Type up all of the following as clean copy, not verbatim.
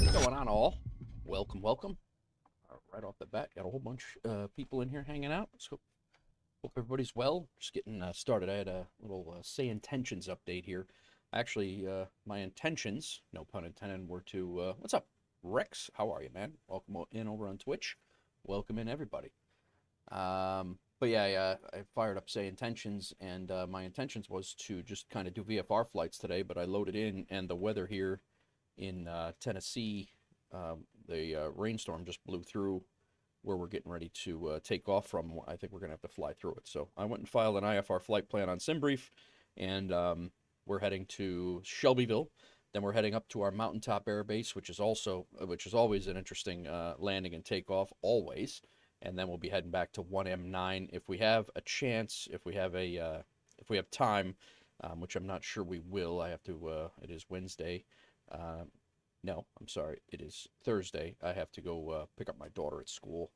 What's going on, all? Welcome, welcome. Right off the bat, got a whole bunch of people in here hanging out. So hope everybody's well. Just getting started. I had a little Say Intentions update here. Actually, my intentions, no pun intended, were to... what's up, Rex? How are you, man? Welcome in over on Twitch. Welcome in, everybody. But yeah, I fired up Say Intentions, and my intentions was to just kind of do VFR flights today, but I loaded in, and the weather here in Tennessee, the rainstorm just blew through where we're getting ready to take off from. I think we're going to have to fly through it. So I went and filed an IFR flight plan on SimBrief, and we're heading to Shelbyville. Then we're heading up to our Mountaintop Air Base, which is always an interesting landing and takeoff, always. And then we'll be heading back to 1M9 if we have a chance, if we have time, which I'm not sure we will. I have to. It is Wednesday. No, I'm sorry. It is Thursday. I have to go pick up my daughter at school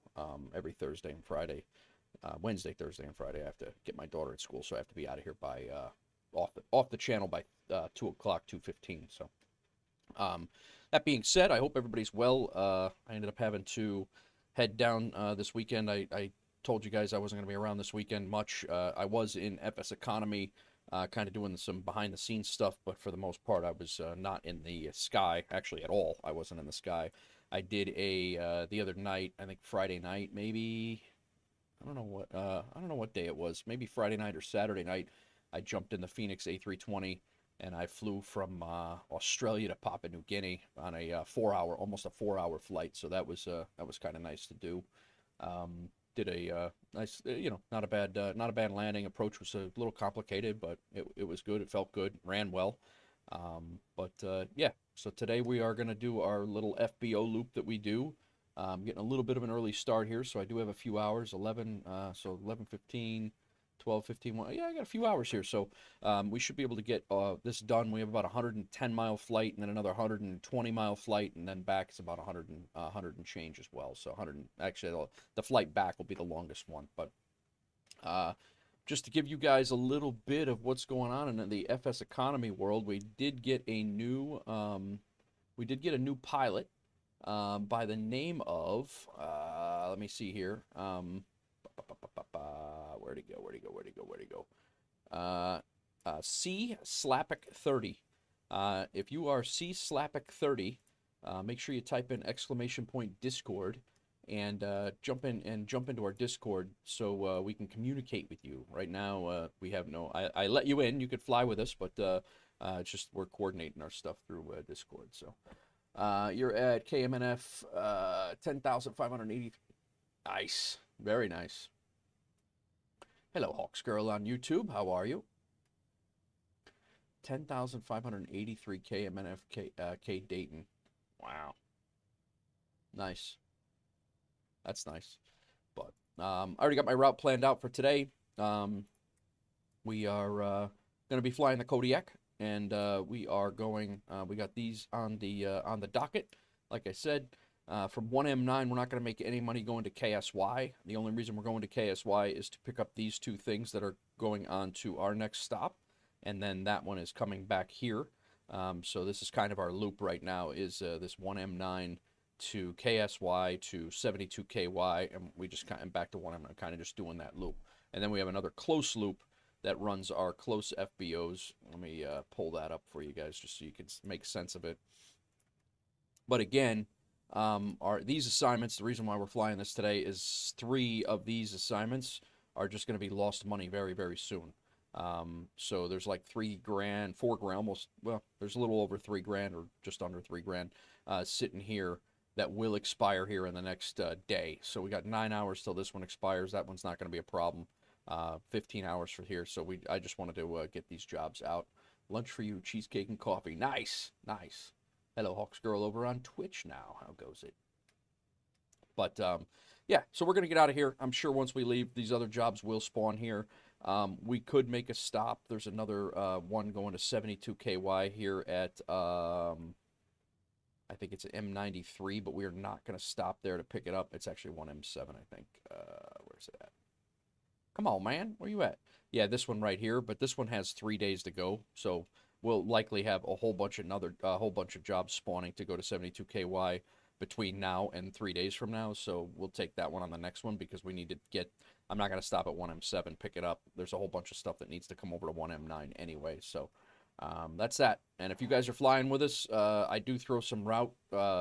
every Thursday and Friday. Wednesday, Thursday, and Friday. I have to get my daughter at school, so I have to be out of here by off the channel by 2 o'clock, 2:15. So that being said, I hope everybody's well. I ended up having to head down this weekend. I told you guys I wasn't going to be around this weekend much. I was in FSEconomy, kind of doing some behind-the-scenes stuff, but for the most part, I was not in the sky, actually at all. I wasn't in the sky. I did the other night, I think Friday night, maybe. I don't know what day it was. Maybe Friday night or Saturday night. I jumped in the Fenix A-320 and I flew from Australia to Papua New Guinea on a almost a 4-hour flight. So that was kind of nice to do. Did a nice, not a bad landing. Approach was a little complicated, but it was good. It felt good. Ran well. Yeah. So today we are going to do our little FBO loop that we do. Getting a little bit of an early start here, so I do have a few hours. 11:15. 12:15. Yeah, I got a few hours here, so we should be able to get this done. We have about a 110-mile flight, and then another 120-mile flight, and then back is about 100 and change as well. So 100. Actually, the flight back will be the longest one. But just to give you guys a little bit of what's going on in the FSEconomy world, we did get a new pilot by the name of let me see here. Where'd he go? C Slapic 30. If you are C Slapic 30, make sure you type in !Discord and jump into our Discord so we can communicate with you. Right now, we have no. I let you in. You could fly with us, but it's just we're coordinating our stuff through Discord. So you're at KMNF 10,580. Nice, very nice. Hello, Hawks Girl on YouTube. How are you? 10,583 KMNF Dayton. Wow. Nice. That's nice. But I already got my route planned out for today. We are going to be flying the Kodiak, and we are going. We got these on the docket. Like I said. From 1M9, we're not going to make any money going to KSY. The only reason we're going to KSY is to pick up these two things that are going on to our next stop, and then that one is coming back here. So this is kind of our loop right now, is this 1M9 to KSY to 72KY, and we just kind of back to 1M9, kind of just doing that loop. And then we have another close loop that runs our close FBOs. Let me pull that up for you guys just so you can make sense of it. But again, these assignments, the reason why we're flying this today is 3 of these assignments are just going to be lost money very, very soon. So there's like $3 grand, $4 grand, almost, well, there's a little over $3 grand or just under $3 grand sitting here that will expire here in the next day. So we got 9 hours till this one expires. That one's not going to be a problem. 15 hours for here. So I just wanted to get these jobs out. Lunch for you, cheesecake and coffee. Nice, nice. Hello, Hawks Girl over on Twitch now. How goes it? But, yeah, so we're going to get out of here. I'm sure once we leave, these other jobs will spawn here. We could make a stop. There's another one going to 72KY here at, I think it's M93, but we are not going to stop there to pick it up. It's actually 1M7, I think. Where's it at? Come on, man. Where you at? Yeah, this one right here, but this one has 3 days to go. So we'll likely have a whole bunch of jobs spawning to go to 72KY between now and 3 days from now. So we'll take that one on the next one because we need to get. I'm not going to stop at 1M7, pick it up. There's a whole bunch of stuff that needs to come over to 1M9 anyway. So that's that. And if you guys are flying with us, I do throw some route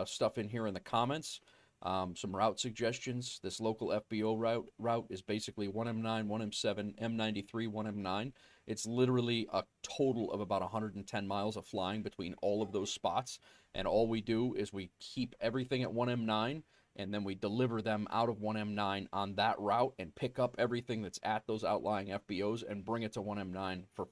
stuff in here in the comments. Some route suggestions. This local FBO route is basically 1M9, 1M7, M93, 1M9. It's literally a total of about 110 miles of flying between all of those spots. And all we do is we keep everything at 1M9, and then we deliver them out of 1M9 on that route and pick up everything that's at those outlying FBOs and bring it to 1M9 for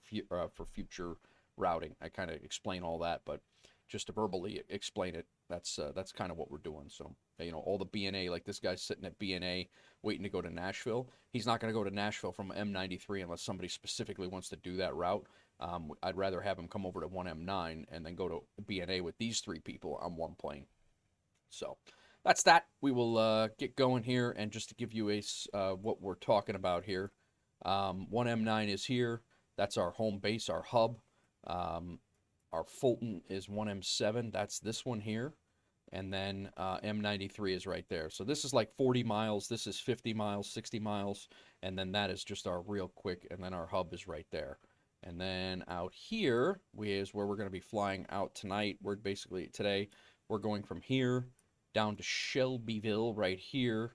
future routing. I kind of explain all that, but just to verbally explain it, that's kind of what we're doing. So, you know, all the BNA, like this guy's sitting at BNA waiting to go to Nashville. He's not going to go to Nashville from M93 unless somebody specifically wants to do that route. I'd rather have him come over to 1M9 and then go to BNA with these 3 people on one plane. So that's that. We will get going here, and just to give you what we're talking about here, 1M9 is here. That's our home base, our hub. Our Fulton is 1M7. That's this one here. And then M93 is right there. So this is like 40 miles. This is 50 miles, 60 miles. And then that is just our real quick. And then our hub is right there. And then out here is where we're going to be flying out tonight. We're basically, today, we're going from here down to Shelbyville right here,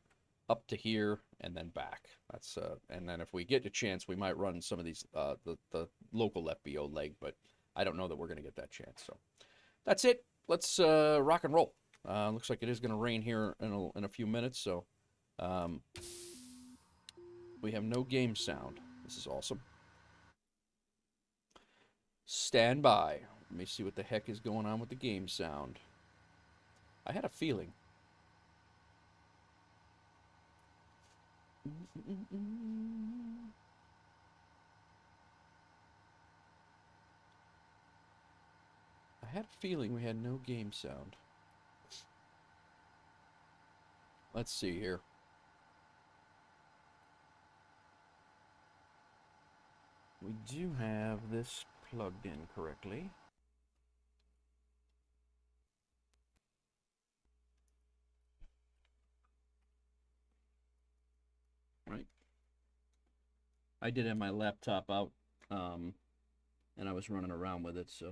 up to here, and then back. That's and then if we get a chance, we might run some of these, the local FBO leg, but I don't know that we're going to get that chance. So that's it. Let's rock and roll. Looks like it is going to rain here in a few minutes. So we have no game sound. This is awesome. Stand by. Let me see what the heck is going on with the game sound. I had a feeling. I had a feeling we had no game sound. Let's see here. We do have this plugged in correctly. Right. I did have my laptop out, and I was running around with it, so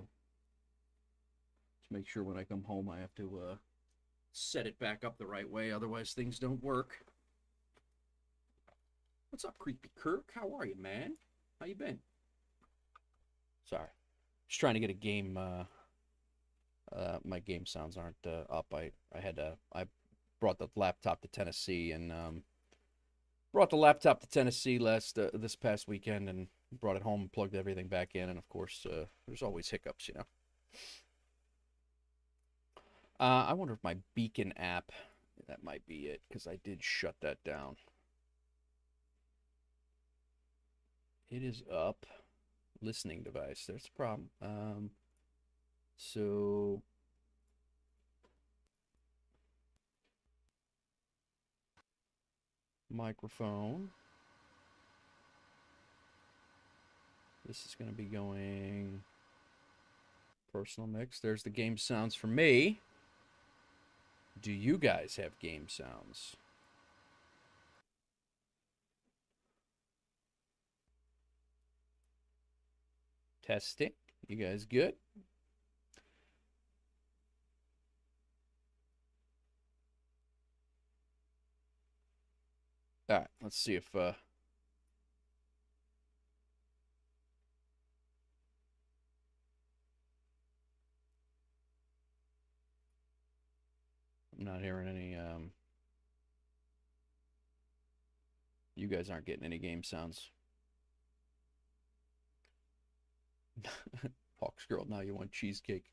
to make sure when I come home I have to set it back up the right way, otherwise things don't work. What's up, Creepy Kirk? How are you, man? How you been? Sorry. Just trying to get a game, my game sounds aren't up. I brought the laptop to Tennessee and this past weekend and brought it home and plugged everything back in, and of course there's always hiccups, you know. I wonder if my Beacon app, that might be it, because I did shut that down. It is up. Listening device, there's the problem. So microphone. This is going to be going personal mix. There's the game sounds for me. Do you guys have game sounds? Testing. You guys good? All right, let's see if I'm not hearing any you guys aren't getting any game sounds. Hawks Girl, now you want cheesecake.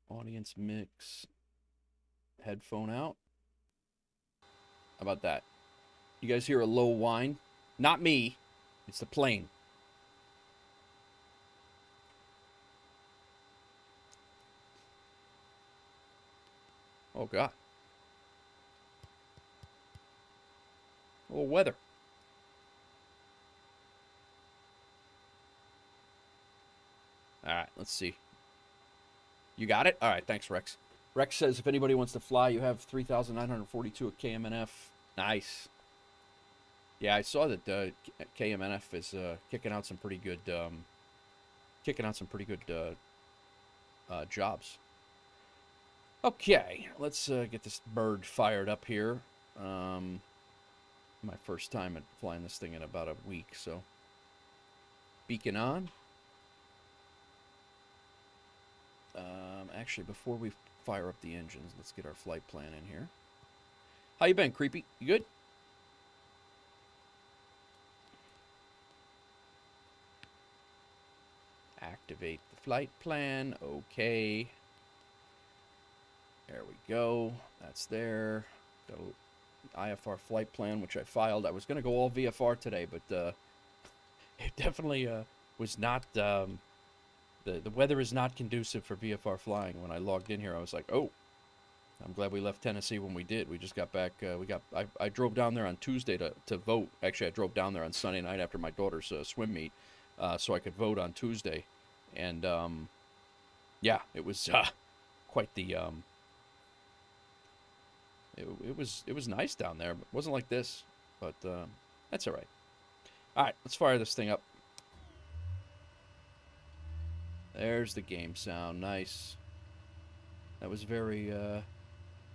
Audience mix. Headphone out. How about that? You guys hear a low whine? Not me. It's the plane. Oh, God. A little weather. All let's see. You got it? All right, thanks, Rex. Rex says if anybody wants to fly, you have 3,942 at KMNF. Nice. Yeah, I saw that KMNF is kicking out some pretty good jobs. Okay, let's get this bird fired up here. My first time at flying this thing in about a week, so beacon on. Actually, before we fire up the engines, let's get our flight plan in here. How you been, Creepy? You good? Activate the flight plan. Okay. There we go. That's there. Got an IFR flight plan, which I filed. I was going to go all VFR today, but it definitely was not... The weather is not conducive for VFR flying. When I logged in here, I was like, oh, I'm glad we left Tennessee when we did. We just got back. I drove down there on Tuesday to vote. Actually, I drove down there on Sunday night after my daughter's swim meet, so I could vote on Tuesday. And yeah, it was quite the. It was nice down there, but it wasn't like this. But that's all right. All right, let's fire this thing up. There's the game sound. Nice. That was very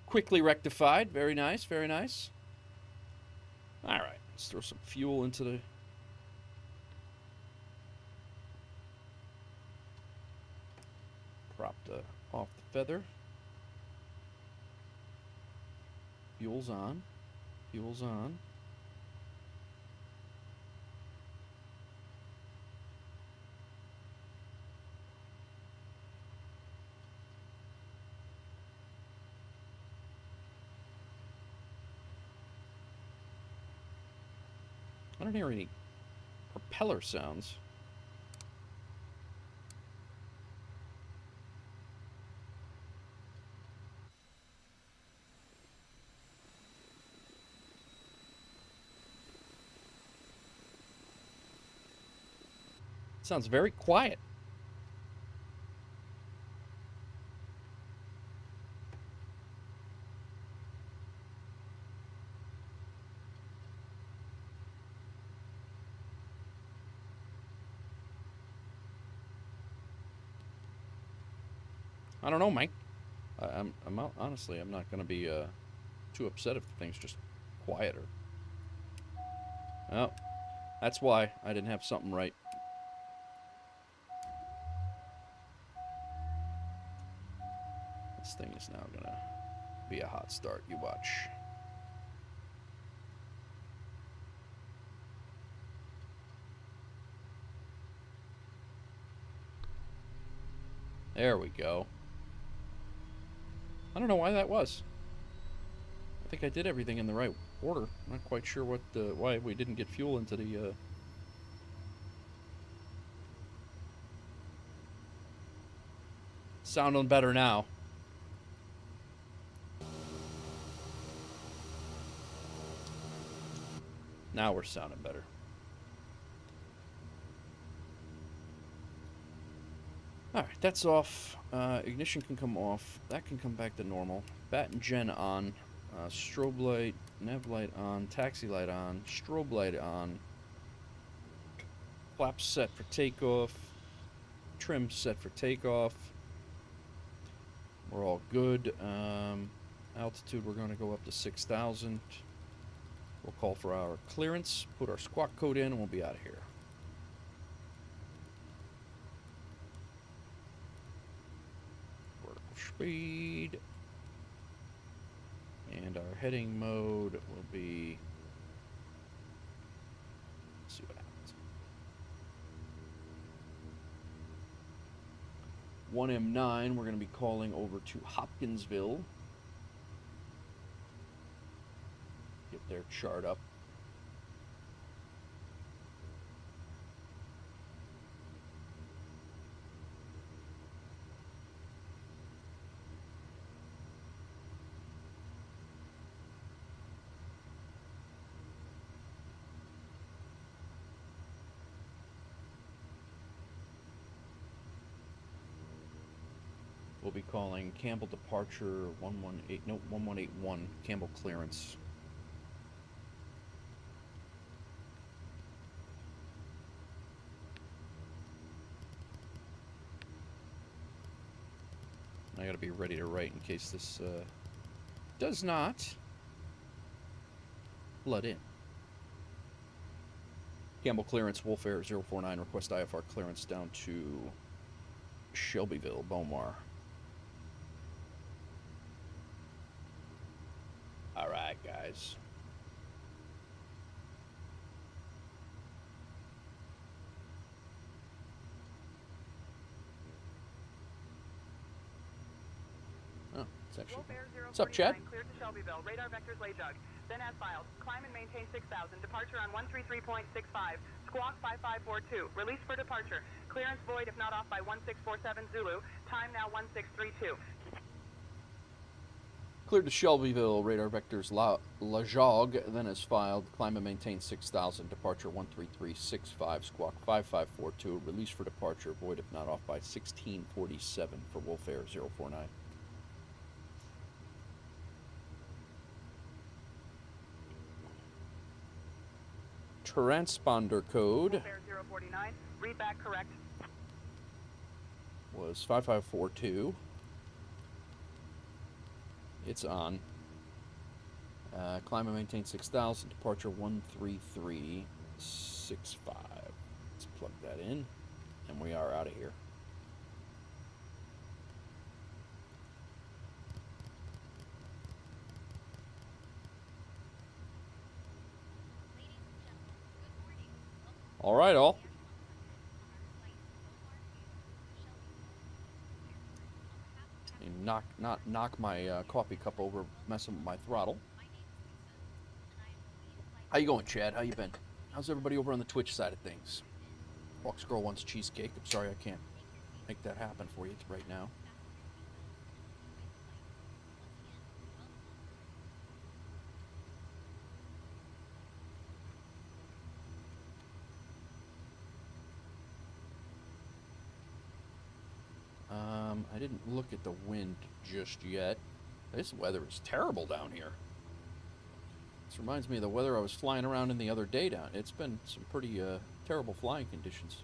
quickly rectified. Very nice. Very nice. All right. Let's throw some fuel into the... Propped off the feather. Fuel's on. Fuel's on. I don't hear any propeller sounds. Sounds very quiet. I don't know, Mike. Honestly, I'm not going to be too upset if the thing's just quieter. Oh, that's why I didn't have something right. This thing is now going to be a hot start. You watch. There we go. I don't know why that was. I think I did everything in the right order. I'm not quite sure what why we didn't get fuel into the... Sounding better now. Now we're sounding better. Alright, that's off. Ignition can come off. That can come back to normal. Bat and gen on. Strobe light, nav light on. Taxi light on. Strobe light on. Flaps set for takeoff. Trim set for takeoff. We're all good. Altitude, we're going to go up to 6,000. We'll call for our clearance. Put our squawk code in and we'll be out of here. Speed, and our heading mode will be, let's see what happens. 1M9, we're going to be calling over to Hopkinsville. Get their chart up. We'll be calling Campbell departure 1181, Campbell clearance. I gotta be ready to write in case this does not flood in. Campbell clearance, Wolf Air 049, request IFR clearance down to Shelbyville, Beaumar. All right, guys. Oh, it's actually. What's up, Chad? Cleared to Shelbyville. Radar vectors lay jug. Then as filed. Climb and maintain 6,000. Departure on 133.65. Squawk 5542. Release for departure. Clearance void if not off by 1647 Zulu. Time now 1632. Cleared to Shelbyville, radar vectors La Jog, then as filed, climb and maintain 6,000, departure 13365, squawk 5542, release for departure, void if not off by 1647 for Wolf Air 049. Transponder code Wolf Air 049, read back correct. Was 5542. It's on. Climb and maintain 6,000, departure 13365. Let's plug that in, and we are out of here. All right, all. Not knock my coffee cup over, messing with my throttle. How you going, Chad? How you been? How's everybody over on the Twitch side of things? Fox Girl wants cheesecake. I'm sorry I can't make that happen for you right now. I didn't look at the wind just yet. This weather is terrible down here. This reminds me of the weather I was flying around in the other day down. It's been some pretty terrible flying conditions.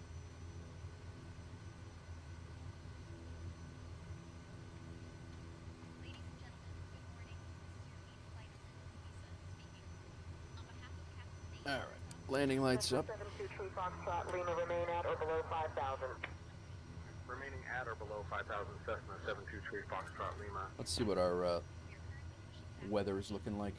All right, landing lights up. 723 Foxtrot, Lima remain at or below 5,000. Remaining at or below 5,000, Cessna 723 Foxtrot, Lima. Let's see what our weather is looking like.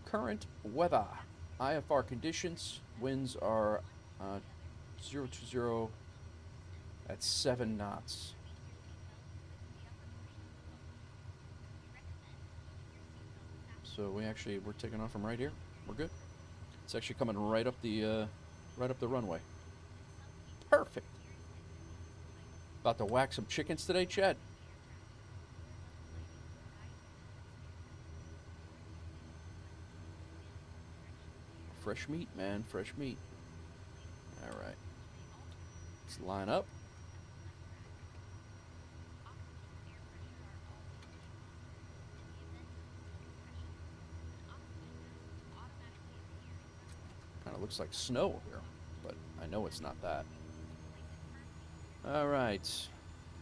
Current weather. IFR conditions. Winds are 020 at 7 knots. So we're taking off from right here. We're good. It's actually coming right up the runway. Perfect. About to whack some chickens today, Chad. Fresh meat, man. Fresh meat. All right. Let's line up. Kind of looks like snow here, but I know it's not that. All right.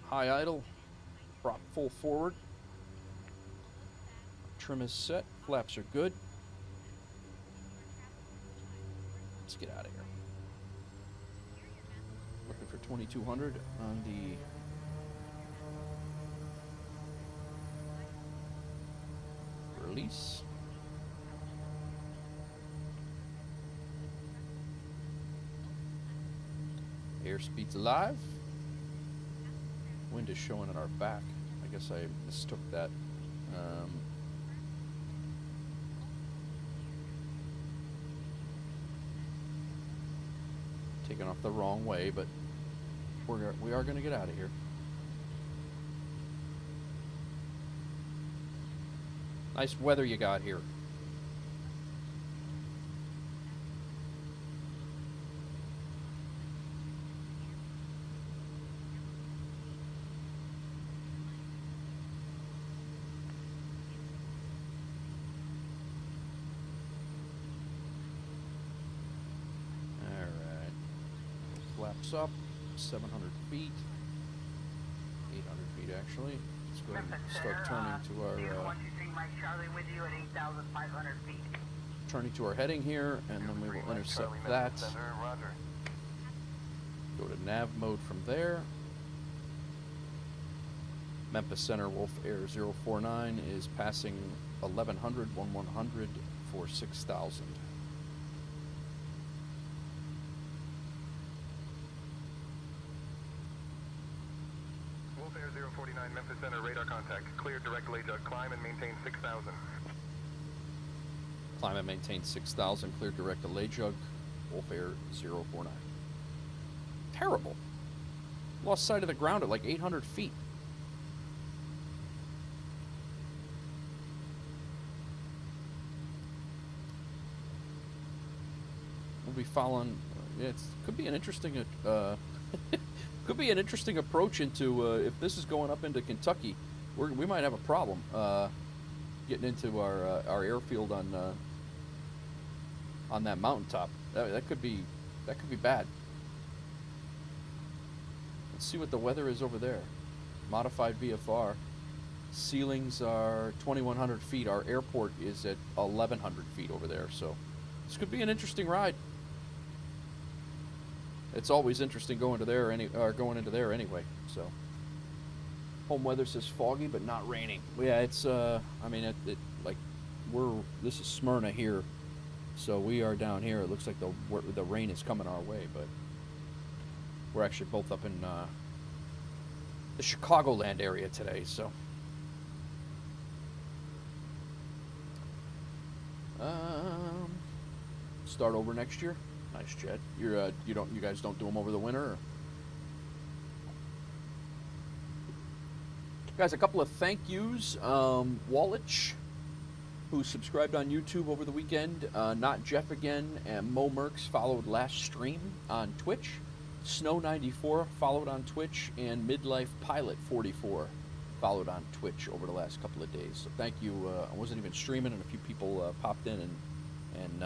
High idle. Prop full forward. Trim is set. Flaps are good. Let's get out of here. Looking for 2200 on the release. Airspeed's alive. Wind is showing at our back. I guess I mistook that. Taken off the wrong way, but we are going to get out of here. Nice weather you got here. flaps up, 700 feet, 800 feet actually. Let's go ahead and start turning to our turning to our heading here, and then we will intercept that. Go to nav mode from there. Memphis Center Wolf Air 049 is passing 1100, 1100 for 6,000. Wolf Air 049, Memphis Center, radar contact. Clear direct Layjug. Climb and maintain 6,000. Climb and maintain 6,000. Clear direct to Layjug. Wolf Air 049. Terrible. Lost sight of the ground at like 800 feet. We'll be following. It could be an interesting. Could be an interesting approach into if this is going up into Kentucky. We might have a problem getting into our airfield on that mountaintop. That could be bad. Let's see what the weather is over there. Modified VFR. Ceilings are 2,100 feet. Our airport is at 1,100 feet over there. So this could be an interesting ride. It's always interesting going to there going into there anyway. So home weather says foggy but not raining. Yeah, it's I mean like this is Smyrna here, so we are down here. It looks like the rain is coming our way, but we're actually both up in the Chicagoland area today. So start over next year. Nice, Chad. You guys don't do them over the winter? Or? Guys, a couple of thank yous. Wallach, who subscribed on YouTube over the weekend. Not Jeff again. And Mo Merks followed last stream on Twitch. Snow94 followed on Twitch. And Midlife Pilot 44 followed on Twitch over the last couple of days. So thank you. I wasn't even streaming, and a few people popped in and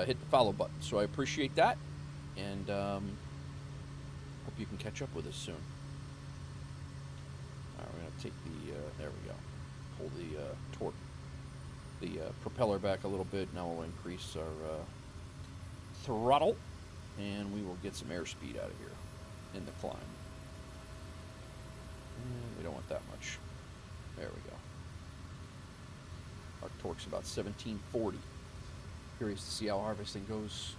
hit the follow button. So I appreciate that, and hope you can catch up with us soon. All right, we're going to take the, there we go, pull the torque, the propeller back a little bit. Now we'll increase our throttle, and we will get some airspeed out of here in the climb. And we don't want that much. There we go. Our torque's about 1740. Curious to see how harvesting goes.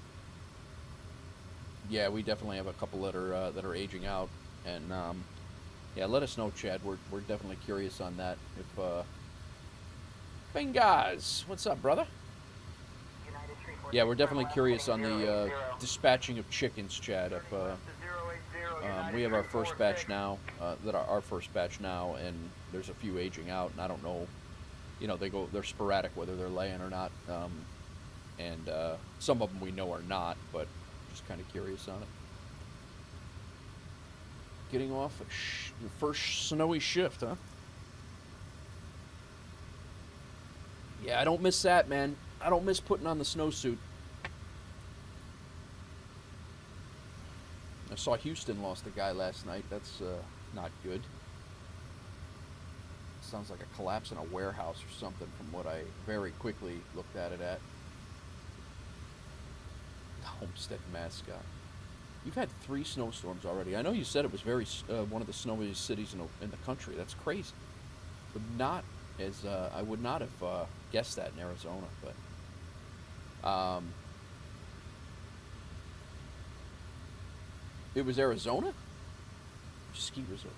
Yeah, we definitely have a couple that are aging out, and yeah, let us know, Chad. We're definitely curious on that. If Bengaz, what's up, brother? Yeah, we're definitely curious on the dispatching of chickens, Chad. If we have our first batch now, our first batch now, and there's a few aging out, and I don't know, they're sporadic whether they're laying or not. And some of them we know are not, but just kind of curious on it. Getting off your first snowy shift, huh? Yeah, I don't miss that, man. I don't miss putting on the snowsuit. I saw Houston lost a guy last night. That's not good. Sounds like a collapse in a warehouse or something from what I very quickly looked at it at. Homestead mascot. You've had 3 snowstorms already. I know you said it was one of the snowiest cities in the country. That's crazy. I would not have guessed that in Arizona, but it was Arizona? Ski resort.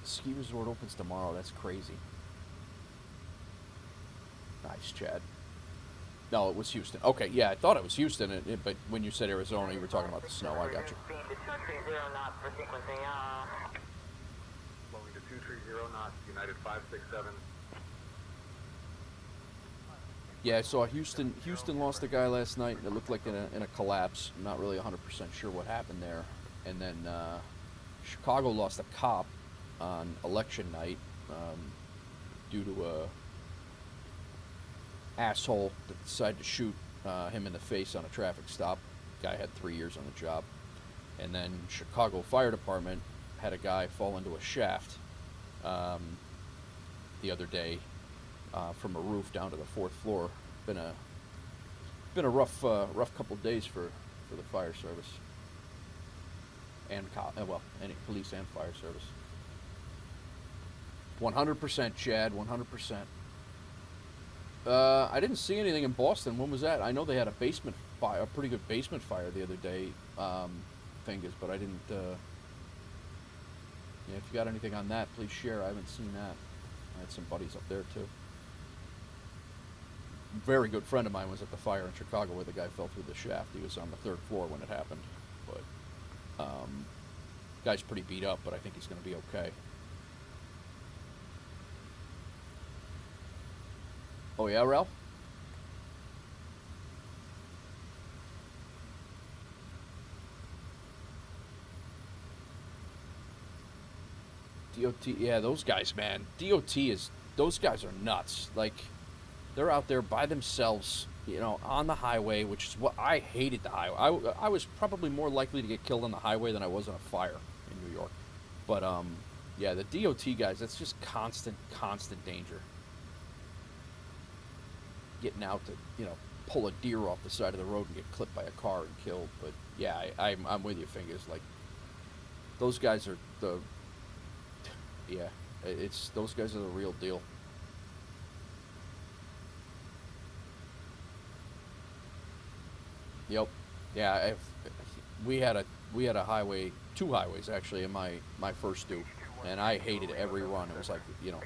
Ski resort opens tomorrow. That's crazy. Nice, Chad. No, it was Houston. Okay, yeah, I thought it was Houston, but when you said Arizona, you were talking about the snow. I got you. Flowing to 230 knots, United 567. Yeah, I saw Houston lost a guy last night, and it looked like in a collapse. I'm not really 100% sure what happened there. And then Chicago lost a cop on election night due to a asshole that decided to shoot him in the face on a traffic stop. Guy had 3 years on the job. And then Chicago Fire Department had a guy fall into a shaft the other day from a roof down to the 4th floor. Been a rough couple days for the fire service and any police and fire service. 100%, Chad. 100%. I didn't see anything in Boston. When was that? I know they had a basement fire, a pretty good basement fire the other day, Fingers, but I didn't. Yeah, if you got anything on that, please share. I haven't seen that. I had some buddies up there too. Very good friend of mine was at the fire in Chicago where the guy fell through the shaft. He was on the 3rd floor when it happened, but guy's pretty beat up, but I think he's going to be okay. Oh yeah, Ralph? DOT, yeah, those guys, man. Those guys are nuts. Like, they're out there by themselves, you know, on the highway, which is what I hated the highway. I was probably more likely to get killed on the highway than I was on a fire in New York. But, yeah, the DOT guys, that's just constant danger. Getting out to, you know, pull a deer off the side of the road and get clipped by a car and killed. But, yeah, I'm with you, Fingers. Like, those guys are the... Yeah, those guys are the real deal. Yep. Yeah, we had a highway, 2 highways actually in my first due, and I hated every run. It was like, you know,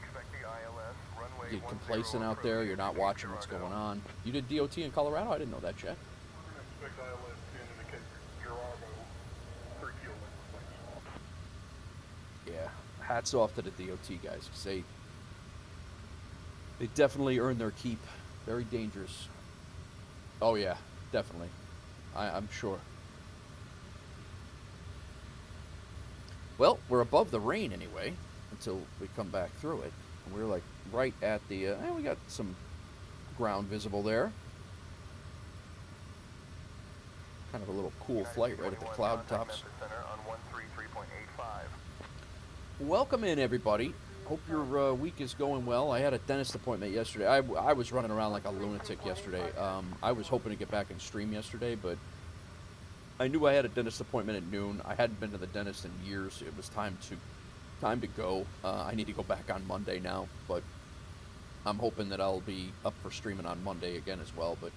you get complacent out there. You're not watching what's going on. You did DOT in Colorado? I didn't know that, Chad. Yeah. Hats off to the DOT guys, because they definitely earn their keep. Very dangerous. Oh yeah, definitely. I'm sure. Well, we're above the rain anyway, until we come back through it. And we're like right at the, we got some ground visible there. Kind of a little cool flight right at the cloud tops. Welcome in, everybody. Hope your week is going well. I had a dentist appointment yesterday. I was running around like a lunatic yesterday. I was hoping to get back and stream yesterday, but I knew I had a dentist appointment at noon. I hadn't been to the dentist in years. It was time to go. I need to go back on Monday now, but I'm hoping that I'll be up for streaming on Monday again as well. But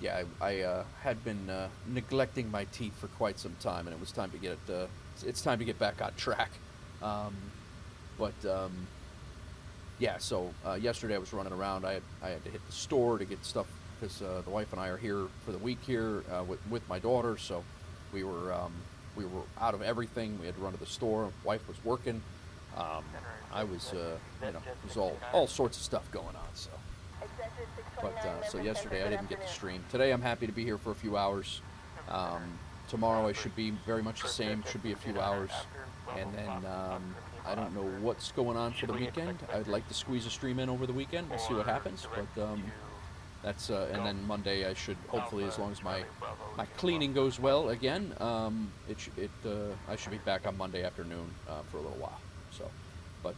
yeah, I had been neglecting my teeth for quite some time, and it was time to get it's time to get back on track. Yeah, so yesterday I was running around. I had to hit the store to get stuff because the wife and I are here for the week here with my daughter. So we were out of everything. We had to run to the store. Wife was working. I was you know, there's all sorts of stuff going on. So. But so yesterday I didn't get to stream. Today I'm happy to be here for a few hours. Tomorrow I should be very much the same. Should be a few hours, and then I don't know what's going on for the weekend. I'd like to squeeze a stream in over the weekend. We'll see what happens. But that's and then Monday I should hopefully, as long as my cleaning goes well again, I should be back on Monday afternoon for a little while. So, but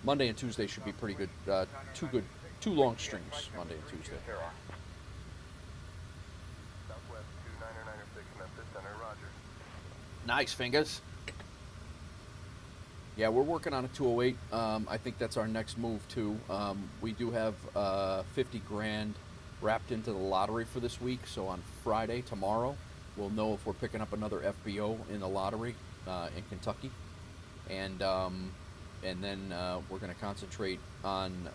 Monday and Tuesday should be pretty good. Two long streams, Monday and Tuesday. Nice, Fingers. Yeah, we're working on a 208. I think that's our next move, too. We do have 50 grand wrapped into the lottery for this week, so on Friday, tomorrow, we'll know if we're picking up another FBO in the lottery in Kentucky. And then we're going to concentrate on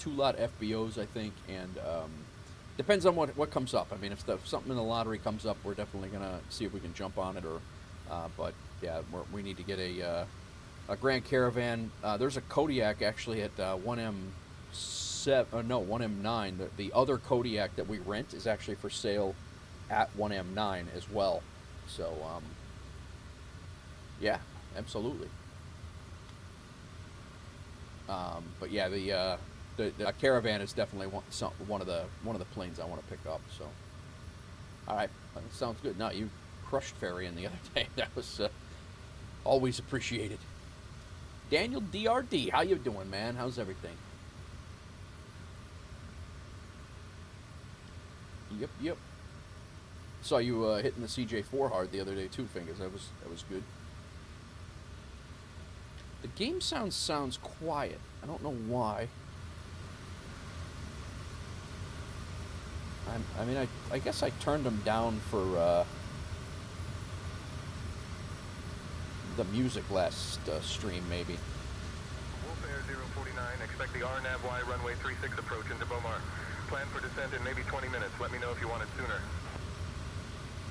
2-lot FBOs, I think, and depends on what comes up. I mean, if something in the lottery comes up, we're definitely going to see if we can jump on it. Or, but yeah, we need to get a Grand Caravan. There's a Kodiak actually at 1M9. The other Kodiak that we rent is actually for sale at 1M9 as well. So yeah, absolutely. But yeah, the Caravan is definitely one of the planes I want to pick up. So, all right, sounds good. No, you crushed ferrying the other day. That was always appreciated. Daniel DRD, how you doing, man? How's everything? Yep. Saw you hitting the CJ4 hard the other day too, Fingers. That was good. The game sounds quiet. I don't know why. I mean, I guess I turned them down for the music last stream, maybe. Wolf Air 049, expect the RNAV-Y runway 36 approach into Beaumar. Plan for descent in maybe 20 minutes. Let me know if you want it sooner.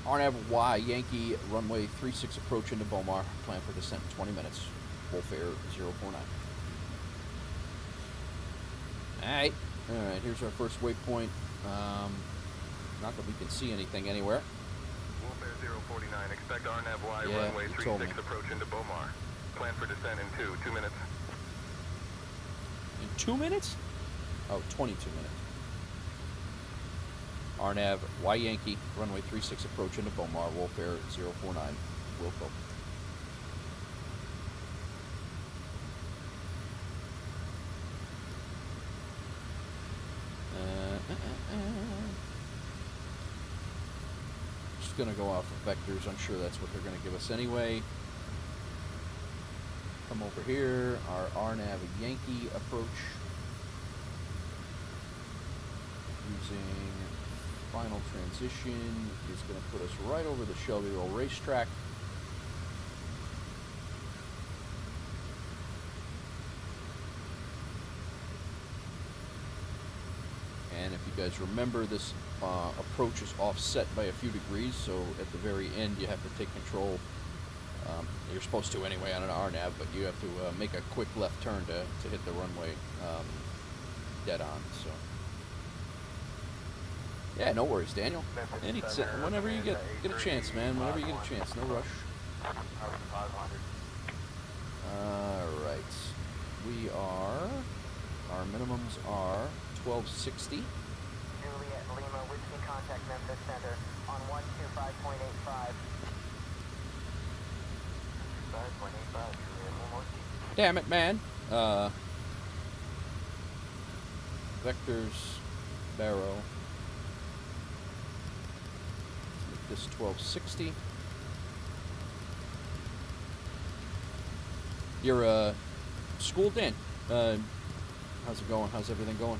RNAV-Y Yankee runway 36 approach into Beaumar. Plan for descent in 20 minutes. Wolf Air 049. Alright, here's our first waypoint. Not that we can see anything anywhere. Wolf Air 049, expect RNAV-Y runway 36 approach into Beaumar. Plan for descent in 2 minutes. In 2 minutes? Oh, 22 minutes. RNAV Y Yankee runway 36 approach into Beaumar. Wolf Air 049. Wilco. Just gonna go off of vectors. I'm sure that's what they're gonna give us anyway. Come over here. Our RNAV Yankee approach using final transition is going to put us right over the Shelbyville racetrack. And if you guys remember, this approach is offset by a few degrees, so at the very end you have to take control. You're supposed to anyway on an RNAV, but you have to make a quick left turn to hit the runway dead on. So yeah, no worries, Daniel. Whenever you get a chance, man. Whenever you get a chance, no rush. All right, our minimums are 1260. Juliet Lima, Whiskey, contact Memphis Center on 125.85. 5.85, Juliet Lima, Whiskey. Damn it, man. Vectors, Barrow. Make this 1260. You're schooled in. How's it going? How's everything going?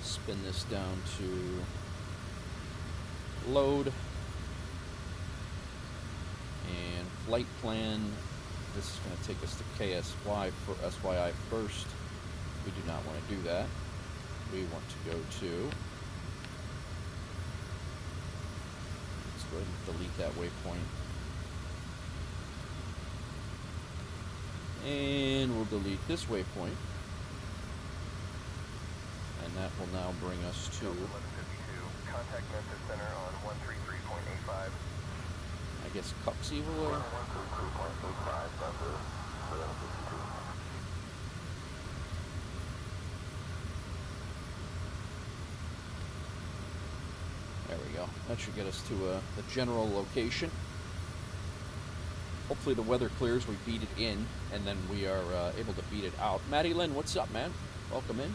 Spin this down to load and flight plan. This is going to take us to KSY for SYI first. We do not want to do that. We want to go to, let's go ahead and delete that waypoint. And we'll delete this waypoint. And that will now bring us to 1152. Contact Memphis Center on 133.85. I guess Cuxeval or 133.85. there we go. That should get us to the general location. Hopefully the weather clears, we beat it in, and then we are able to beat it out. Maddie Lynn, what's up, man? Welcome in.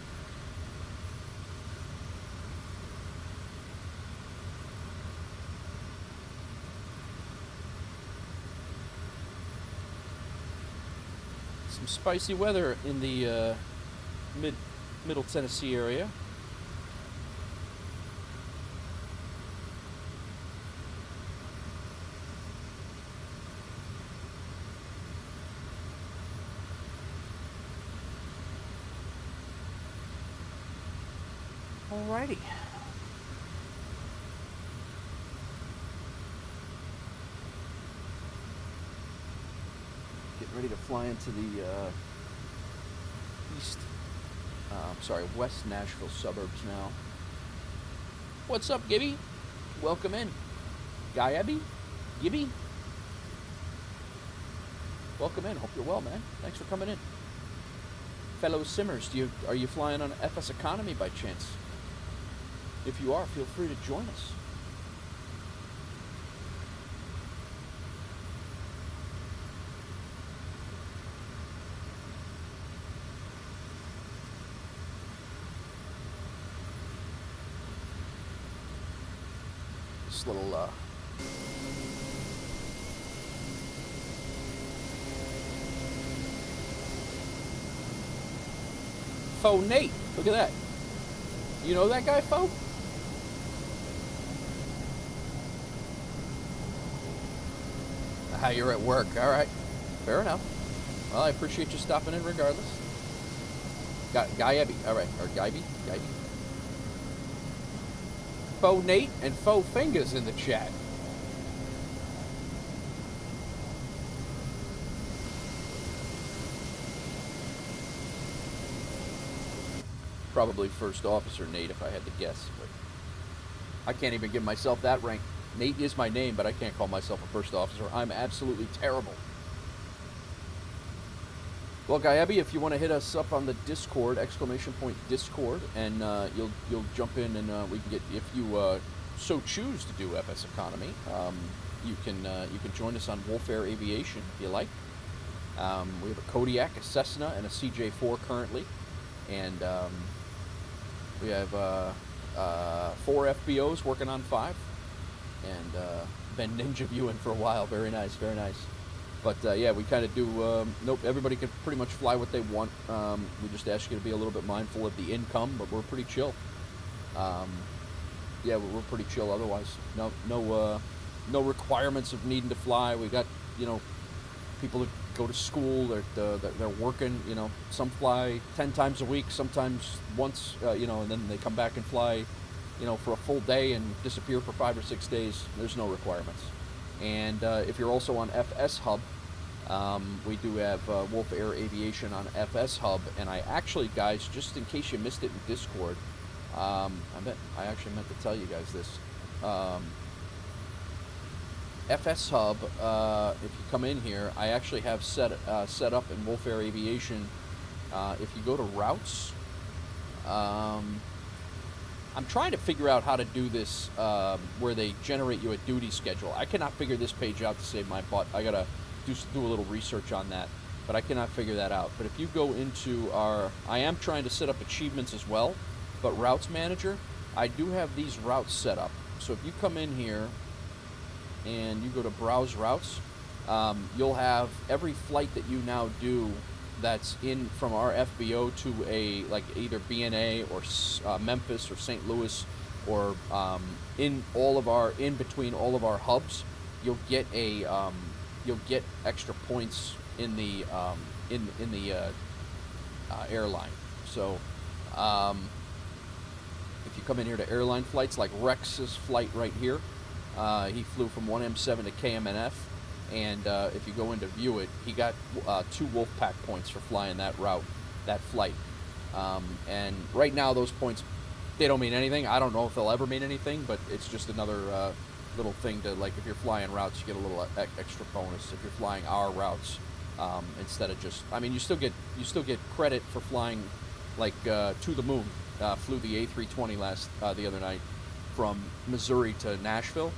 Some spicy weather in the middle Tennessee area. Alrighty. Getting ready to fly into the West Nashville suburbs now. What's up, Gibby? Welcome in. Gibby? Welcome in. Hope you're well, man. Thanks for coming in. Fellow simmers, are you flying on FSEconomy by chance? If you are, feel free to join us. This little Fo Nate, look at that. You know that guy, Fo? You're at work. All right. Fair enough. Well, I appreciate you stopping in regardless. Guy Ebby. All right. Or Guyby. Fo Nate and Fo Fingers in the chat. Probably First Officer Nate if I had to guess. But I can't even give myself that rank. Nate is my name, but I can't call myself a first officer. I'm absolutely terrible. Well, Guyabby, if you want to hit us up on the Discord, !Discord, and you'll jump in and we can get, if you so choose to do FSEconomy, you can join us on Wolf Air Aviation if you like. We have a Kodiak, a Cessna, and a CJ4 currently, and we have 4 FBOs working on 5. And been ninja viewing for a while. Very nice, very nice. But yeah, we kind of do. Nope, everybody can pretty much fly what they want. We just ask you to be a little bit mindful of the income, but we're pretty chill. Yeah, we're pretty chill. Otherwise, no requirements of needing to fly. We got people that go to school. They're working. Some fly 10 times a week, sometimes once. And then they come back and fly. For a full day and disappear for 5 or 6 days. There's no requirements. And if you're also on FS Hub, we do have Wolf Air Aviation on FS Hub. And I actually, guys, just in case you missed it in Discord, I actually meant to tell you guys this. FS Hub, if you come in here, I actually have set up in Wolf Air Aviation. If you go to routes, I'm trying to figure out how to do this where they generate you a duty schedule. I cannot figure this page out to save my butt. I gotta do a little research on that, but I cannot figure that out. But if you go into I am trying to set up achievements as well, but Routes Manager, I do have these routes set up. So if you come in here and you go to Browse Routes, you'll have every flight that you now do that's in from our FBO to either BNA or Memphis or St. Louis or in between all of our hubs, you'll get extra points in the airline. So if you come in here to airline flights, like Rex's flight right here, he flew from 1M7 to KMNF. And if you go in to view it, he got 2 Wolfpack points for flying that flight. And right now, those points, they don't mean anything. I don't know if they'll ever mean anything, but it's just another little thing to, like, if you're flying routes, you get a little extra bonus. If you're flying our routes, instead of just, you still get credit for flying, like, to the moon. Flew the A-320 the other night from Missouri to Nashville.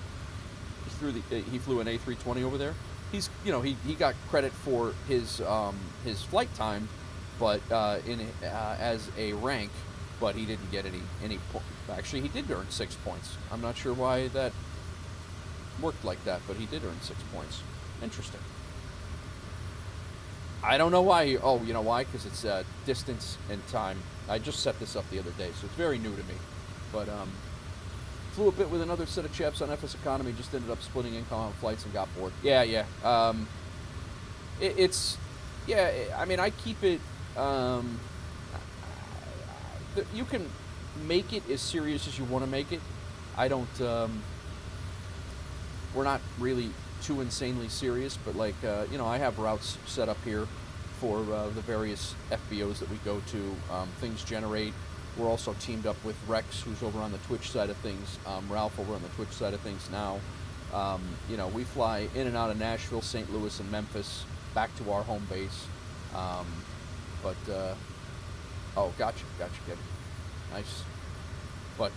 He flew an A-320 over there. He's he got credit for his flight time, but as a rank, but he didn't get any actually he did earn 6 points. I'm not sure why that worked like that, but he did earn 6 points. Interesting. I don't know why. Oh, you know why? Because it's distance and time. I just set this up the other day, so it's very new to me. But flew a bit with another set of chaps on FSEconomy, just ended up splitting income on flights and got bored. Yeah. I keep it, you can make it as serious as you want to make it. I don't, we're not really too insanely serious, but I have routes set up here for the various FBOs that we go to. Things generate. We're also teamed up with Rex, who's over on the Twitch side of things. Ralph over on the Twitch side of things now. We fly in and out of Nashville, St. Louis, and Memphis back to our home base. Oh, gotcha, good. Nice. But,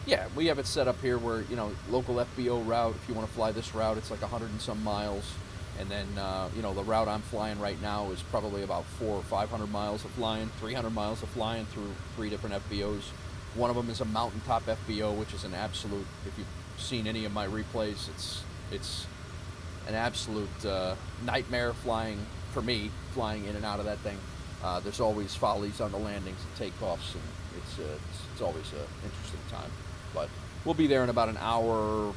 yeah, we have it set up here where, you know, local FBO route, if you want to fly this route, it's like 100 and some miles. And then, you know, the route I'm flying right now is probably about 400 or 500 miles of flying, 300 miles of flying through 3 different FBOs. One of them is a mountaintop FBO, which is an absolute, if you've seen any of my replays, it's an absolute nightmare flying, for me, flying in and out of that thing. There's always follies on the landings and takeoffs, and it's always an interesting time. But we'll be there in about an hour,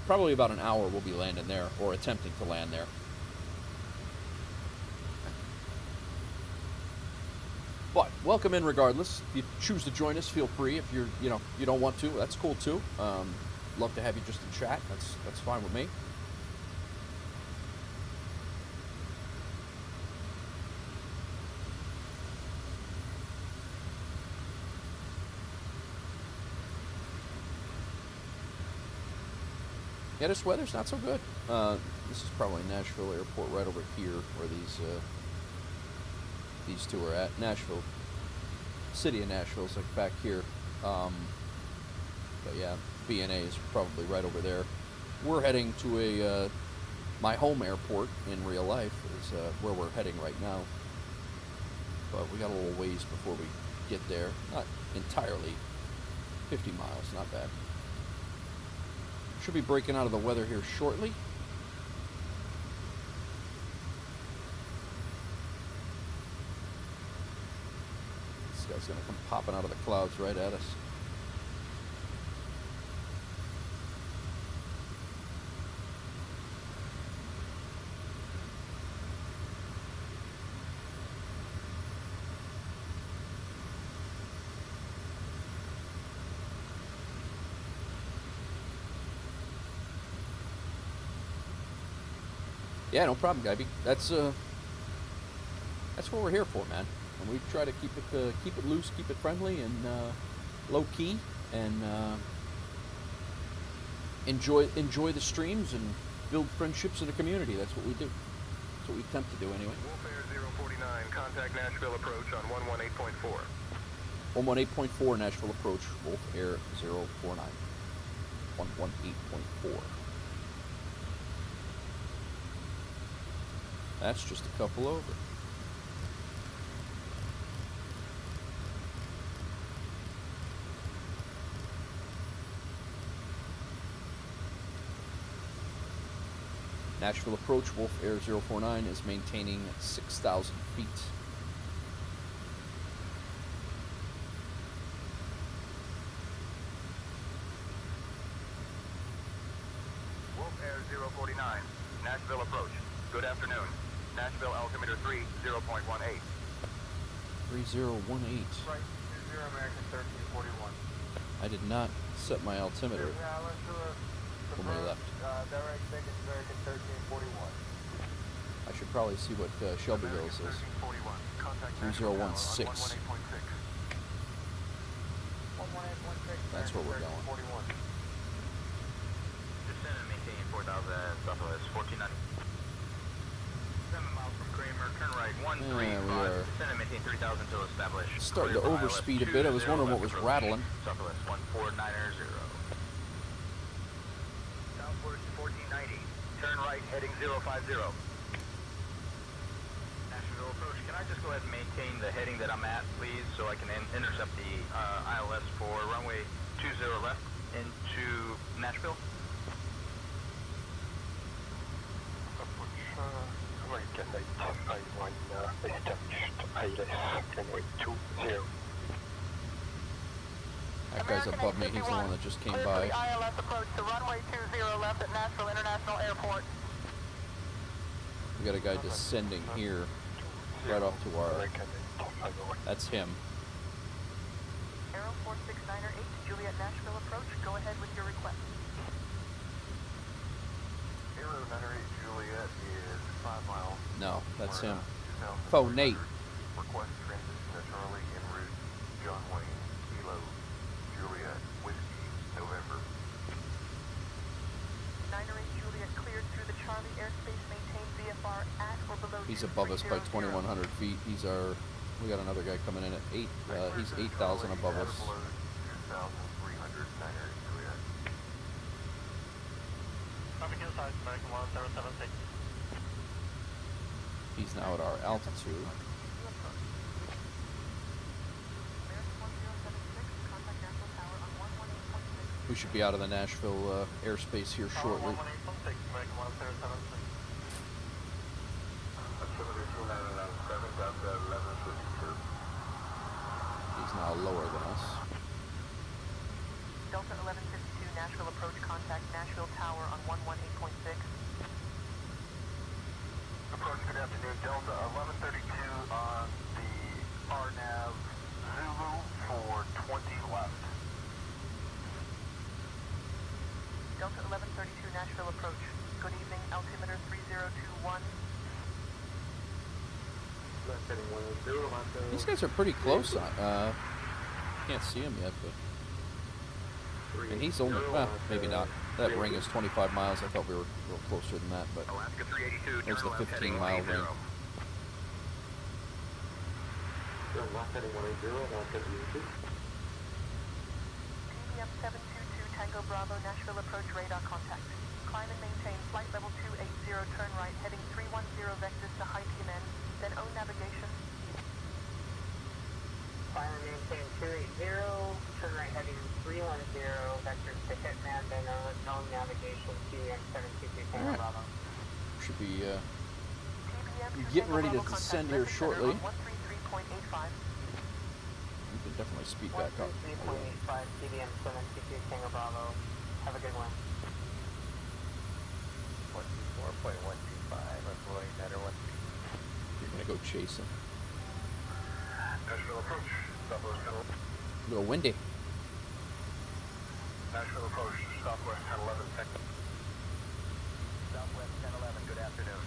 probably about an hour we'll be landing there, or attempting to land there. But welcome in regardless. If you choose to join us, feel free. If you don't want to, that's cool too. Love to have you just in chat. That's fine with me. Yeah, this weather's not so good. This is probably Nashville Airport right over here where these two are at. Nashville, city of Nashville is like back here. But yeah, BNA is probably right over there. We're heading to my home airport in real life is where we're heading right now. But we got a little ways before we get there. Not entirely. 50 miles, not bad. Should be breaking out of the weather here shortly. This guy's gonna come popping out of the clouds right at us. Yeah, no problem, Guyby. That's what we're here for, man. And we try to keep it loose, keep it friendly, and low key, and enjoy the streams and build friendships in the community. That's what we do. That's what we attempt to do, anyway. Wolf Air 049, contact Nashville approach on 118.4. 118.4 Nashville approach. Wolf Air 049. 118.4. That's just a couple over. Nashville approach, Wolf Air 049 is maintaining 6,000 feet. Wolf Air 049, Nashville approach. Good afternoon. Nashville altimeter 30.18. 3018. Right, 20 American 1341. I did not set my altimeter Yeah, let's do a when we left. direct ticket American 1341. I should probably see what Shelbyville says. 1341. Contact 3016. 118.6. 118.6. That's where we're going. 41. Descend and maintain 4,000 Southwest 1490. 7 miles from Kramer, turn right 135. Yeah, we are Descend and maintain 3,000 to establish. starting to overspeed a bit. I was wondering what was rattling. Southwest 14990. Southwest 1490. Turn right heading 050. Nashville approach. Can I just go ahead and maintain the heading that I'm at, please, so I can intercept the ILS for runway 20 left into Nashville? That guy's above me. He's the one that just came by. ILS approach to runway 20 left at Nashville International Airport. We got a guy descending here, right off to our. That's him. Aero 469er 8, Juliet Nashville approach. Go ahead with your request. Aero 98 Juliet is 5 miles. No, that's him. Oh, Nate. Request transition to Charlie en route John Wayne, Kilo, Juliet, Whiskey, November. 908 Juliet cleared through the Charlie airspace. Maintain VFR at He's above us by 2,100 feet. We got another guy coming in at 8, he's 8,000 above us. He's now at our altitude. We should be out of the Nashville airspace here shortly. He's now lower than us. Delta 1152, Nashville approach, contact Nashville Tower on 118.6. Approach, good afternoon, Delta 1132 on the RNAV Zulu for 20 left. Delta 1132, Nashville approach. Good evening, altimeter 3021. These guys are pretty close. Can't see him yet, but and he's only maybe not. That ring is 25 miles. I thought we were a little closer than that, but there's the 15-mile ring. PBM 722 Tango Bravo, Nashville approach, radar contact. Climb and maintain flight level 280, turn right, heading 310 vectors to high TMN, then own navigation. Climb and maintain 280, turn right heading 310, vectors to Hitman, then own navigation, PBM 722 Tango Bravo. Should be PBM getting ready to descend here shortly. 133.85. We can definitely speed back up. 133.85, PBM 722 Tango Bravo. Have a good one. 124.125, that's a little better one. You're gonna go chase him. Nashville approach, southwest 10. A little windy. Nashville approach, southwest 1011, Southwest 1011, good afternoon.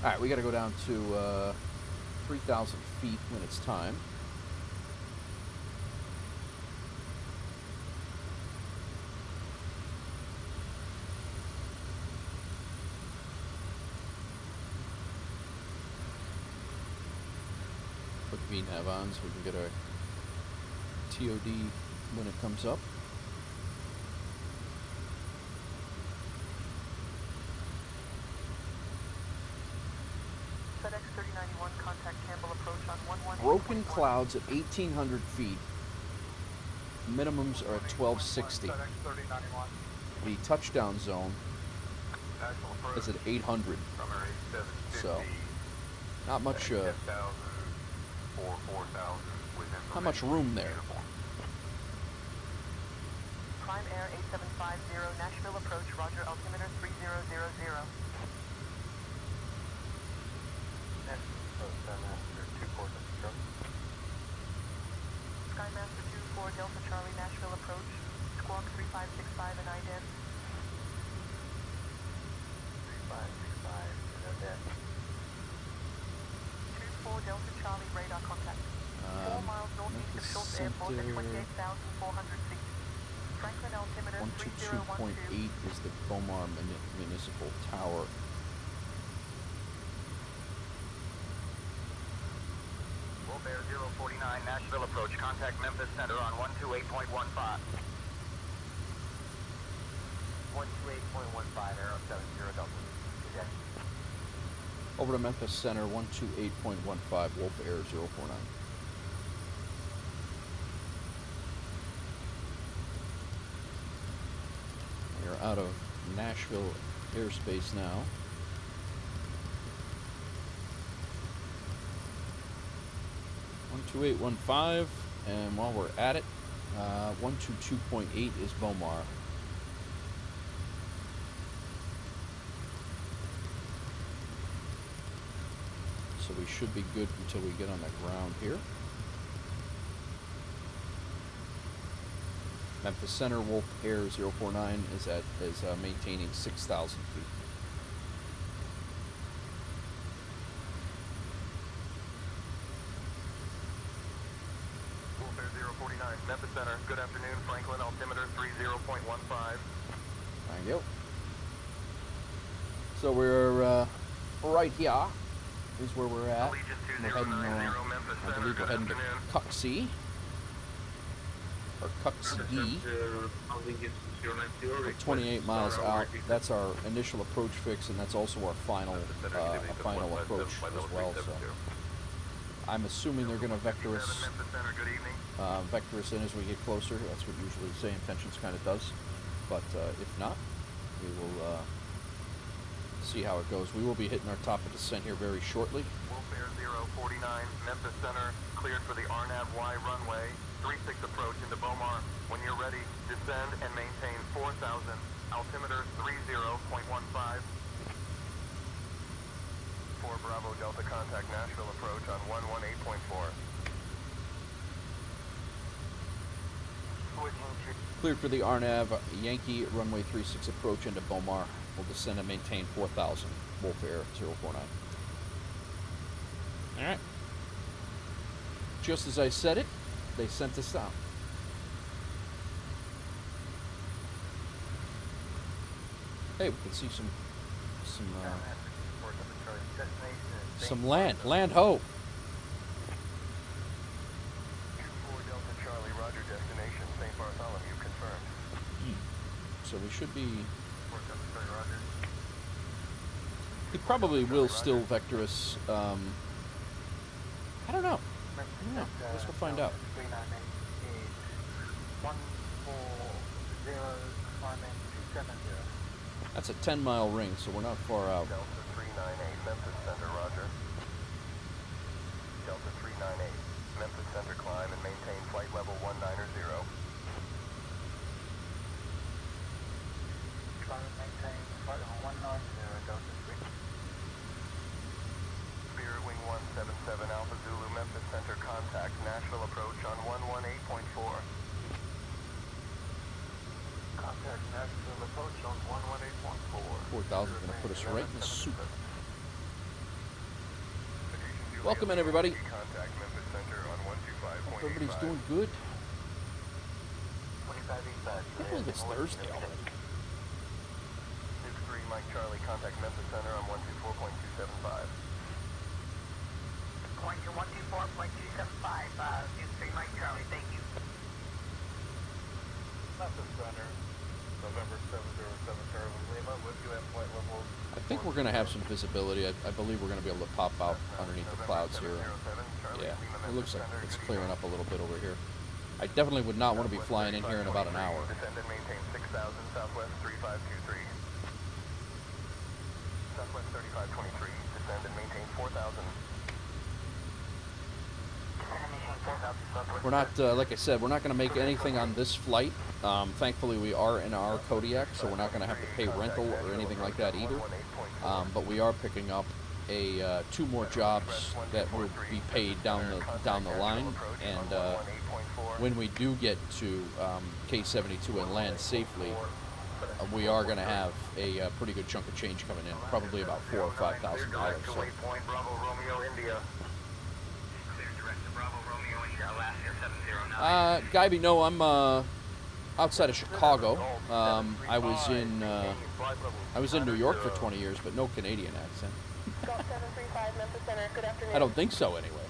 All right, we got to go down to 3,000 feet when it's time. Put VNav on so we can get our TOD when it comes up. FedEx 3091, contact Campbell approach on 11. Broken clouds at 1,800 feet. Minimums are at 1260. FedEx 3091. The touchdown zone National approach. is at 800. Primary 750. So, not much. 10,000 or 4,000 within. Not much room there. Prime Air 8750, Nashville approach, roger, altimeter 3000. Skymaster 24, Delta Charlie, Nashville approach, squawk 3565 and IDEN. 3565 and then 24 Delta Charlie, radar contact. 4 miles northeast of Schultz Airport at 28,400 feet. Franklin altimeter 3012. 122.8 is the Bomar Municipal Tower. Wolf Air 049, Nashville approach. Contact Memphis Center on 128.15. 128.15, Aero 70 Delta. Good day. Over to Memphis Center, 128.15, Wolf Air 049. We are out of Nashville airspace now. One 128.15, and while we're at it, 122.8 is Bomar. So we should be good until we get on the ground here. Memphis Center, Wolf Air 049 is maintaining 6,000 feet. Wolf Air 049, Memphis Center. Good afternoon, Franklin altimeter 30.15. Thank you. So we're right here is where we're at. Allegiant We're heading, 2090 Memphis I Center, believe we're good heading to afternoon. Cuxy. Or Cuxy. We're 28 miles out. That's our initial approach fix, and that's also our final approach as well. So I'm assuming they're going to vector us in as we get closer. That's what usually Say Intentions kind of does. But if not, we will see how it goes. We will be hitting our top of descent here very shortly. Wolfair 049, Memphis Center, cleared for the RNAV-Y runway. 36 approach into Beaumont. When you're ready, descend and maintain 4,000. Altimeter 30.15. 4 Bravo Delta contact Nashville approach on 118.4. Cleared for the RNAV Yankee runway 36 approach into Beaumont. We'll descend and maintain 4,000. Wolf Air 049. All right. Just as I said it, they sent us out. Hey, we can see some land ho. 24 Delta Charlie, Roger, destination St. Bartholomew, confirmed. So we should be. 4 Delta Charlie, Roger. He probably will still vector us. I don't know. I guess we'll find out. 140, That's a 10-mile ring, so we're not far out. Delta 398, Memphis Center, Roger. Delta 398, Memphis Center, climb and maintain flight level 190. Climb and maintain flight level 190, Delta 3. Spirit Wing 177, Alpha Zulu, Memphis Center, contact Nashville approach on 118.4. Contact Nashville approach on 118.4. 4,000 is going to put us right in the soup. Welcome in, everybody. Contact Memphis Center on 125.85. Hope everybody's doing good. 25 east I can't believe it's Thursday already. 63 Mike Charlie, contact Memphis Center on 124.275. Going to 124.275, 63 Mike Charlie, thank you. Memphis Center, November 707 Caravan Lima, with you at flight level. I think we're going to have some visibility. I believe we're going to be able to pop out underneath the clouds here. Yeah, it looks like it's clearing up a little bit over here. I definitely would not want to be flying in here in about an hour. Descend and maintain 6,000, Southwest 3523. Southwest 3523, descend and maintain 4,000. We're not, like I said, we're not going to make anything on this flight. Thankfully, we are in our Kodiak, so we're not going to have to pay rental or anything like that either. But we are picking up a 2 more jobs that will be paid down the line. And when we do get to K-72 and land safely, we are going to have a pretty good chunk of change coming in, probably about $4,000 or $5,000. So. Guyby, no, I'm outside of Chicago. I was in New York for 20 years, but no Canadian accent. Golf 735, Memphis Center, good afternoon. I don't think so, anyway.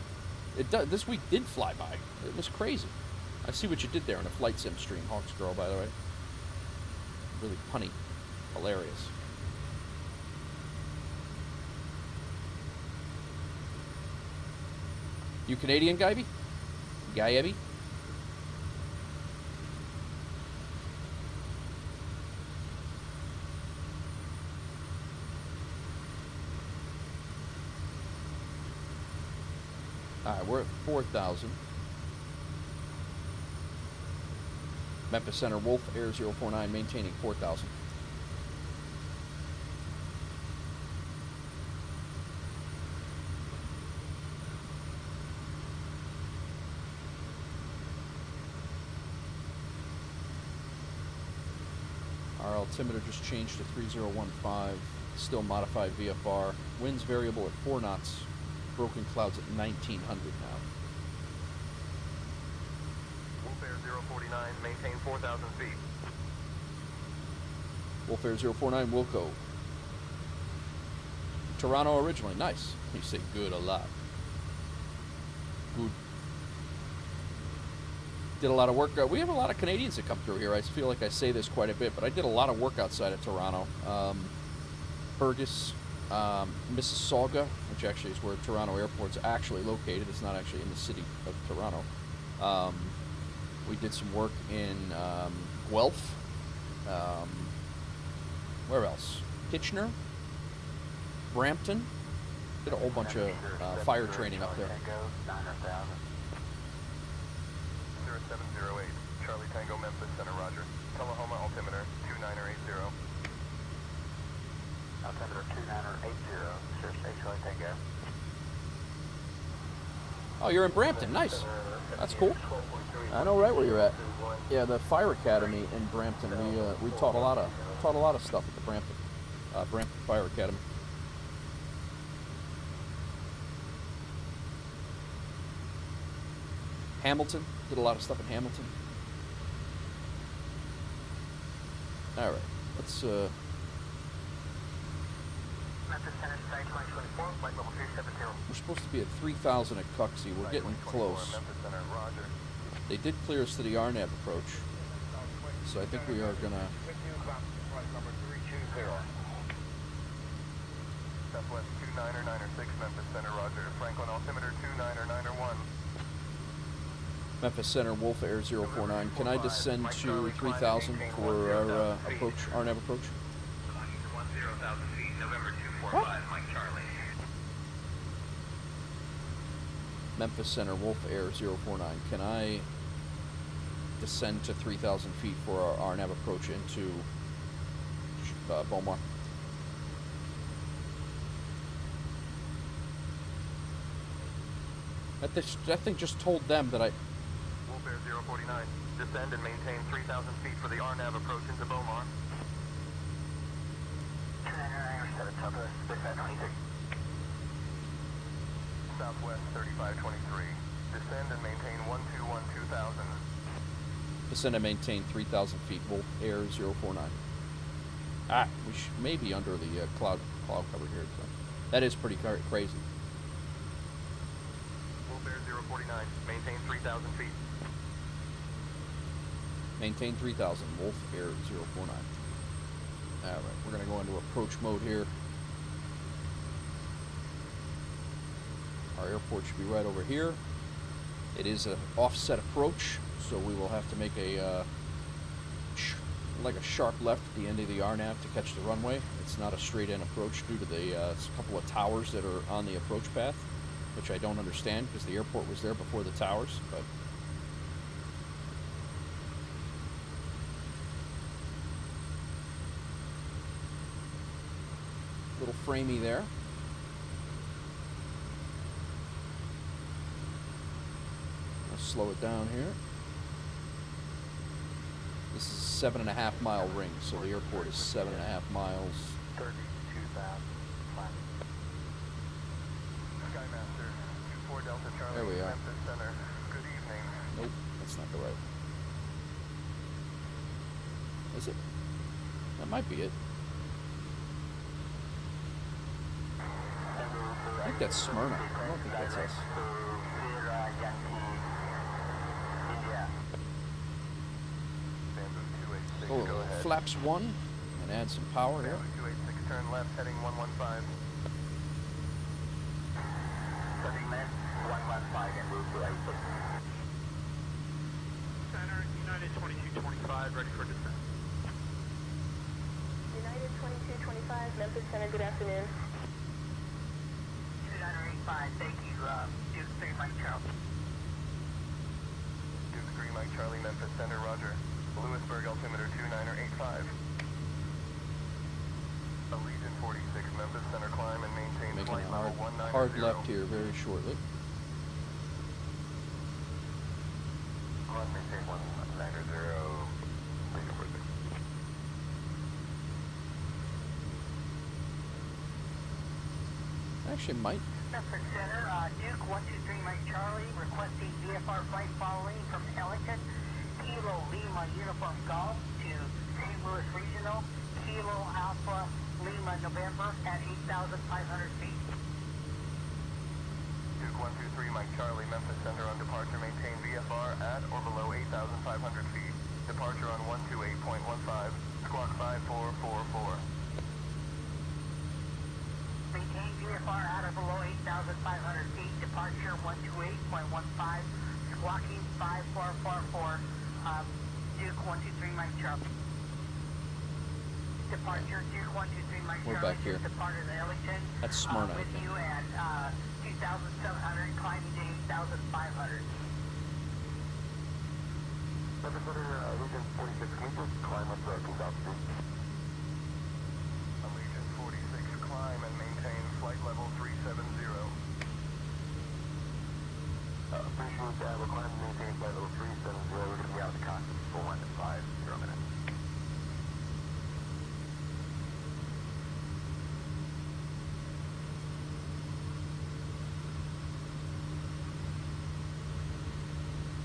This week did fly by. It was crazy. I see what you did there in a flight sim stream, Hawks Girl, by the way. Really punny. Hilarious. You Canadian, Guyby? Guyby? Alright, we're at 4,000. Memphis Center, Wolf Air 049, maintaining 4,000. Our altimeter just changed to 3015, still modified VFR. Winds variable at 4 knots. Broken clouds at 1,900 now. Wolf Air 049, maintain 4,000 feet. Wolf Air 049, Wilco. Toronto originally. Nice. You say good a lot. Good. Did a lot of work. We have a lot of Canadians that come through here. I feel like I say this quite a bit, but I did a lot of work outside of Toronto. Fergus, Mississauga, which actually is where Toronto Airport's actually located. It's not actually in the city of Toronto. We did some work in Guelph. Where else? Kitchener, Brampton. Did a whole bunch of fire training up there. 0708, Charlie Tango, Memphis Center, Roger. Tullahoma altimeter 2980. Altimeter 2980, Sir State Charlie Tango. Oh, you're in Brampton. Nice. That's cool. I know right where you're at. Yeah, the Fire Academy in Brampton. We taught a lot of stuff at the Brampton Fire Academy. Hamilton, did a lot of stuff in Hamilton. All right, let's. Memphis Center, State 2024, flight level 370. We're supposed to be at 3,000 at Cuxy. We're getting close. Memphis Center, Roger. They did clear us to the RNAV approach, so I think we are gonna. Southwest 2996, Memphis Center, Roger. Franklin altimeter 2991. Memphis Center, Wolf Air 049. Can I descend to 3,000 for our approach, RNAV approach? 10,000 feet, November 245, Mike Charlie. Memphis Center, Wolf Air 049. Can I descend to 3,000 feet for our RNAV approach into Beaumar? That thing just told them that I... Wolf Air 049, descend and maintain 3,000 feet for the RNAV approach into Beaumar. Southwest 3523, descend and maintain 121-2000. Descend and maintain 3,000 feet, Wolf Air 049. Ah, we may be under the cloud cover here. So that is pretty crazy. Wolf Air 049, maintain 3,000 feet. Maintain 3,000, Wolf Air 049. All right, we're going to go into approach mode here. Our airport should be right over here. It is an offset approach, so we will have to make a like a sharp left at the end of the RNAV to catch the runway. It's not a straight in approach due to the couple of towers that are on the approach path, which I don't understand because the airport was there before the towers, but little framey there. Let's slow it down here. This is a 7.5 mile ring, so the airport is 7.5 miles. 32,000. Skymaster 24 Delta Charlie. There we are. Memphis Center. Good evening. Nope, that's not the right. Is it? That might be it. I think that's Smyrna. I don't think that's us. Oh, flaps 1 and add some power here. 286, turn left, heading 115. Setting left, 115 and move to 86. Center, United 2225, ready for descent. United 2225, Memphis Center, good afternoon. United 85, thank you, Duke 3 Mike Charlie. Duke 3 Mike Charlie, Memphis Center, roger. Lewisburg altimeter 2985. Allegiant 46, Memphis Center, climb and maintain Making flight a level 190. hard left here very shortly. Maintain 190. Actually, might. Memphis Center, Duke 123 Mike Charlie, requesting VFR flight following from Ellington, Kilo Lima Uniform Golf to St. Louis Regional, Kilo Alpha Lima November at 8,500 feet. Duke 123, Mike Charlie, Memphis Center on departure. Maintain VFR at or below 8,500 feet. Departure on 128.15. Squawk 5444. Maintain VFR at or below 8,500 feet. Departure 128.15. Squawking 5444. Duke 123, Mike Charlie. Departure Duke 123, Mike We're Charlie. back here. Departed Ellington. That's Smyrna, I With think. you at 2,700, climbing to 8,500. Memphis Center, Legion 46, can we just climb up the South Street? Legion 46, climb and maintain flight level 370. Appreciate that. We're climbing and maintaining flight level 370. We're going to be out of the cockpit for 1 and 5 minutes.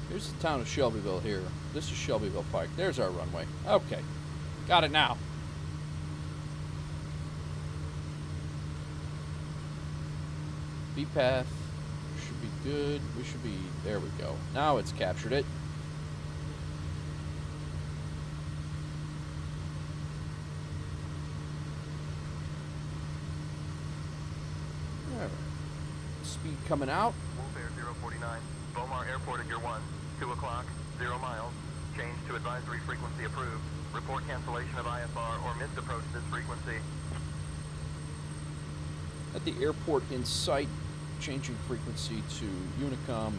Here's the town of Shelbyville here. This is Shelbyville Pike. There's our runway. Okay. Got it now. V-path should be good. We should be... There we go. Now it's captured it. Alright. Speed coming out. Wolf Air 049, Beaumar Airport at your 1, 2 o'clock, 0 miles. Change to advisory frequency approved. Report cancellation of IFR or missed approach this frequency. At the airport in sight, changing frequency to Unicom,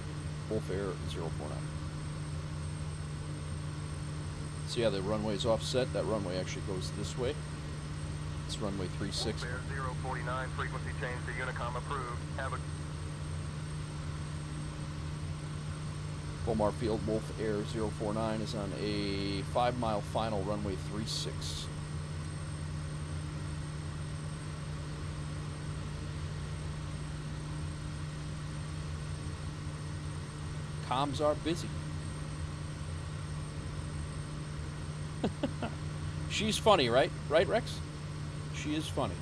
Wolf Air 049. See how the runway's offset? That runway actually goes this way. It's runway 36. Wolf Air 049, frequency change to Unicom approved. Have a Beaumar Field, Wolf Air 049 is on a 5-mile final runway 36. Comms are busy. She's funny, right? Right, Rex? She is funny.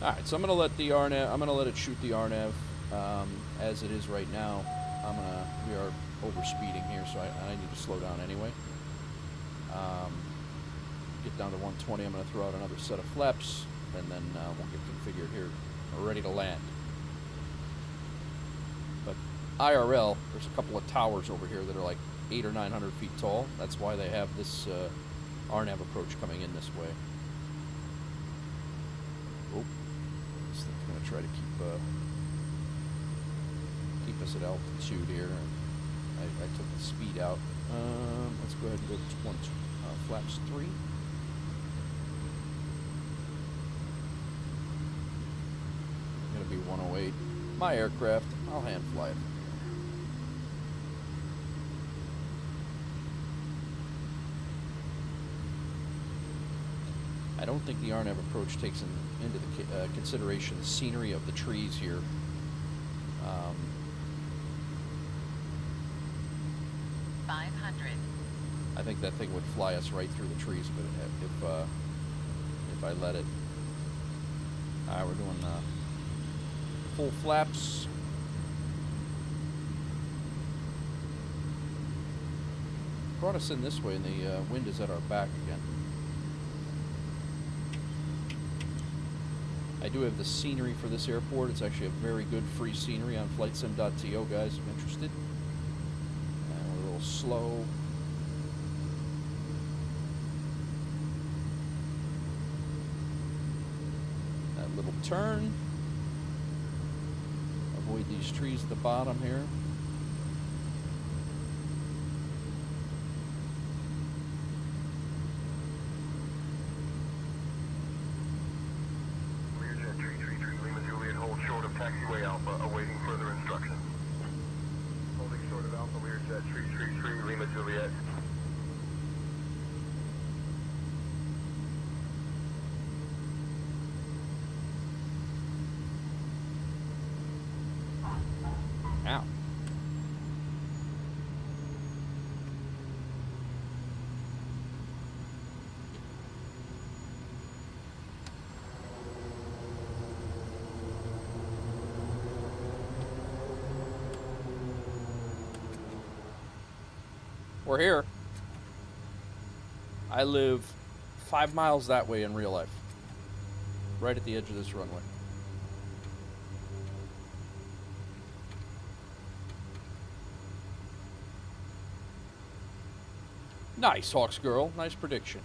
Alright, so I'm gonna let the RNAV, I'm gonna let it shoot the RNAV as it is right now. We are over speeding here, so I need to slow down anyway. Get down to 120, I'm gonna throw out another set of flaps, and then we'll get configured here. We're ready to land. But IRL, there's a couple of towers over here that are like 800 or 900 feet tall. That's why they have this RNAV approach coming in this way. Oh, this thing's gonna try to keep us at altitude here. I took the speed out. Let's go ahead and go to flaps 3. Gonna be 108. My aircraft. I'll hand fly it. I don't think the RNAV approach takes into the consideration the scenery of the trees here. 500. I think that thing would fly us right through the trees, but if I let it. Alright, we're doing full flaps. Brought us in this way, and the wind is at our back again. I do have the scenery for this airport. It's actually a very good free scenery on flightsim.to, guys, if interested. And we're a little slow. That little turn. Avoid these trees at the bottom here. Learjet 333, Lima Juliet, hold short of taxiway Alpha, awaiting further instructions. Holding short of Alpha, Learjet 333, Lima Juliet. Ow. We're here. I live 5 miles that way in real life. Right at the edge of this runway. Nice, Hawks girl. Nice prediction.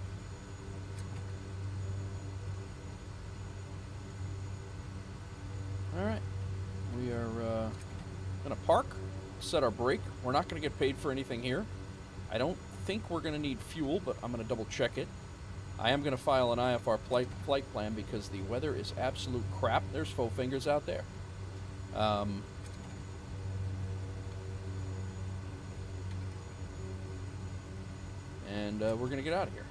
All right. We are going to park, set our brake. We're not going to get paid for anything here. I don't think we're going to need fuel, but I'm going to double check it. I am going to file an IFR flight plan because the weather is absolute crap. There's faux fingers out there. And we're going to get out of here.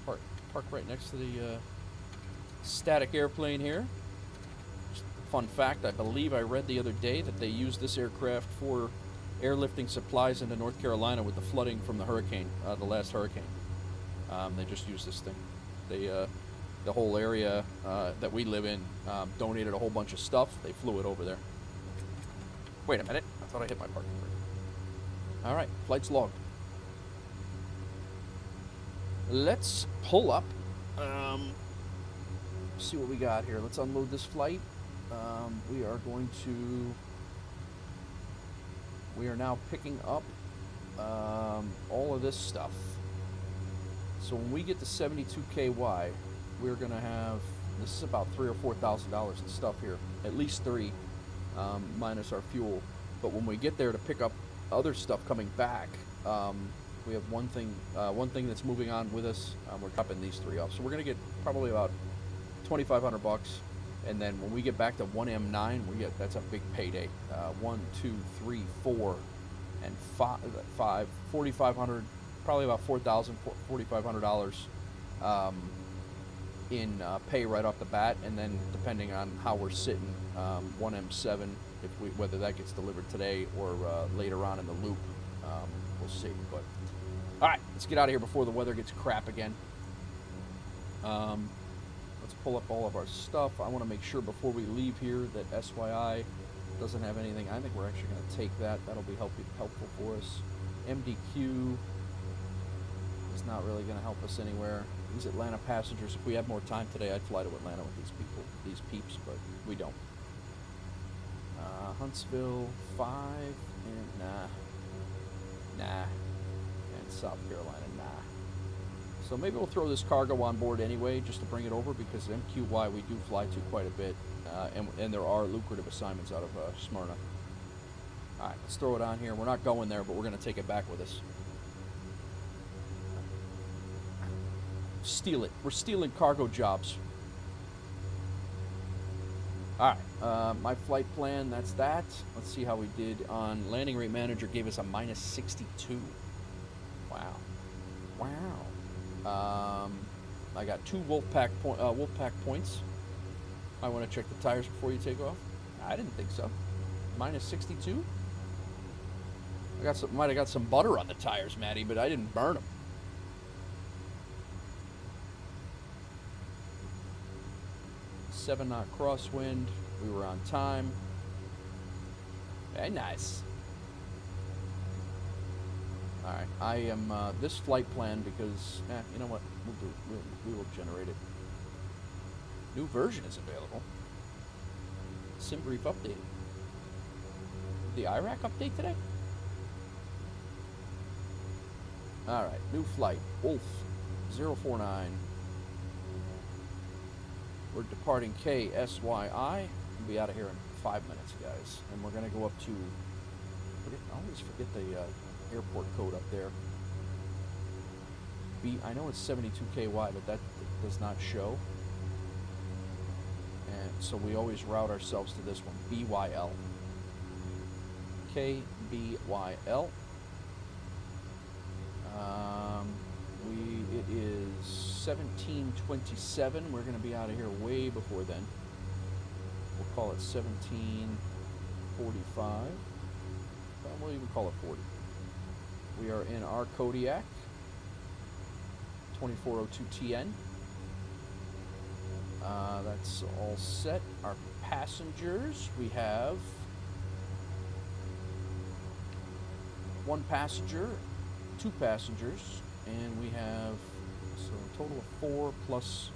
Park right next to the static airplane here. Just fun fact, I believe I read the other day that they used this aircraft for airlifting supplies into North Carolina with the flooding from the hurricane, the last hurricane. They just used this thing. They, the whole area that we live in donated a whole bunch of stuff. They flew it over there. Wait a minute. I thought I hit my parking brake. All right, flight's logged. Let's pull up. See what we got here. Let's unload this flight. We are now picking up all of this stuff. So when we get to 72 KY, we're gonna have, this is about $3,000 or $4,000 in stuff here, at least 3, minus our fuel. But when we get there to pick up other stuff coming back, we have one thing that's moving on with us. We're dropping these 3 off, so we're gonna get probably about $2,500. And then when we get back to 1M9, that's a big payday. 1, 2, 3, 4, and 5, 4,500, probably about $4,500 in pay right off the bat. And then depending on how we're sitting, 1M7, whether that gets delivered today or later on in the loop, we'll see. But all right, let's get out of here before the weather gets crap again. Let's pull up all of our stuff. I want to make sure before we leave here that SYI doesn't have anything. I think we're actually going to take that. That'll be helpful for us. MDQ is not really going to help us anywhere. These Atlanta passengers, if we had more time today, I'd fly to Atlanta with these peeps, but we don't. Huntsville 5, and nah. And South Carolina, nah. So maybe we'll throw this cargo on board anyway, just to bring it over, because MQY we do fly to quite a bit, and there are lucrative assignments out of Smyrna. All right, let's throw it on here. We're not going there, but we're going to take it back with us. Steal it. We're stealing cargo jobs. All right, my flight plan, that's that. Let's see how we did on landing rate manager. Gave us a minus 62. Wow. I got 2 Wolfpack points. I want to check the tires before you take off. I didn't think so. Minus 62. Might have got some butter on the tires, Matty, but I didn't burn them. Seven knot crosswind. We were on time. Very nice. All right, I am this flight plan because you know what? We will generate it. New version is available. Sim brief update. The Iraq update today? All right, new flight. Wolf 049. We're departing KSYI. We'll be out of here in 5 minutes, guys. And we're going to go up to, I always forget the airport code up there. I know it's 72 KY, but that does not show. And so we always route ourselves to this one, BYL. KBYL. It is 17:27. We're going to be out of here way before then. We'll call it 17:45. We'll even call it 40. We are in our Kodiak, 2402TN. That's all set. Our passengers, we have 1 passenger 2 passengers, and we have, so a total of 4 plus,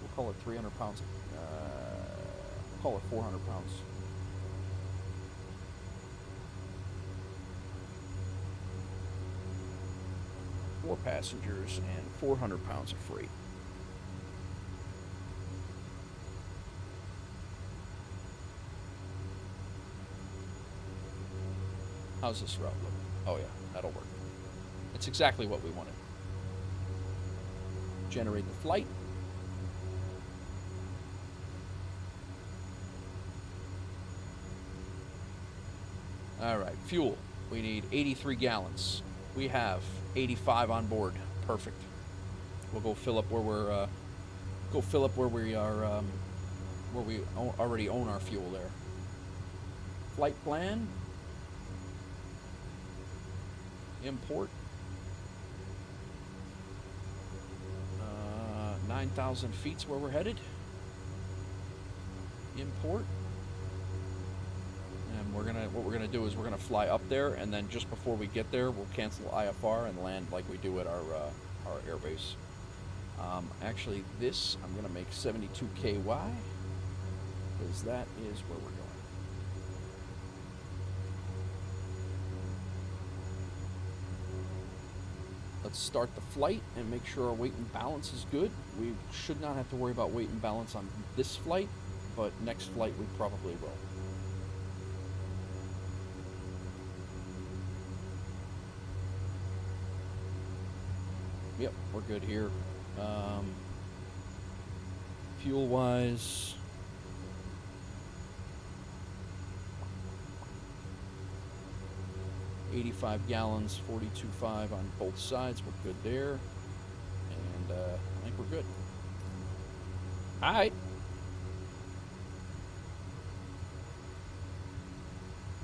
we'll call it 300 pounds, we'll call it 400 pounds. Four passengers and 400 pounds of freight. How's this route look? Oh yeah, that'll work. It's exactly what we wanted. Generate the flight. All right, fuel. We need 83 gallons. We have 85 on board. Perfect. We'll go fill up where we're where we already own our fuel there. Flight plan. Import. 9,000 feet's where we're headed. Import. And what we're gonna do is we're gonna fly up there, and then just before we get there, we'll cancel IFR and land like we do at our airbase. Actually, this I'm gonna make 72 KY, because that is where we're going. Let's start the flight and make sure our weight and balance is good. We should not have to worry about weight and balance on this flight, but next flight we probably will. Yep, we're good here. Fuel wise, $85 gallons, 42.5 on both sides. We're good there, and I think we're good. All right.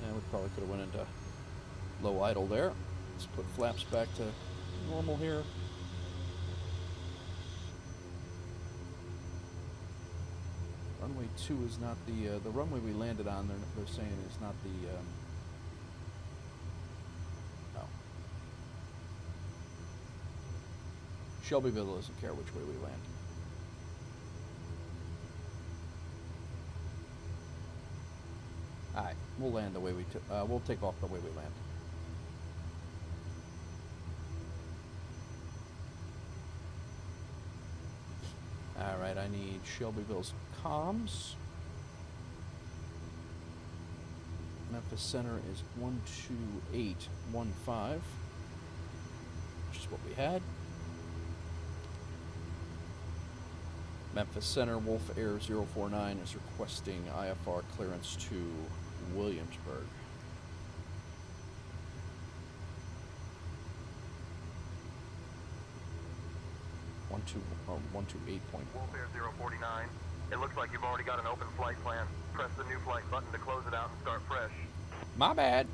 Yeah, we probably could have went into low idle there. Let's put flaps back to normal here. Runway 2 is not the runway we landed on. They're saying is not the. No. Shelbyville doesn't care which way we land. All right, we'll land the way we we'll take off the way we land. All right, I need Shelbyville's comms. Memphis Center is 12815, which is what we had. Memphis Center, Wolf Air 049 is requesting IFR clearance to Williamsburg. One two 8 point. Wolf Air 049. It looks like you've already got an open flight plan. Press the new flight button to close it out and start fresh. My bad.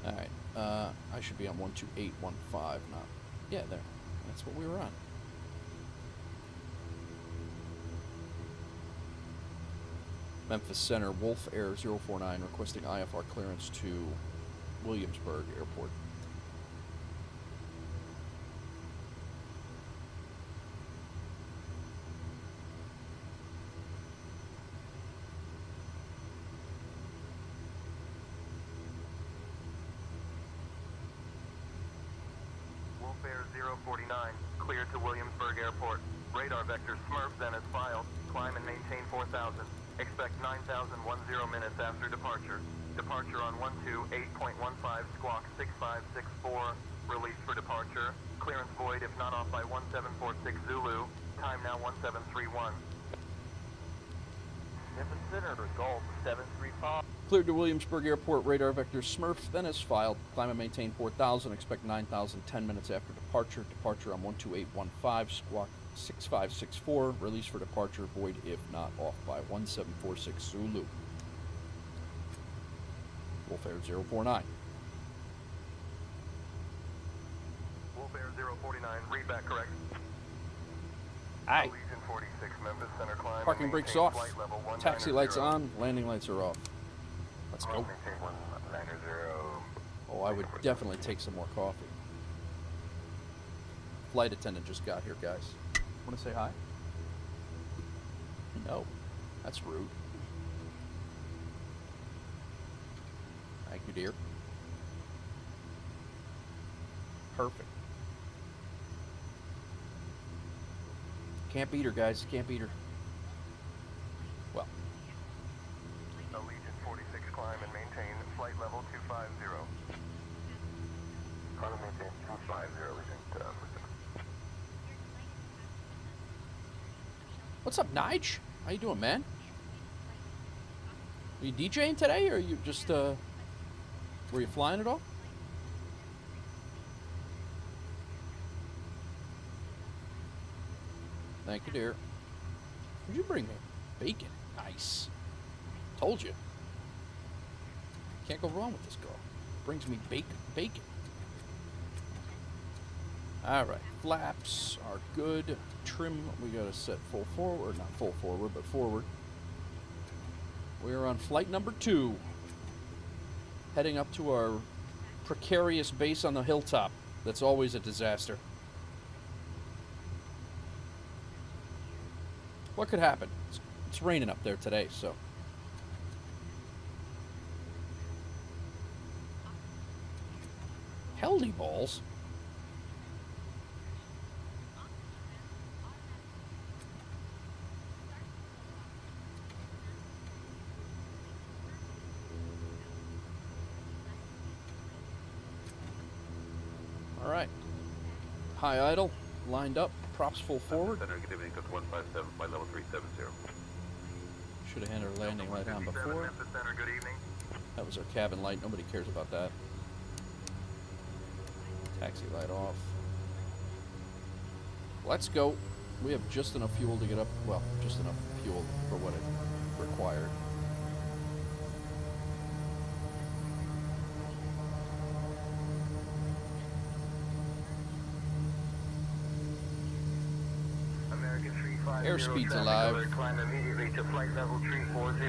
All right. I should be on 12815, not. Yeah, there. That's what we were on. Memphis Center, Wolf Air 049 requesting IFR clearance to Williamsburg Airport. Wolf Air 049, cleared to Williamsburg Airport. Radar vector Smurf then is filed. Climb and maintain 4,000. Expect 9,010 minutes after departure. Departure on 128.15, squawk 6564. Release for departure. Clearance void if not off by 1746 Zulu. Time now 1731. Memphis Center, Golf 735. Cleared to Williamsburg Airport. Radar vector Smurf then is filed. Climb and maintain 4,000. Expect 9,010 minutes after departure. Departure on 12815, squawk 6564. Release for departure. Void if not off by 1746 Zulu. Wolf Air 049. Wolf Air 049, read back correct. Aye. Legion 46, Memphis Center climb. Parking brakes off. Taxi lights on. Landing lights are off. Let's go. Maintain 190. Oh, I would definitely take some more coffee. Flight attendant just got here, guys. Want to say hi? No. That's rude. Thank you, dear. Perfect. Can't beat her, guys. Can't beat her. Well. Allegiant 46, climb and maintain flight level 250. Climb and maintain 250, Allegiant. What's up, Nige? How you doing, man? Are you DJing today, or are you just, were you flying at all? Thank you, dear. What'd you bring me? Bacon. Nice. Told you. Can't go wrong with this girl. Brings me bacon. Alright, flaps are good. Trim, we gotta set full forward, not full forward, but forward. We're on flight number 2. Heading up to our precarious base on the hilltop. That's always a disaster. What could happen? It's raining up there today, so. Heldy balls. All right. High idle, lined up, props full forward. Center, good evening, 157, flight level 370. Should have had our landing light on before. Memphis Center, good evening. That was our cabin light. Nobody cares about that. Taxi light off. Let's go. We have just enough fuel to get up. Well, just enough fuel for what it required. American 350. Airspeed's alive. Climb immediately to flight level 340.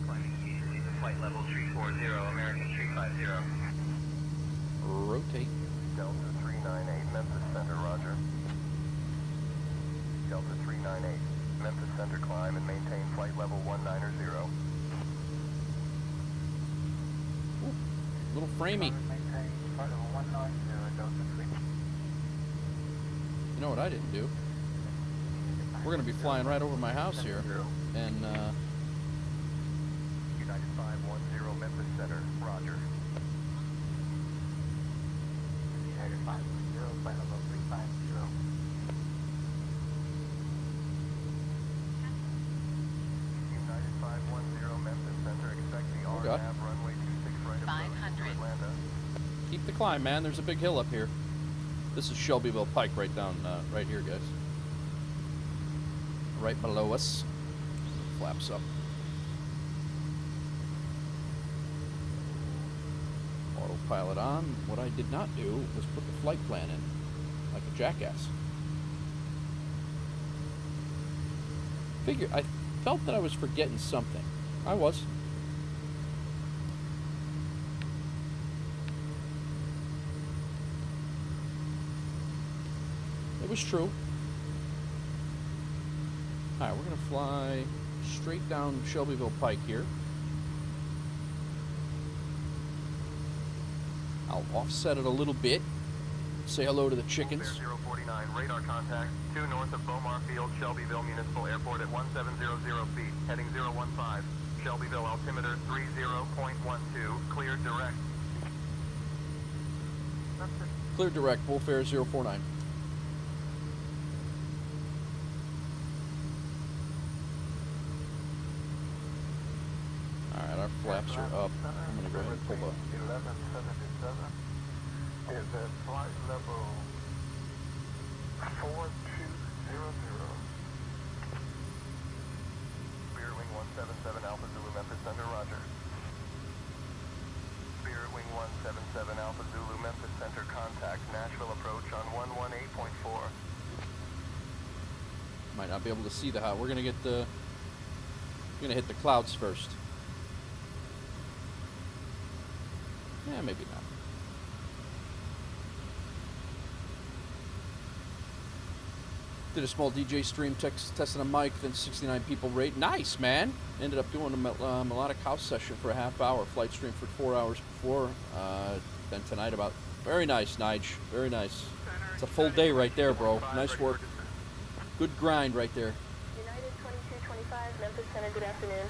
Climb immediately to flight level 340, American 350. Rotate. Delta 398, Memphis Center, roger. Delta 398, Memphis Center, climb and maintain flight level 190. Ooh, little framey. Maintain flight level 190, Delta 3. You know what I didn't do? We're going to be flying right over my house here. And, United 510, Memphis Center, roger. United 510, flight level 350. United 510, Memphis Center, expect the God. RNAV runway 26 right approach 500. to Atlanta. keep the climb, man. There's a big hill up here. This is Shelbyville Pike right down, right here, guys. Right below us. Flaps up. Autopilot on. What I did not do was put the flight plan in, like a jackass. I felt that I was forgetting something. I was. It was true. Alright, we're going to fly straight down Shelbyville Pike here. I'll offset it a little bit. Say hello to the chickens. Bear 049, radar contact, 2 north of Beaumar Field, Shelbyville Municipal Airport at 1700 feet, heading 015. Shelbyville altimeter 30.12, clear direct. Clear direct, Wolf Air 049. Alright, our flaps are up. I'm going to go ahead and pull the... 1177 is at flight level 4200. Spirit Wing 177 Alpha Zulu Memphis Center, roger. Spirit Wing 177 Alpha Zulu Memphis Center, contact Nashville approach on 118.4. Might not be able to see the how. We're going to get the... We're going to hit the clouds first. Yeah, maybe not. Did a small DJ stream testing a mic, then 69 people rate. Nice, man. Ended up doing a melodic house session for a half hour. Flight stream for 4 hours before. Then tonight about... Very nice, Nige. Very nice. It's a full day right there, bro. Nice work. Good grind right there. United 2225, Memphis Center, good afternoon.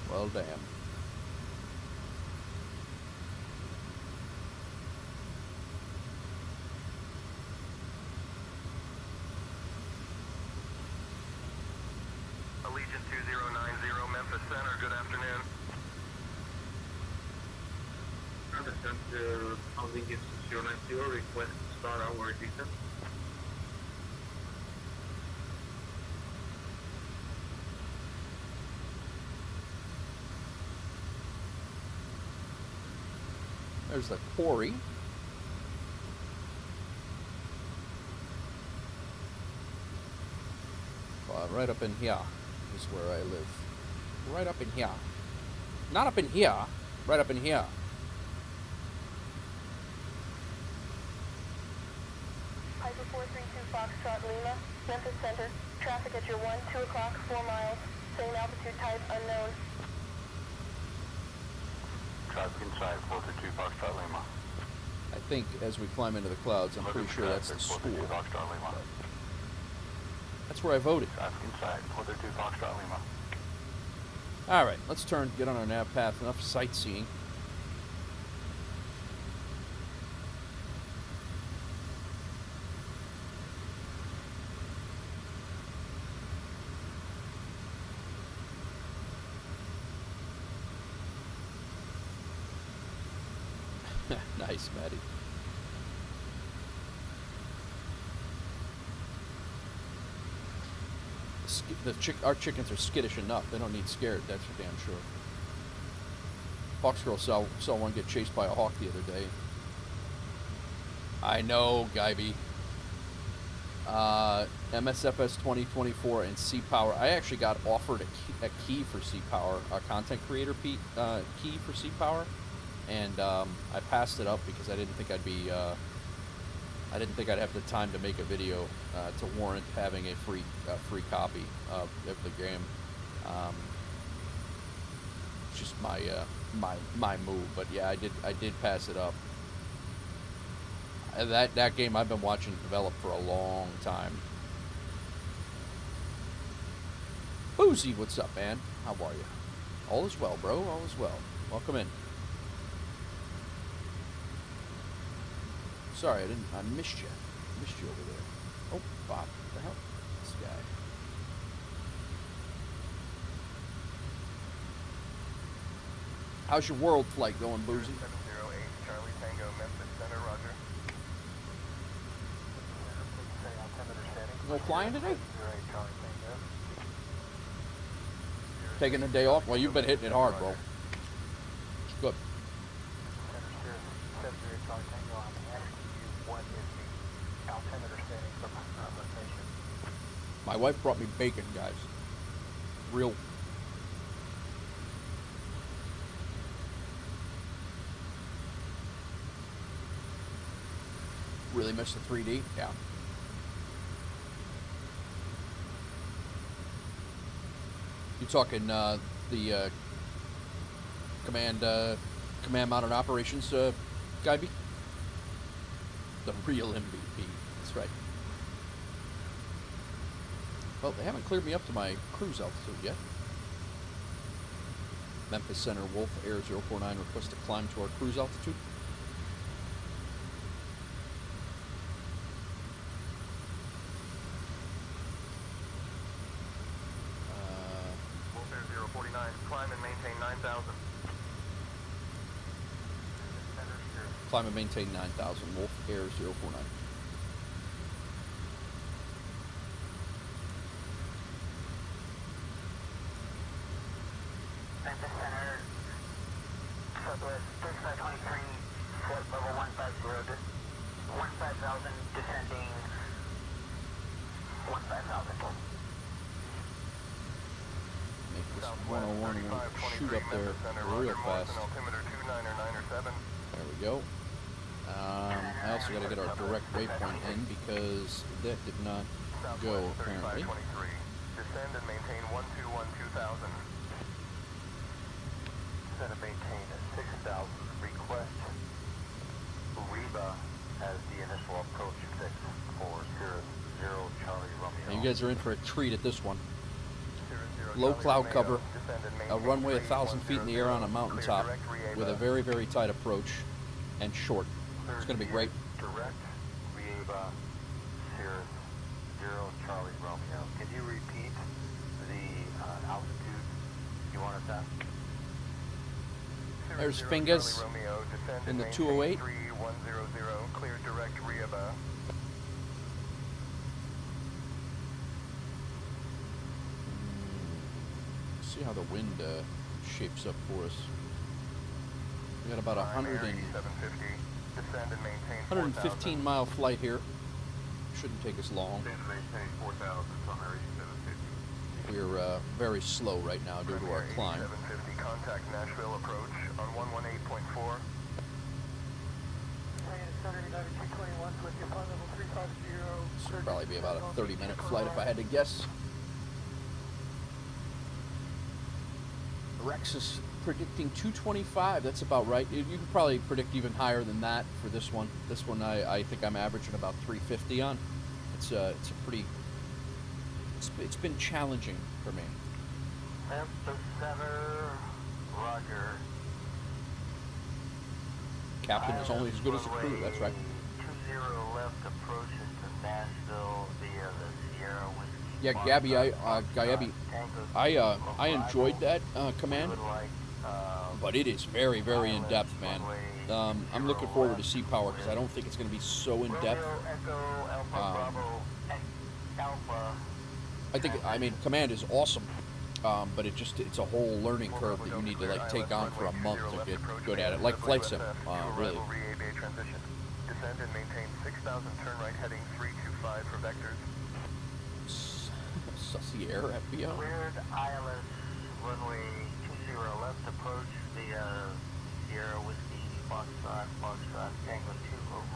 Well, damn. Allegiant 2090, Memphis Center, good afternoon. Center, Allegiant 2090, request to start our descent. There's the quarry. Right up in here is where I live. Right up in here. Not up in here. Right up in here. Piper 432 Foxtrot Lima, Memphis Center. Traffic at your 2 o'clock, 4 miles. Same altitude type unknown. Traffic inside 432 Foxtrot Lima. I think as we climb into the clouds, I'm pretty sure that's the school. Foxtrot Lima. That's where I voted. Traffic inside 432 Foxtrot Lima. Alright, let's turn, get on our nav path. Enough sightseeing. Nice, Maddie. Our chickens are skittish enough. They don't need scared. That's for damn sure. Fox Girl saw one get chased by a hawk the other day. I know, Guyby. MSFS 2024 and Sea Power. I actually got offered a key for Sea Power, a content creator key for Sea Power, and I passed it up because I didn't think I'd be. I didn't think I'd have the time to make a video to warrant having a free copy of the game. It's just my move, but yeah, I did pass it up. That game I've been watching develop for a long time. Boozy, what's up, man? How are you? All is well, bro. All is well. Welcome in. Sorry, I missed you. Missed you over there. Oh, Bob, what the hell? This guy. How's your world flight going, Boozy? 708 Charlie Tango, Memphis Center, roger. You go flying today? Taking a day off? Well, you've been hitting it hard, bro. It's good. My wife brought me bacon, guys. Real. Really missed the 3D? Yeah. You talking the command mounted operations guy? The real MVP. That's right. Well, they haven't cleared me up to my cruise altitude yet. Memphis Center, Wolf Air 049, request to climb to our cruise altitude. Wolf Air 049, climb and maintain 9,000. Climb and maintain 9,000, Wolf Air 049. Memphis Center, Southwest 3523, flight level 150, 15,000, descending 15,000. Make this 101 and shoot up there real fast. Altimeter 29 or 9 or 7. There we go. I also got to get our direct waypoint in because that did not go apparently. 3523. Descend and maintain 121-2000. Descend and maintain 6,000. Request Reba as the initial approach fix for Cirrus 0 Charlie Romeo. Now you guys are in for a treat at this one. Cirrus 0 Low Charlie cloud Romeo, cover, descend and a maintain runway 1,000 feet in the air on a 3100, mountaintop clear direct with a Rieba. very, very tight approach and short. It's going to be great. Direct Rieba, Cirrus 0 Charlie Romeo. Can you repeat the altitude you want us at? There's Cirrus 0 Fingers Charlie Romeo, descend in and the maintain 208. 3100, clear direct Rieba. See how the wind shapes up for us. We got about 750. Descend and maintain 115 mile flight here. Shouldn't take us long. Descend and maintain 4,000, Primary 750. We're very slow right now due to our climb. 750, contact Nashville approach on 118.4. This will probably be about a 30-minute flight if I had to guess. Rex is predicting 225. That's about right. You could probably predict even higher than that for this one. This one I think I'm averaging about 350 on. It's a pretty. It's been challenging for me. Memphis Center, Roger. Captain is only as good as the crew. That's right. 20 left approaches to Nashville via the Sierra Whiskey. Yeah, Gabby, I enjoyed that command, but it is very, very in depth, man. I'm looking forward to Sea Power because I don't think it's going to be so in depth. I mean, command is awesome, but it's a whole learning curve that you need to like take on for a month to get good at it, like flight sim, really. Descend and maintain 6,000, turn right heading 325 for vectors. Sussy Air FBO. Cleared ILS runway 20 left approach via Sierra Whiskey Foxtrot Tango 2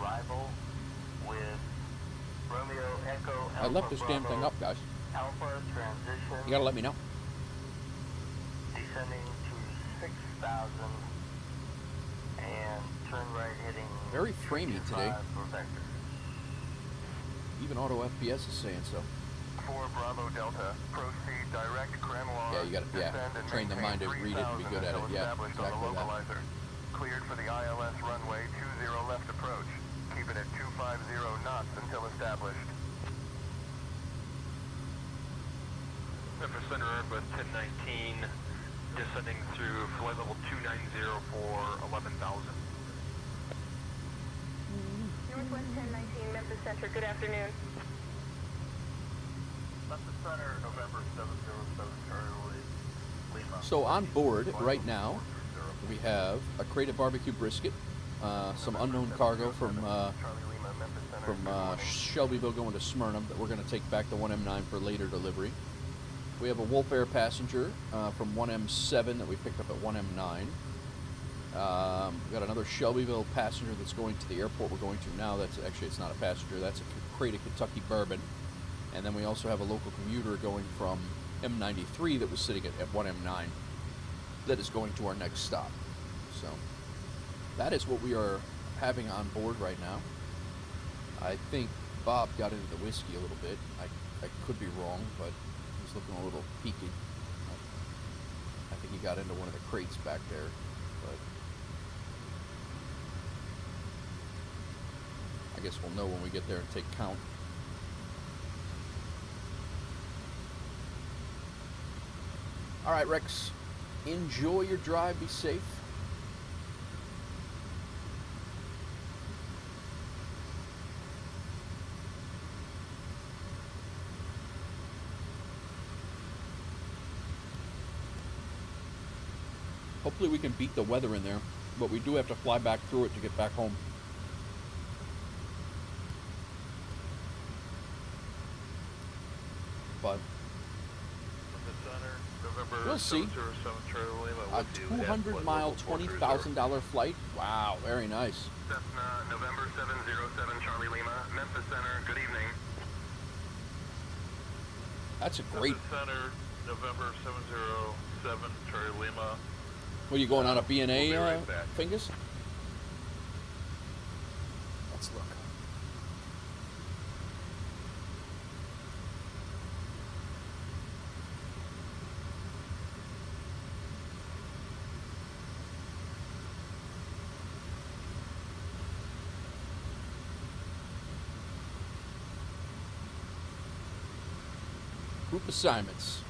arrival with Romeo Echo Alpha I left this damn thing Bravo, up, guys. Alpha transition. You gotta let me know. Descending to 6,000 and turn right heading Very framey today. 225 for vectors. Even Auto FPS is saying so. 4 Bravo Delta, proceed direct Granola. Yeah, you gotta train the mind to read it and be good at it. Yeah, exactly that. Cleared for the ILS runway 20 left approach. Keep it at 250 knots until established. Memphis Center Airbus 1019, descending through flight level 290 for 11,000. Northwest 1019, Memphis Center, good afternoon. Memphis Center, November 707 Charlie Lima. So on board right now, we have a crate of barbecue brisket, some unknown cargo from Shelbyville going to Smyrna that we're going to take back to 1M9 for later delivery. We have a Wolf Air passenger from 1M7 that we picked up at 1M9. We've got another Shelbyville passenger that's going to the airport we're going to now. That's actually, it's not a passenger, that's a crate of Kentucky bourbon. And then we also have a local commuter going from M93 that was sitting at 1M9 that is going to our next stop. So that is what we are having on board right now. I think Bob got into the whiskey a little bit. I could be wrong, but he's looking a little peaky. I think he got into one of the crates back there. But I guess we'll know when we get there and take count. All right, Rex, enjoy your drive. Be safe. Hopefully we can beat the weather in there, but we do have to fly back through it to get back home. But Memphis Center, November November We'll see. 707 Charlie Lima. A 200-mile, $20,000 flight. Wow, very nice. Cessna, November 707 Charlie Lima, Memphis Center, good evening. That's a great. Center, November 707 Charlie Lima. What are you going on a We'll B&A, be right back. Fingers? Let's look. Group assignments.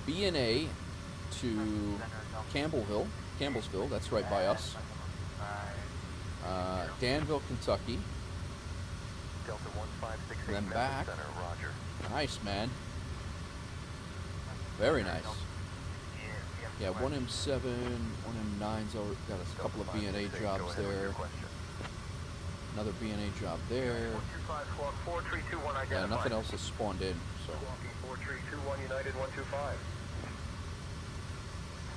B&A to Campbellsville, that's right by us. Danville, Kentucky. Delta 1568 And then Memphis back. Center, roger. Nice, man. Very nice. Yeah, 1M7, 1M9's got a couple of B&A jobs there. Another B&A job there. 125 squawk 4321 identified. Yeah, nothing else has spawned in, so. Squawking 4321 United 125.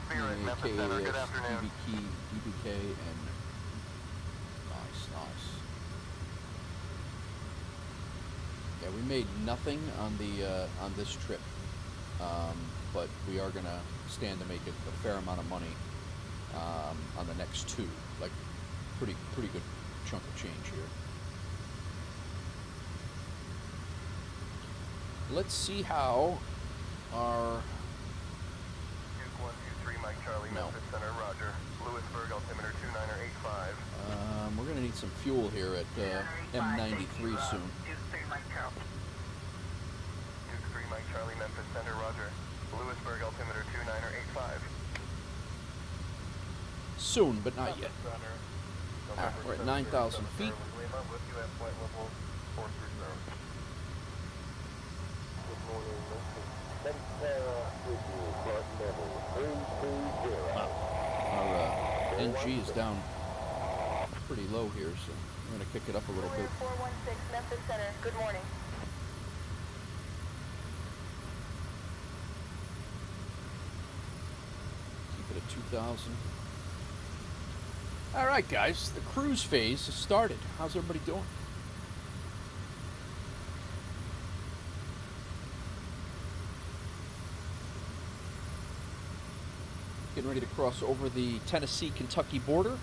Spirit, B&A, Memphis Center, good KAS, afternoon. DBK, and nice. Yeah, we made nothing on the on this trip, but we are gonna stand to make a fair amount of money on the next two. Like, pretty good chunk of change here. Let's see how our Duke 123 Mike Charlie, No. Memphis Center, roger. Lewisburg, altimeter 2985. we're gonna need some fuel here at M93 soon. Duke 3 Mike Charlie, Memphis Center, roger. Lewisburg, altimeter 2985. Soon, but not yet. Ah, we're at 9,000 feet. Lima, with you at flight level 430. Our NG is down pretty low here, so I'm gonna kick it up a little bit. 416 Memphis Center, good morning. Keep it at 2,000. All right, guys, the cruise phase has started. How's everybody doing? Getting ready to cross over the Tennessee-Kentucky border.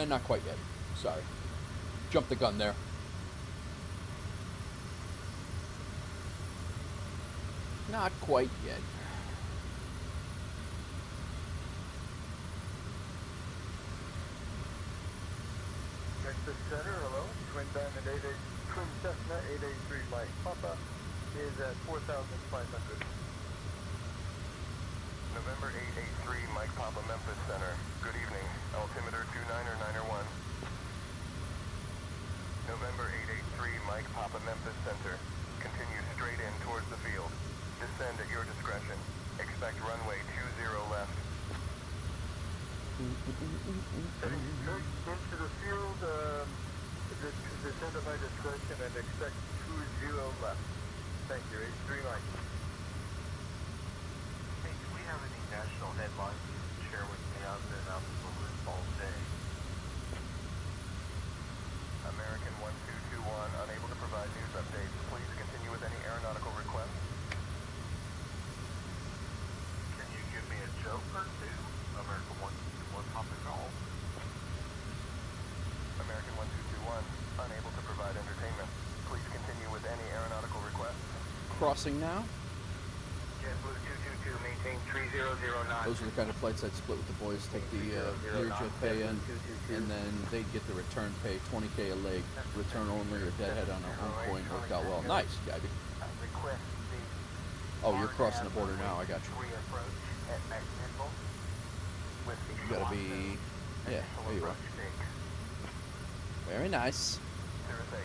Not quite yet. Sorry. Jumped the gun there. Not quite yet. Memphis Center, hello. Twin Diamond 88, Twin Cessna 883 Mike Papa is at 4,500. November 883 Mike Papa, Memphis Center. Good evening. Altimeter 2991. November 883 Mike Papa, Memphis Center. Continue straight in towards the field. Descend at your discretion. Expect runway 20 left. Into the field, descend at my discretion and expect 20 left. Thank you, 83 Mike. Hey, do we have any national headlines you can share with me? I've been out in the loop all day. American 1221, unable to provide news updates. Please continue with any aeronautical requests. Can you give me a joke or two? American 1221, topic all. American 1221, unable to provide entertainment. Please continue with any aeronautical requests. Crossing now. JetBlue 222, maintain 3009. Those are the kind of flights I'd split with the boys, take the Learjet pay in, and then they'd get the return pay, 20K a leg, return only or deadhead on a home point. Worked out well. Nice, Gabby. Request Oh, you're crossing the border now, I got you. approach at McMinnville with the You gotta be, yeah, there you are. Very nice. Cirrus 8,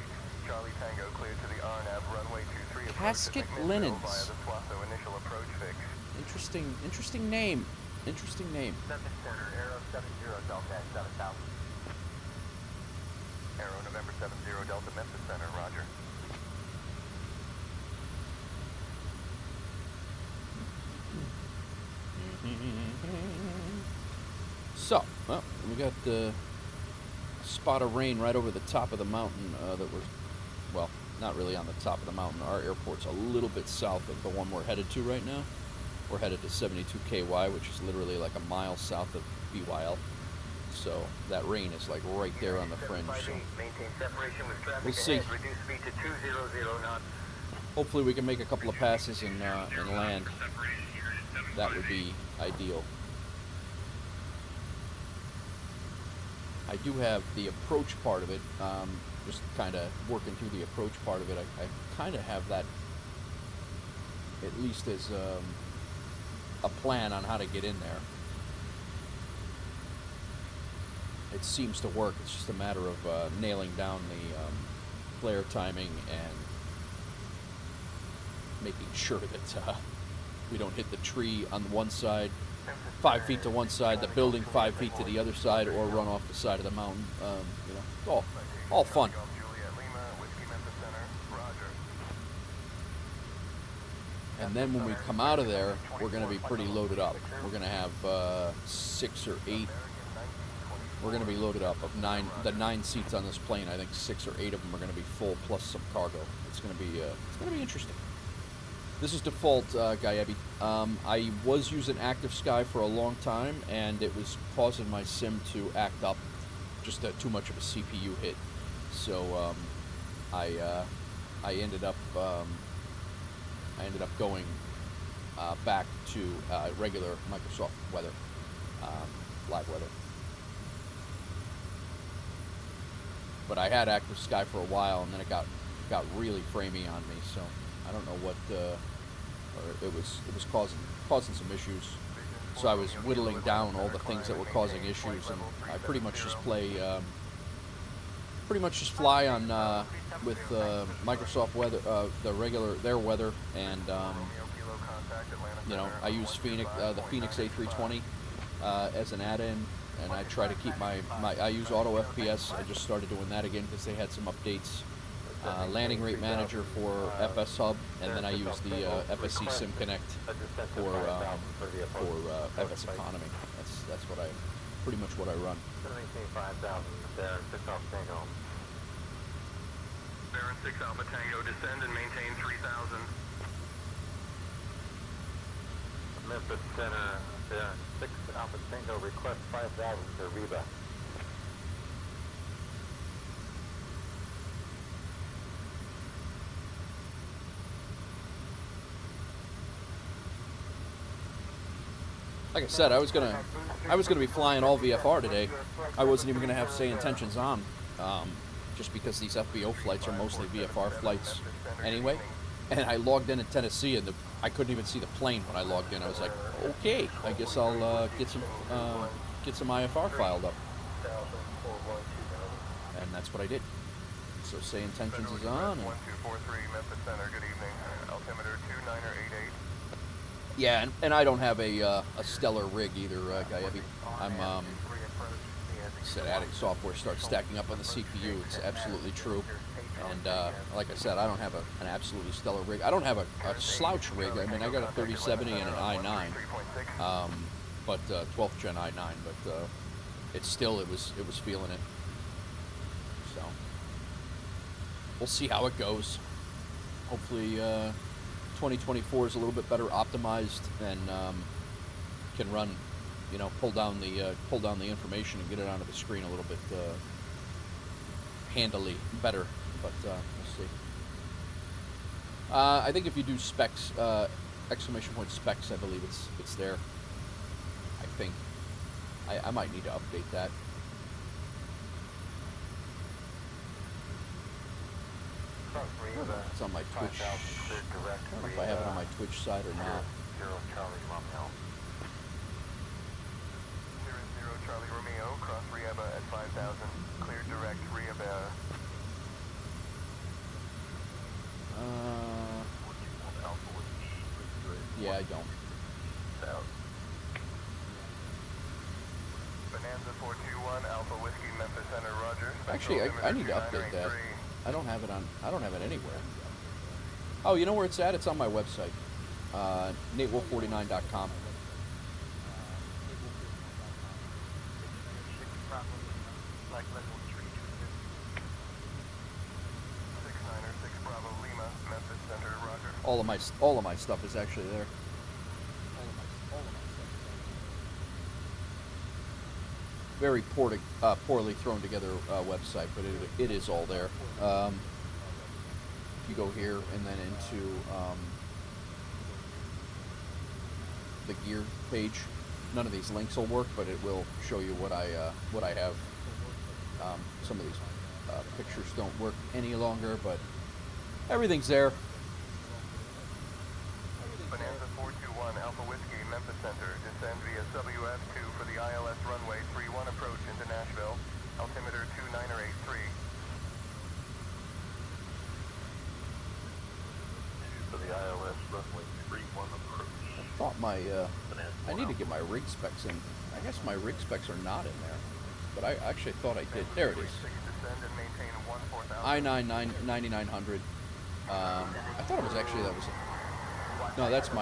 Charlie Tango cleared to the RNAV runway 23 approach Casket at McMinnville Linens. via the Swasso initial approach fix. Interesting name. Interesting name. Memphis Center, Aero 70 Delta at 7000. Aero November 70 Delta, Memphis Center, roger. So, well, we got a spot of rain right over the top of the mountain that we're, well, not really on the top of the mountain. Our airport's a little bit south of the one we're headed to right now. We're headed to 72 KY, which is literally like a mile south of BYL. So that rain is like right there on the fringe. So we'll see. Hopefully we can make a couple of passes and land. That would be ideal. I do have the approach part of it, just kind of working through the approach part of it. I kind of have that at least as a plan on how to get in there. It seems to work. It's just a matter of nailing down the flare timing and making sure that we don't hit the tree on the one side, 5 feet to one side, the building 5 feet to the other side, or run off the side of the mountain. You know, all fun. And then when we come out of there, we're going to be pretty loaded up. We're going to have 6 or 8. We're going to be loaded up of the 9 seats on this plane. I think 6 or 8 of them are going to be full plus some cargo. It's going to be interesting. This is default, Gayebi. I was using Active Sky for a long time, and it was causing my sim to act up, just too much of a CPU hit. So I ended up going back to regular Microsoft weather, live weather. But I had Active Sky for a while, and then it got really framey on me. So I don't know what, or it was causing some issues. So I was whittling down all the things that were causing issues, and I pretty much just fly on with Microsoft weather, their weather, and you know, I use the Fenix A-320 as an add-in, and I try to keep I use Auto FPS. I just started doing that again because they had some updates. Landing rate manager for FS Hub, and then I use the FSE Sim Connect for FSEconomy. That's what pretty much what I run. 5,000, Baron 6 Alpha Tango. Baron 6 Alpha Tango, descend and maintain 3,000. Memphis Center, Baron 6 Alpha Tango, request 5,000 for Reba. Like I said, I was gonna be flying all VFR today. I wasn't even gonna have Say Intentions on, just because these FBO flights are mostly VFR flights anyway. And I logged in Tennessee, and I couldn't even see the plane when I logged in. I was like, okay, I guess I'll get some IFR filed up, and that's what I did. So Say Intentions is on. 1243 Memphis Center. Good evening. Altimeter 2988. Yeah, and I don't have a stellar rig either, Gayebi. I'm said adding software starts stacking up on the CPU. It's absolutely true. And like I said, I don't have an absolutely stellar rig. I don't have a slouch rig. I mean, I got a 3070 and an i9, but 12th gen i9. But it was feeling it. So we'll see how it goes. Hopefully 2024 is a little bit better optimized and can run, you know, pull down the information and get it onto the screen a little bit handily better. But we'll see. I think if you do specs, exclamation point specs, I believe it's there. I think I might need to update that. I don't know if it's on my Twitch. I don't know if I have it on my Twitch side or not. 0 Charlie Romeo. 0 Charlie Romeo, cross Rieba at 5,000. Clear direct Rieba. Yeah, I don't. Bonanza 421, Alpha Whiskey, Memphis Center, Roger. Actually, I need to update that. I don't have it anywhere. Oh, you know where it's at? It's on my website, NateWolf49.com. All of my stuff is actually there. Very poorly thrown together website, but it is all there. If you go here and then into the gear page, none of these links will work, but it will show you what I have. Some of these pictures don't work any longer, but everything's there. Bonanza 421, Alpha Whiskey, Memphis Center. Descend via WF2 for the ILS runway 31 approach into Nashville. Altimeter 2983. For the ILS runway 31 approach. I thought I need to get my rig specs in. I guess my rig specs are not in there, but I actually thought I did. There it is. Descend and maintain 14,000. I-9900. I thought it was actually, no, that's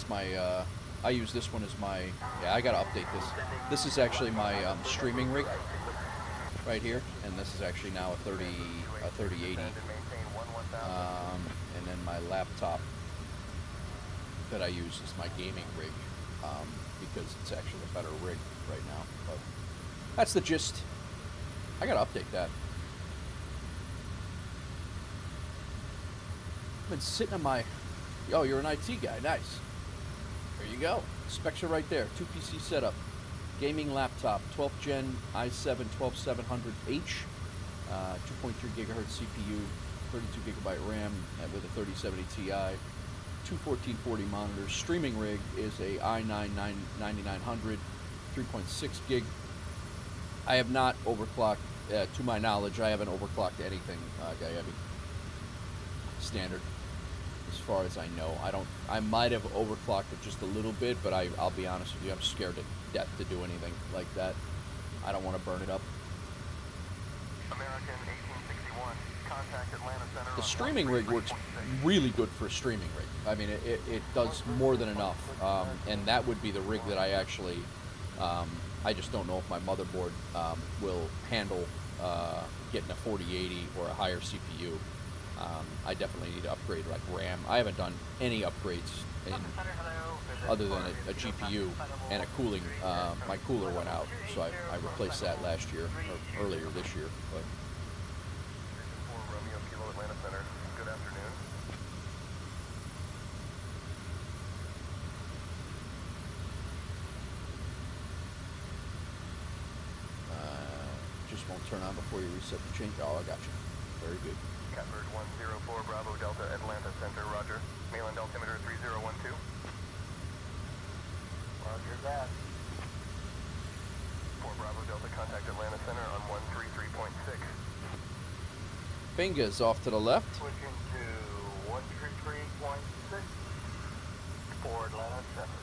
my, I use this one as my, yeah, I gotta update this. This is actually my streaming rig right here, and this is actually now a 3080. And then my laptop that I use is my gaming rig, because it's actually a better rig right now. But that's the gist. I gotta update that. I've been sitting on my, oh, you're an IT guy, nice. There you go. Specs are right there. 2 PC setup, gaming laptop, 12th gen i7 12700H, 2.3 gigahertz CPU, 32 gigabyte RAM with a 3070 Ti, 21440 monitors. Streaming rig is a i9-9900, 3.6 gig. I have not overclocked, to my knowledge, I haven't overclocked anything, Gayebi. Standard, as far as I know. I might have overclocked it just a little bit, but I'll be honest with you, I'm scared to death to do anything like that. I don't want to burn it up. American 1861, contact Atlanta Center. The streaming rig works really good for a streaming rig. I mean, it does more than enough, and that would be the rig that I actually, I just don't know if my motherboard will handle getting a 4080 or a higher CPU. I definitely need to upgrade like RAM. I haven't done any upgrades other than a GPU and a cooling. My cooler went out, so I replaced that last year or earlier this year. But Romeo Kilo Atlanta Center. Good afternoon. just won't turn on before you reset the change. Oh, I got you. Very good. Catbird 104 Bravo Delta Atlanta Center, Roger. Mainland altimeter 3012. Roger that. 4 Bravo Delta, contact Atlanta Center on 133.6. Fingers off to the left. Switching to 133.6 for Atlanta Center.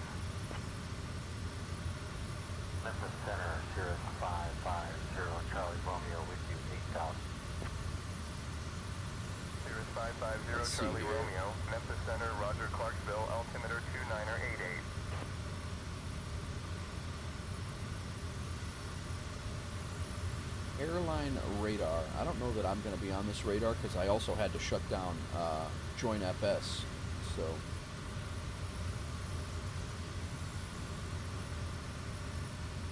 Memphis Center, Sirius 550 Charlie Romeo with you, 8000. Sirius 550 Let's see Charlie here. Romeo, Memphis Center, Roger Clarksville, altimeter 2988. Airline radar. I don't know that I'm going to be on this radar because I also had to shut down Join FS. So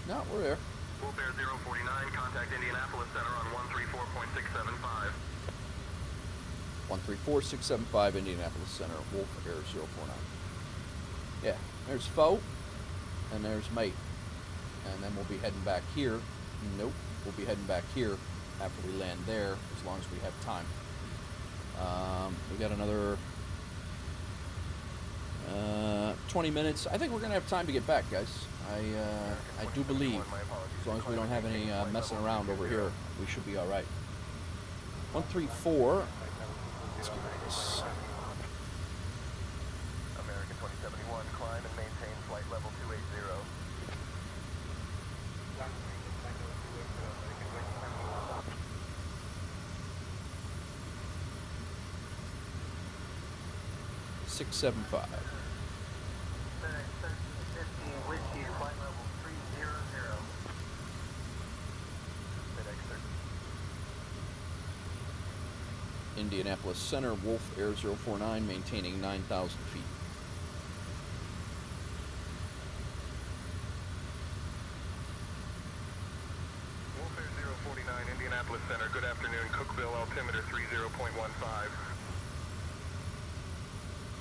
no, we're there. Wolf Air 049, contact Indianapolis Center on 134.675. 134.675 Indianapolis Center, Wolf Air 049. Yeah, there's Foe, and there's Mate. And then we'll be heading back here. Nope, we'll be heading back here after we land there, as long as we have time. We got another 20 minutes. I think we're going to have time to get back, guys. I do believe, as long as we don't have any messing around over here, we should be all right. 134. Let's get rid of this. American 2071, climb and maintain flight level 280. 675. FedEx 1350 Whiskey, flight level 300. FedEx 13. Indianapolis Center, Wolf Air 049, maintaining 9,000 feet. Wolf Air 049, Indianapolis Center. Good afternoon. Cookville altimeter 30.15.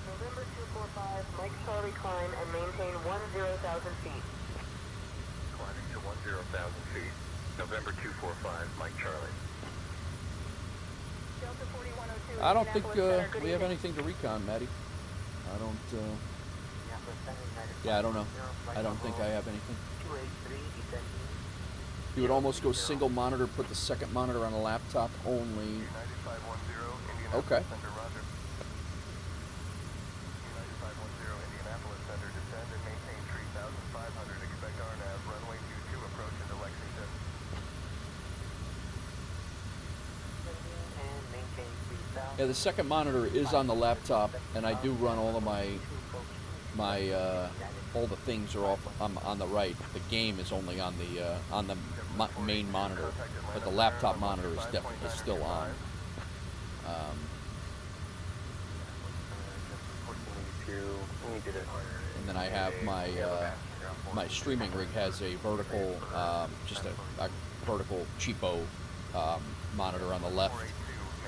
November 245, Mike Charlie climb and maintain 10,000 feet. Climbing to 10,000 feet. November 245, Mike Charlie. Delta 4102. I don't think Indianapolis Center, good we have evening. anything to recon, Maddie. I don't. Indianapolis Center, United Yeah, I don't know. Flight I don't think I level have anything. 283, descending. You would almost go single monitor, put the second monitor on a laptop only. 9510, Indianapolis Okay. Center, roger. 9510, Indianapolis Center, descend and maintain 3,500. Expect RNAV, runway 22, approach into Lexington. And maintain 3,000. Yeah, the second monitor is on the laptop, and I do run all of my all the things are off on the right. The game is only on the main monitor, but the laptop monitor is definitely still on. And then I have my streaming rig has a vertical, just a vertical cheapo monitor on the left,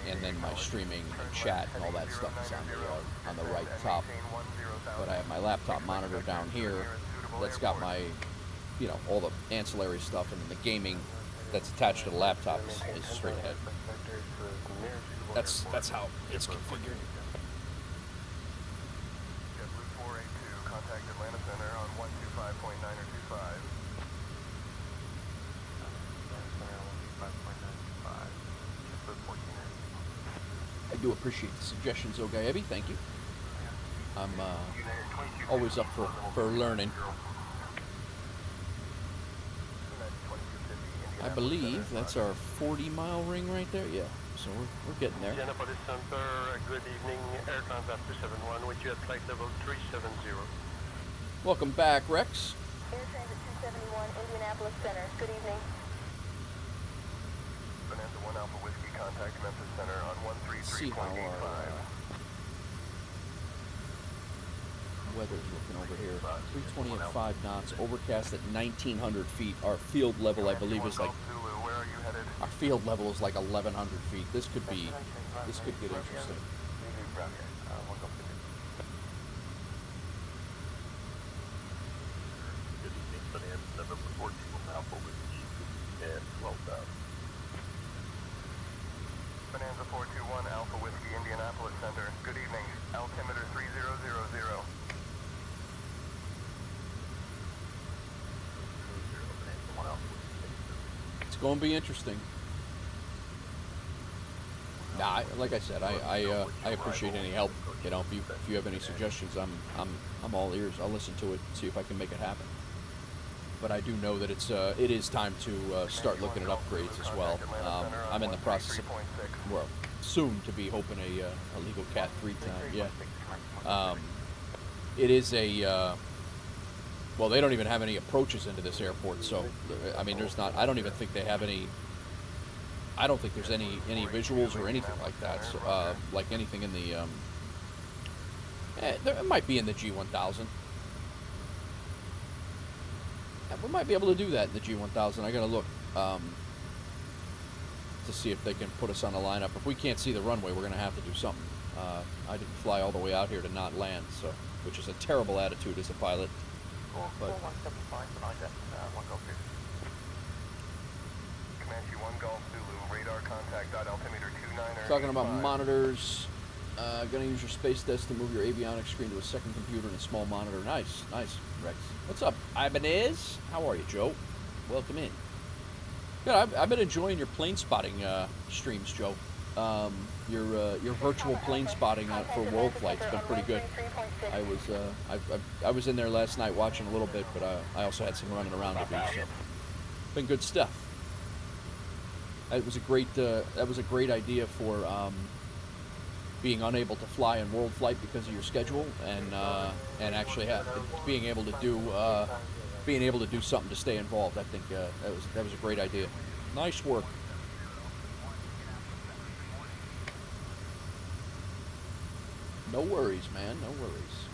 and then my streaming and chat and all that stuff is on the right top. But I have my laptop monitor down here that's got my, all the ancillary stuff, and then the gaming that's attached to the laptop is straight ahead. That's how it's configured. JetBlue 482, contact Atlanta Center on 125.925. I do appreciate the suggestions, Ogayebi. Thank you. I'm always up for learning. I believe that's our 40-mile ring right there. Yeah, so we're getting there. Indianapolis Center, good evening. Air Transat 271 with you at flight level 370. Welcome back, Rex. Air Transit 271, Indianapolis Center, good evening. Bonanza 1 Alpha Whiskey, contact Memphis Center on See how 133.85. our weather's looking over here. 320 at 5 knots, overcast at 1,900 feet. Our field level, I believe, is like Zulu, where are you headed? our field level is like 1,100 feet. This could get interesting. Good evening, Bonanza, November 14 Alpha Whiskey, and 12,000. Bonanza 421 Alpha Whiskey, Indianapolis Center. Good evening. Altimeter 3000. It's going to be interesting. Nah, like I said, I appreciate any help. If you have any suggestions, I'm all ears. I'll listen to it, see if I can make it happen. But I do know that it is time to start looking at upgrades as well. I'm in the process of, well, soon to be hoping a legal Cat 3 time. Yeah. It is a well, they don't even have any approaches into this airport, so I mean, there's not. I don't even think they have any. I don't think there's any visuals or anything like that. So, like anything in the. It might be in the G1000. We might be able to do that in the G1000. I gotta look to see if they can put us on a lineup. If we can't see the runway, we're gonna have to do something. I didn't fly all the way out here to not land, so which is a terrible attitude as a pilot. But Comanche 1 Golf Zulu, radar contact dot altimeter 29er. talking about monitors, gonna use your space desk to move your avionics screen to a second computer and a small monitor. Nice, Rex. What's up, Ibanez? How are you, Joe? Welcome in. Good. I've been enjoying your plane spotting streams, Joe. Your virtual plane spotting for world flight's been pretty good. I was in there last night watching a little bit, but I also had some running around to do. So, been good stuff. It was a great. That was a great idea for being unable to fly in world flight because of your schedule, and actually being able to do something to stay involved. I think that was a great idea. Nice work. No worries, man. No worries.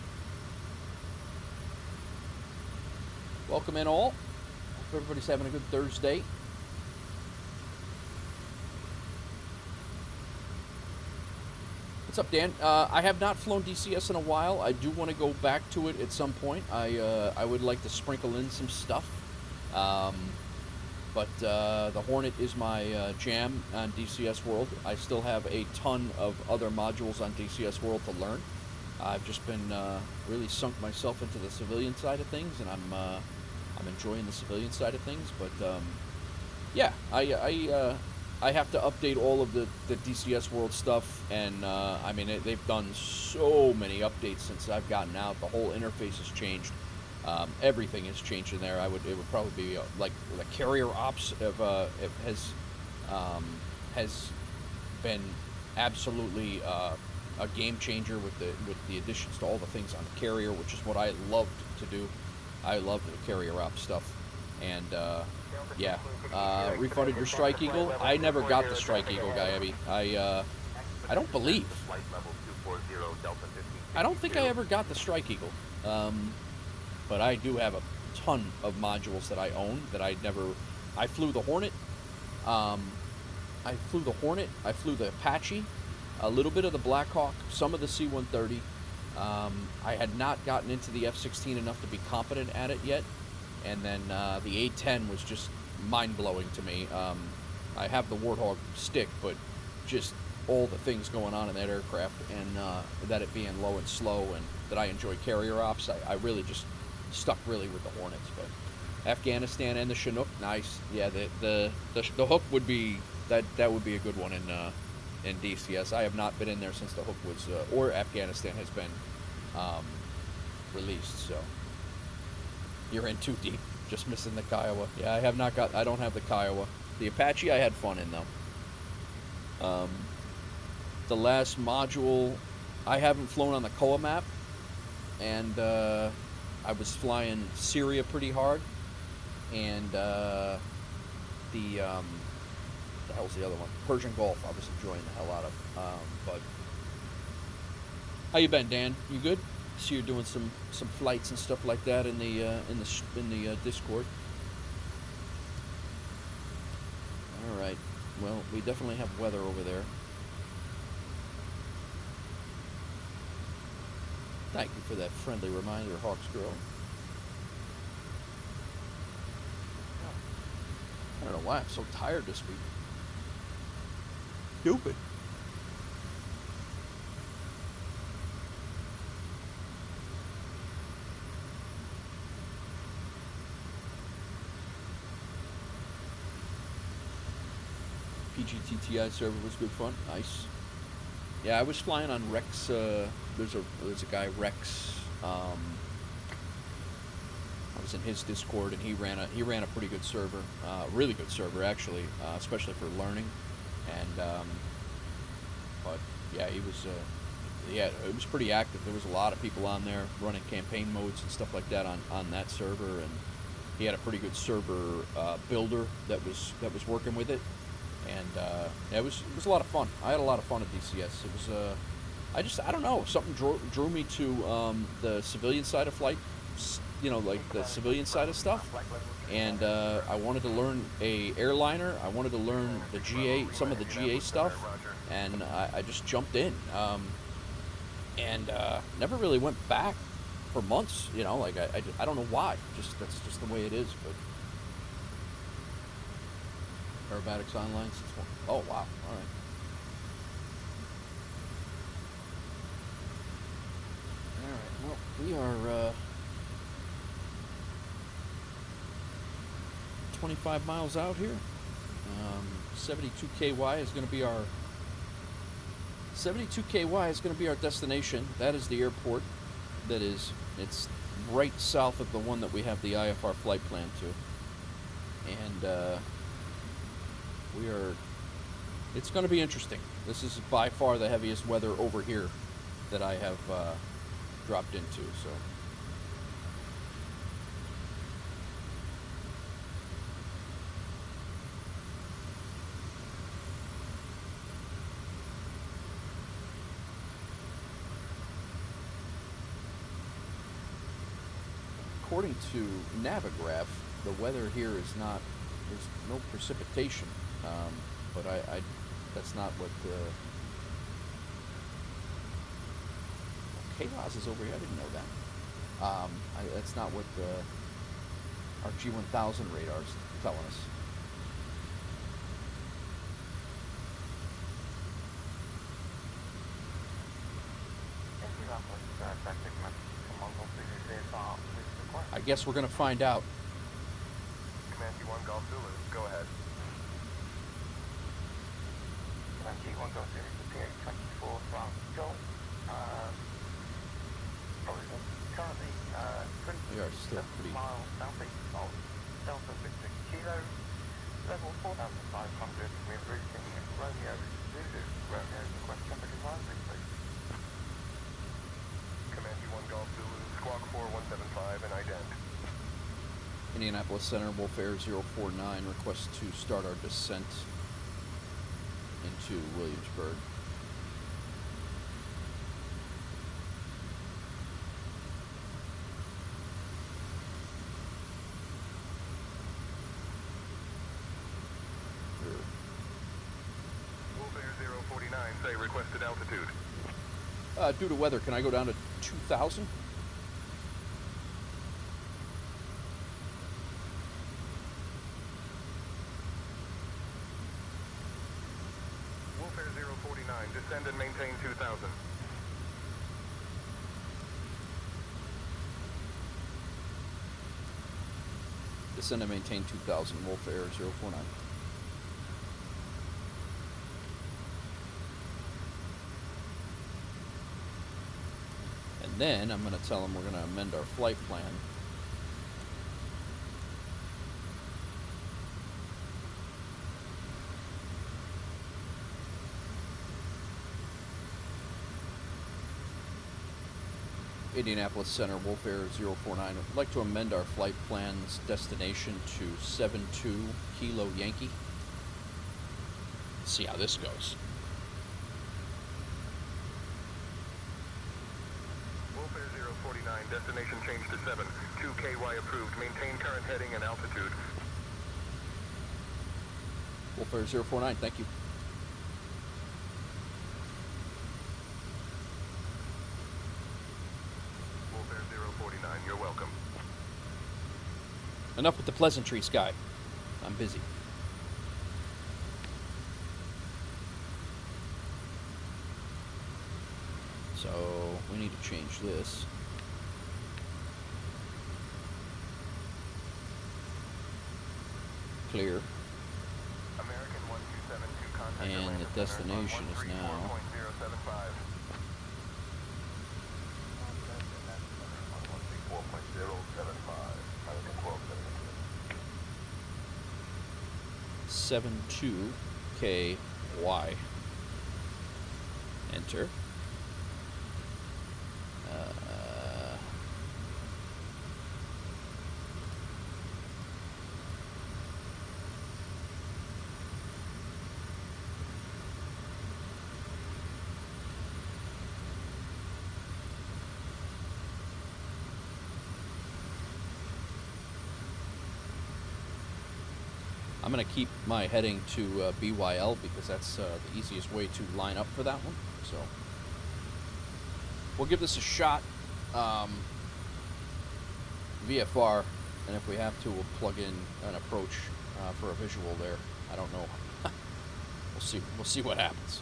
Welcome in all. Hope everybody's having a good Thursday. What's up, Dan? I have not flown DCS in a while. I do want to go back to it at some point. I would like to sprinkle in some stuff. But the Hornet is my jam on DCS World. I still have a ton of other modules on DCS World to learn. I've just been really sunk myself into the civilian side of things, and I'm enjoying the civilian side of things. But yeah, I have to update all of the DCS World stuff, and I mean they've done so many updates since I've gotten out. The whole interface has changed. Everything has changed in there. It would probably be like the carrier ops has been absolutely a game changer with the additions to all the things on the carrier, which is what I loved to do. I love the carrier ops stuff, and yeah, refunded your Strike Eagle. I never got the Strike Eagle, guy Abby. I don't believe. I don't think I ever got the Strike Eagle. But I do have a ton of modules that I own that I flew the Hornet. I flew the Apache, a little bit of the Black Hawk, some of the C-130. I had not gotten into the F-16 enough to be competent at it yet. And then the A-10 was just mind-blowing to me. I have the Warthog stick, but just all the things going on in that aircraft, and that it being low and slow, and that I enjoy carrier ops, I really just stuck really with the Hornets. But Afghanistan and the Chinook, nice. Yeah, the Hook would be that would be a good one in DCS. I have not been in there since the Hook was or Afghanistan has been released. So you're in too deep, just missing the Kiowa. Yeah, I don't have the Kiowa. The Apache I had fun in though. The last module, I haven't flown on the Koa map, and I was flying Syria pretty hard, and the hell's the other one? Persian Gulf. I was enjoying the hell out of. But how you been, Dan? You good? See you're doing some flights and stuff like that in the Discord. All right. Well, we definitely have weather over there. Thank you for that friendly reminder, Hawks Girl. I don't know why I'm so tired this week. Stupid. PGTTI server was good fun. Nice. Yeah, I was flying on Rex. There's a guy, Rex. I was in his Discord, and he ran a pretty good server, really good server actually, especially for learning. And but yeah, he was it was pretty active. There was a lot of people on there running campaign modes and stuff like that on that server, and he had a pretty good server builder that was working with it. And it was a lot of fun. I had a lot of fun at DCS. It was I don't know, something drew me to the civilian side of flight, like the civilian side of stuff. And I wanted to learn a airliner. I wanted to learn the GA, some of the GA stuff, and I just jumped in. And never really went back for months. Like I don't know why. That's just the way it is. But aerobatics online since one. Oh wow! All right. Well, we are 25 miles out here. 72 KY is going to be our 72 KY is going to be our destination. That is the airport. It's right south of the one that we have the IFR flight plan to, and we are It's going to be interesting. This is by far the heaviest weather over here that I have dropped into, so. According to Navigraph, the weather here is not, there's no precipitation, but that's not what KLOS is over here. I didn't know that. That's not what our G1000 radar's telling us. I guess we're going to find out. Command G1 Golf Zulu, go ahead. Command G1 Golf Zulu, the A-320 from Joel. Currently 20 We are still pretty miles southeast of Delta Victor Kilo, level 4,500. We're routing Romeo Zulu. Romeo, request traffic advisory, please. Command G1 Golf Zulu, Squawk 4175 and ident. Indianapolis Center, Wolf Air 049 requests to start our descent into Williamsburg. Wolf Air 049, say requested altitude. Due to weather, can I go down to 2,000? Wolf Air 049, descend and maintain 2000. Descend and maintain 2,000, Wolf Air 049. And then I'm going to tell them we're going to amend our flight plan. Indianapolis Center, Wolf Air 049. I'd like to amend our flight plan's destination to 72 Kilo Yankee. Let's see how this goes. Wolf Air 049, destination changed to 7. 2 KY approved. Maintain current heading and altitude. Wolf Air 049, thank you. Wolf Air 049, you're welcome. Enough with the pleasantry, Sky. I'm busy. So we need to change this. Clear. American 1272, contact And Atlanta the destination is Center now on 134.075. 72 KY. Enter. I'm going to keep my heading to BYL because that's the easiest way to line up for that one. So we'll give this a shot. VFR, and if we have to, we'll plug in an approach for a visual there. I don't know. We'll see. We'll see what happens.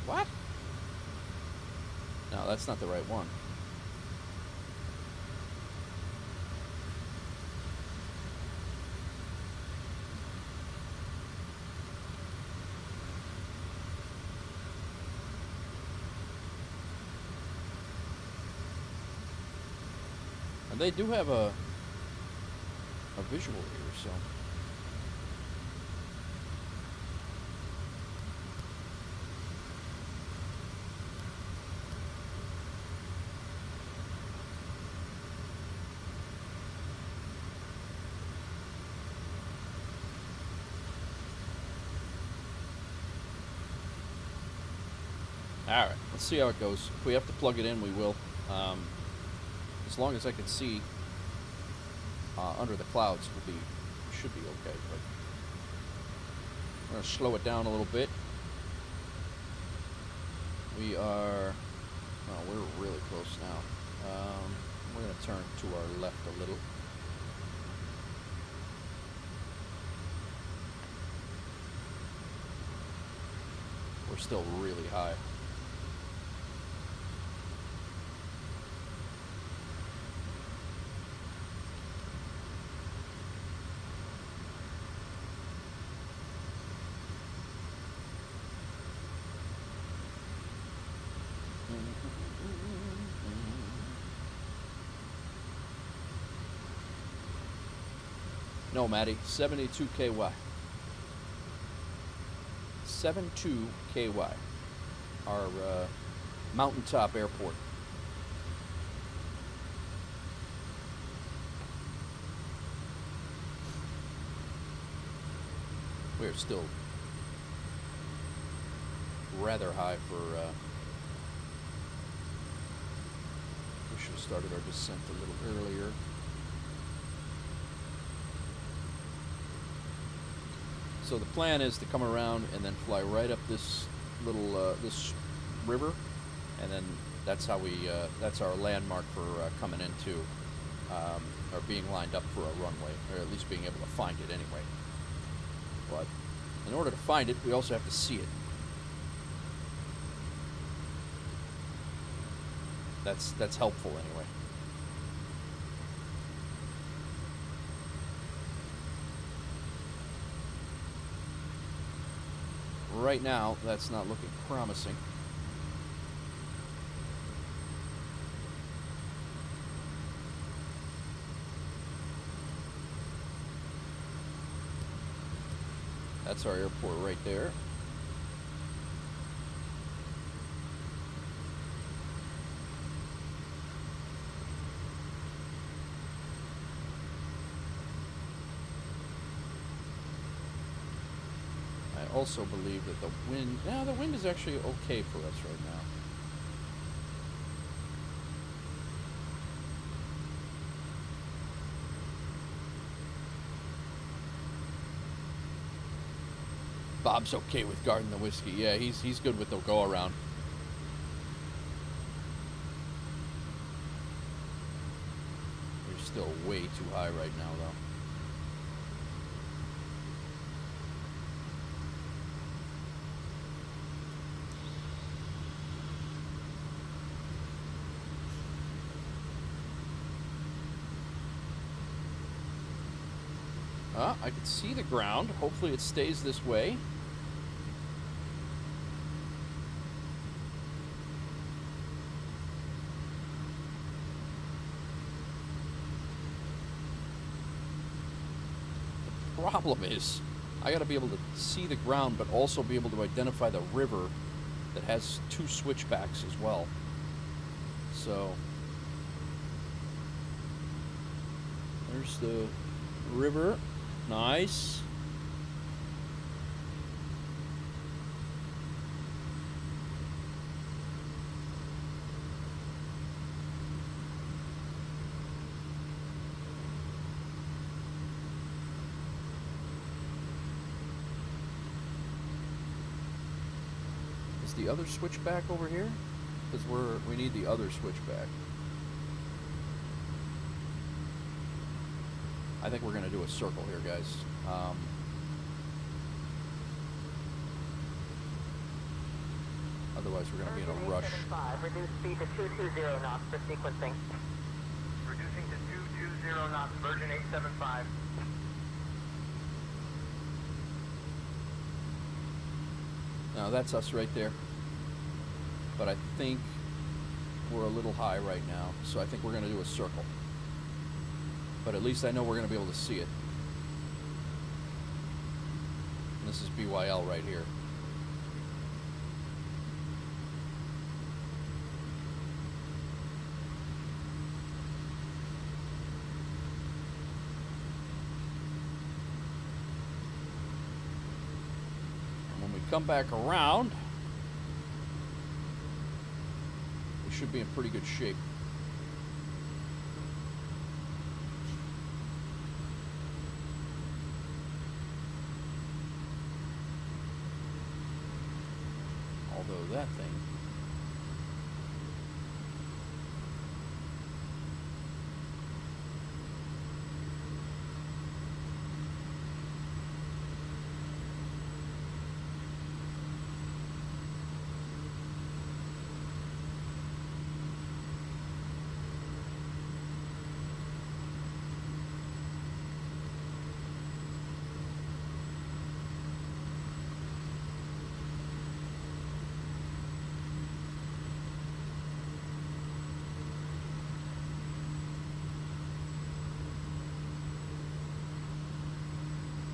What? No, that's not the right one. And they do have a visual here, so. Alright, let's see how it goes. If we have to plug it in, we will. As long as I can see under the clouds, should be okay. But I'm going to slow it down a little bit. We are... Oh, we're really close now. We're going to turn to our left a little. We're still really high. No, Maddie, 72 KY. 72 KY. Our mountaintop airport. We're still rather high for... we should have started our descent a little earlier. So the plan is to come around and then fly right up this little this river, and then that's how we that's our landmark for coming into or being lined up for a runway, or at least being able to find it anyway. But in order to find it, we also have to see it. That's helpful anyway. Right now, that's not looking promising. That's our airport right there. I also believe that the wind is actually okay for us right now. Bob's okay with guarding the whiskey. Yeah, he's good with the go around. We're still way too high right now, though. I can see the ground. Hopefully it stays this way. The problem is, I gotta be able to see the ground, but also be able to identify the river that has two switchbacks as well. So, there's the river. Nice. Is the other switchback over here? Because we need the other switchback. I think we're going to do a circle here, guys. Otherwise, we're going to be in a rush. 5, reduce speed to 220 knots for sequencing. Reducing to 220 knots, Virgin 875. Now, that's us right there. But I think we're a little high right now, so I think we're going to do a circle. But at least I know we're going to be able to see it. And this is BYL right here. And when we come back around, we should be in pretty good shape. Although that thing...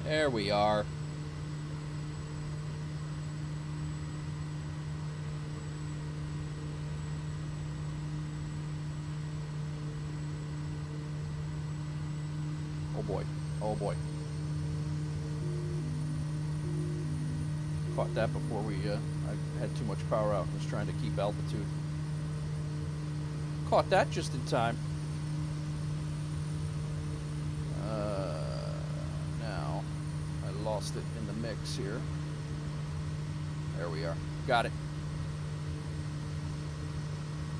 There we are. Oh boy. Oh boy. Caught that before we I had too much power out and was trying to keep altitude. Caught that just in time. Now I lost it in the mix here. There we are. Got it.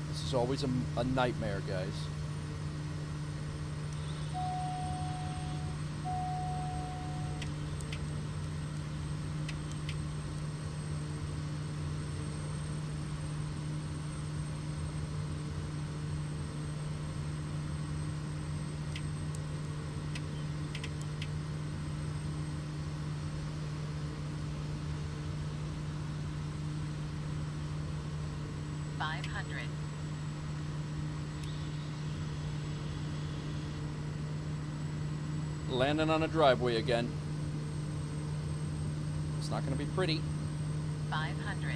This is always a nightmare, guys. Landing on a driveway again. It's not going to be pretty. 500.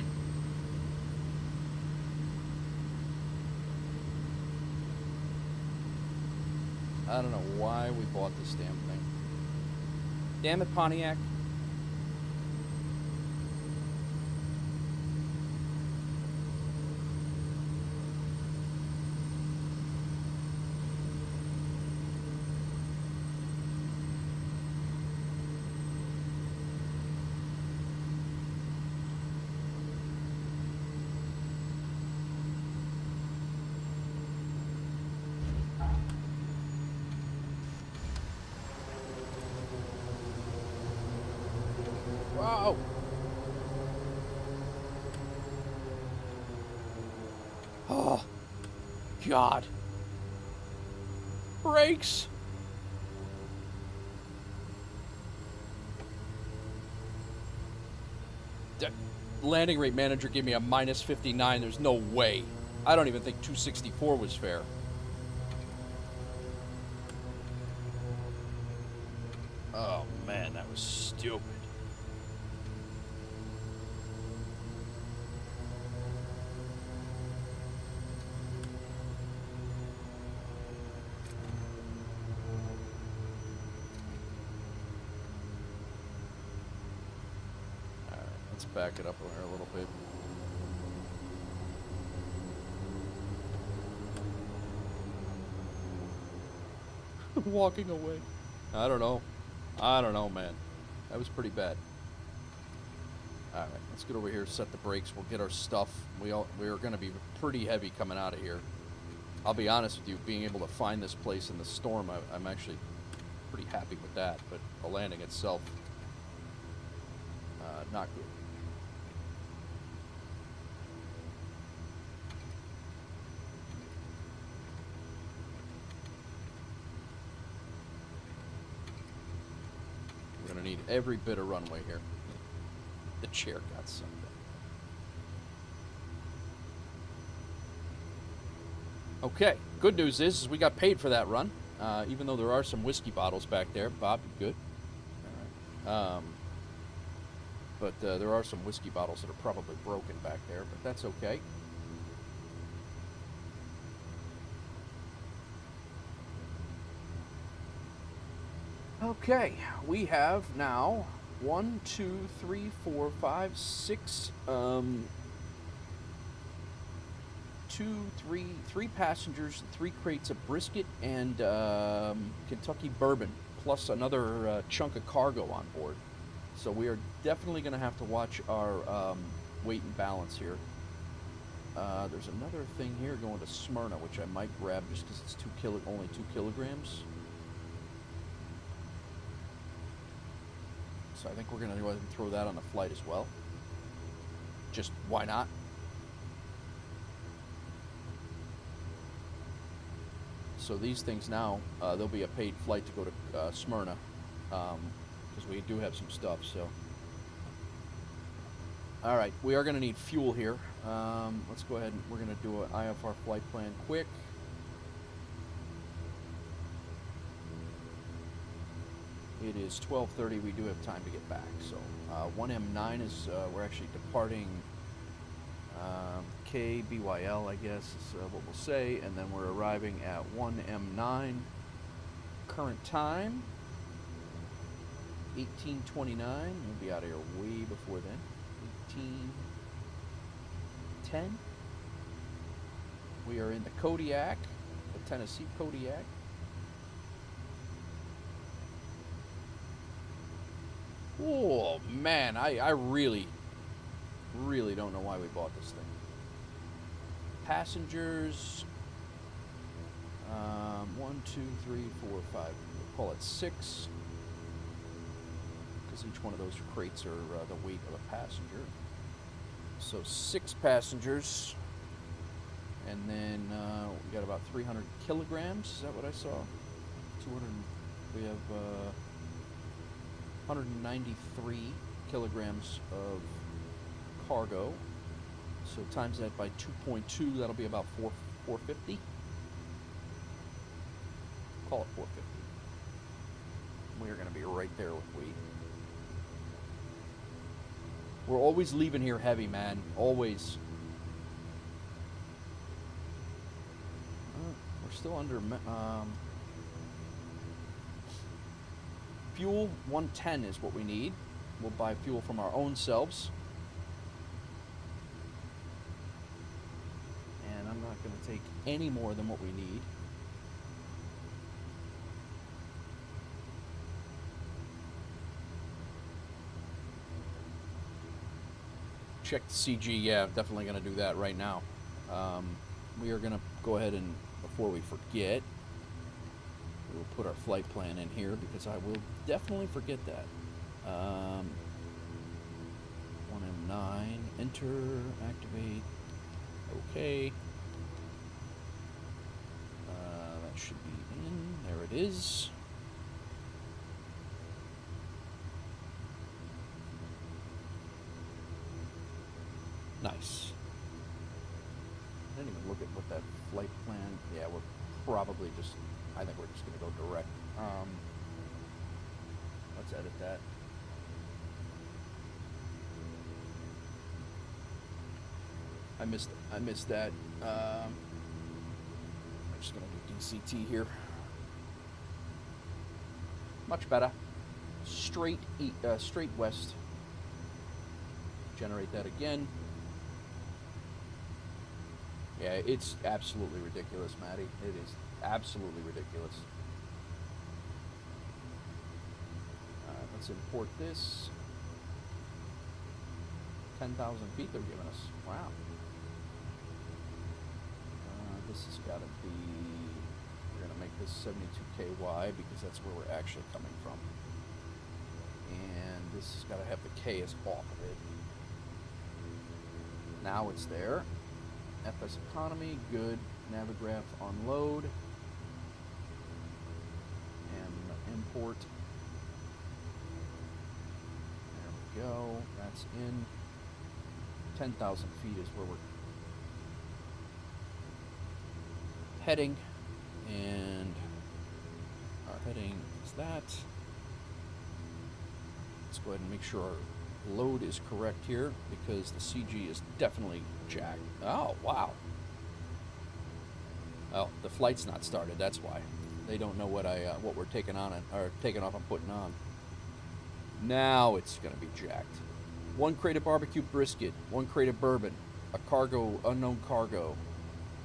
I don't know why we bought this damn thing. Damn it, Pontiac. Wow. Oh, God. Brakes. Landing rate manager gave me a minus 59. There's no way. I don't even think 264 was fair. Oh, man, that was stupid. Let's back it up here a little bit. Walking away. I don't know. I don't know, man. That was pretty bad. Alright, let's get over here, set the brakes. We'll get our stuff. We are going to be pretty heavy coming out of here. I'll be honest with you, being able to find this place in the storm, I'm actually pretty happy with that. But the landing itself, not good. We're going to need every bit of runway here. The chair got something. Okay, good news is we got paid for that run. even though there are some whiskey bottles back there. Bob, you good? All right. But there are some whiskey bottles that are probably broken back there, but that's okay. Okay, we have now 1, 2, 3, 4, 5, 6, 3 passengers, 3 crates of brisket and Kentucky bourbon, plus another chunk of cargo on board. So we are definitely going to have to watch our weight and balance here. There's another thing here going to Smyrna, which I might grab just because it's only 2 kilograms. So I think we're going to go ahead and throw that on the flight as well. Just why not? So these things now, there'll be a paid flight to go to Smyrna, because we do have some stuff, so. All right, we are going to need fuel here. Let's go ahead and we're going to do an IFR flight plan quick. It is 12:30. We do have time to get back. So 1M9 is, we're actually departing KBYL, I guess is what we'll say. And then we're arriving at 1M9. Current time, 18:29. We'll be out of here way before then. 18:10. We are in the Kodiak, the Tennessee Kodiak. Oh man, I really don't know why we bought this thing. Passengers, 1, 2, 3, 4, 5. We'll call it 6, because each one of those crates are the weight of a passenger. So 6 passengers, and then we got about 300 kilograms. Is that what I saw? 200. We have 193 kilograms of cargo. So times that by 2.2, that'll be about 450. Call it 450. We are going to be right there with weight. We're always leaving here heavy, man. Always. We're still under. Fuel 110 is what we need. We'll buy fuel from our own selves. And I'm not going to take any more than what we need. Check the CG. Yeah, definitely going to do that right now. We are going to go ahead and, before we forget, we'll put our flight plan in here because I will definitely forget that. 1M9, enter, activate, okay. That should be in, there it is. Nice. I didn't even look at what that flight plan, yeah, we're probably just, I think we're just going to go direct. Let's edit that. I missed that. I'm just going to do DCT here. Much better. Straight west. Generate that again. Yeah, it's absolutely ridiculous, Maddie. It is absolutely ridiculous. Let's import this. 10,000 feet they're giving us. Wow. This has got to be, we're going to make this 72KY because that's where we're actually coming from. And this has got to have the K as off of it. Now it's there. FSEconomy, good. Navigraph unload. And import. There we go. That's in. 10,000 feet is where we're heading. And heading is that. Let's go ahead and make sure our load is correct here, because the CG is definitely jacked. Oh, wow. Oh, the flight's not started, that's why. They don't know what we're taking on or taking off and putting on. Now it's gonna be jacked. 1 crate of barbecue brisket, 1 crate of bourbon, a cargo, unknown cargo,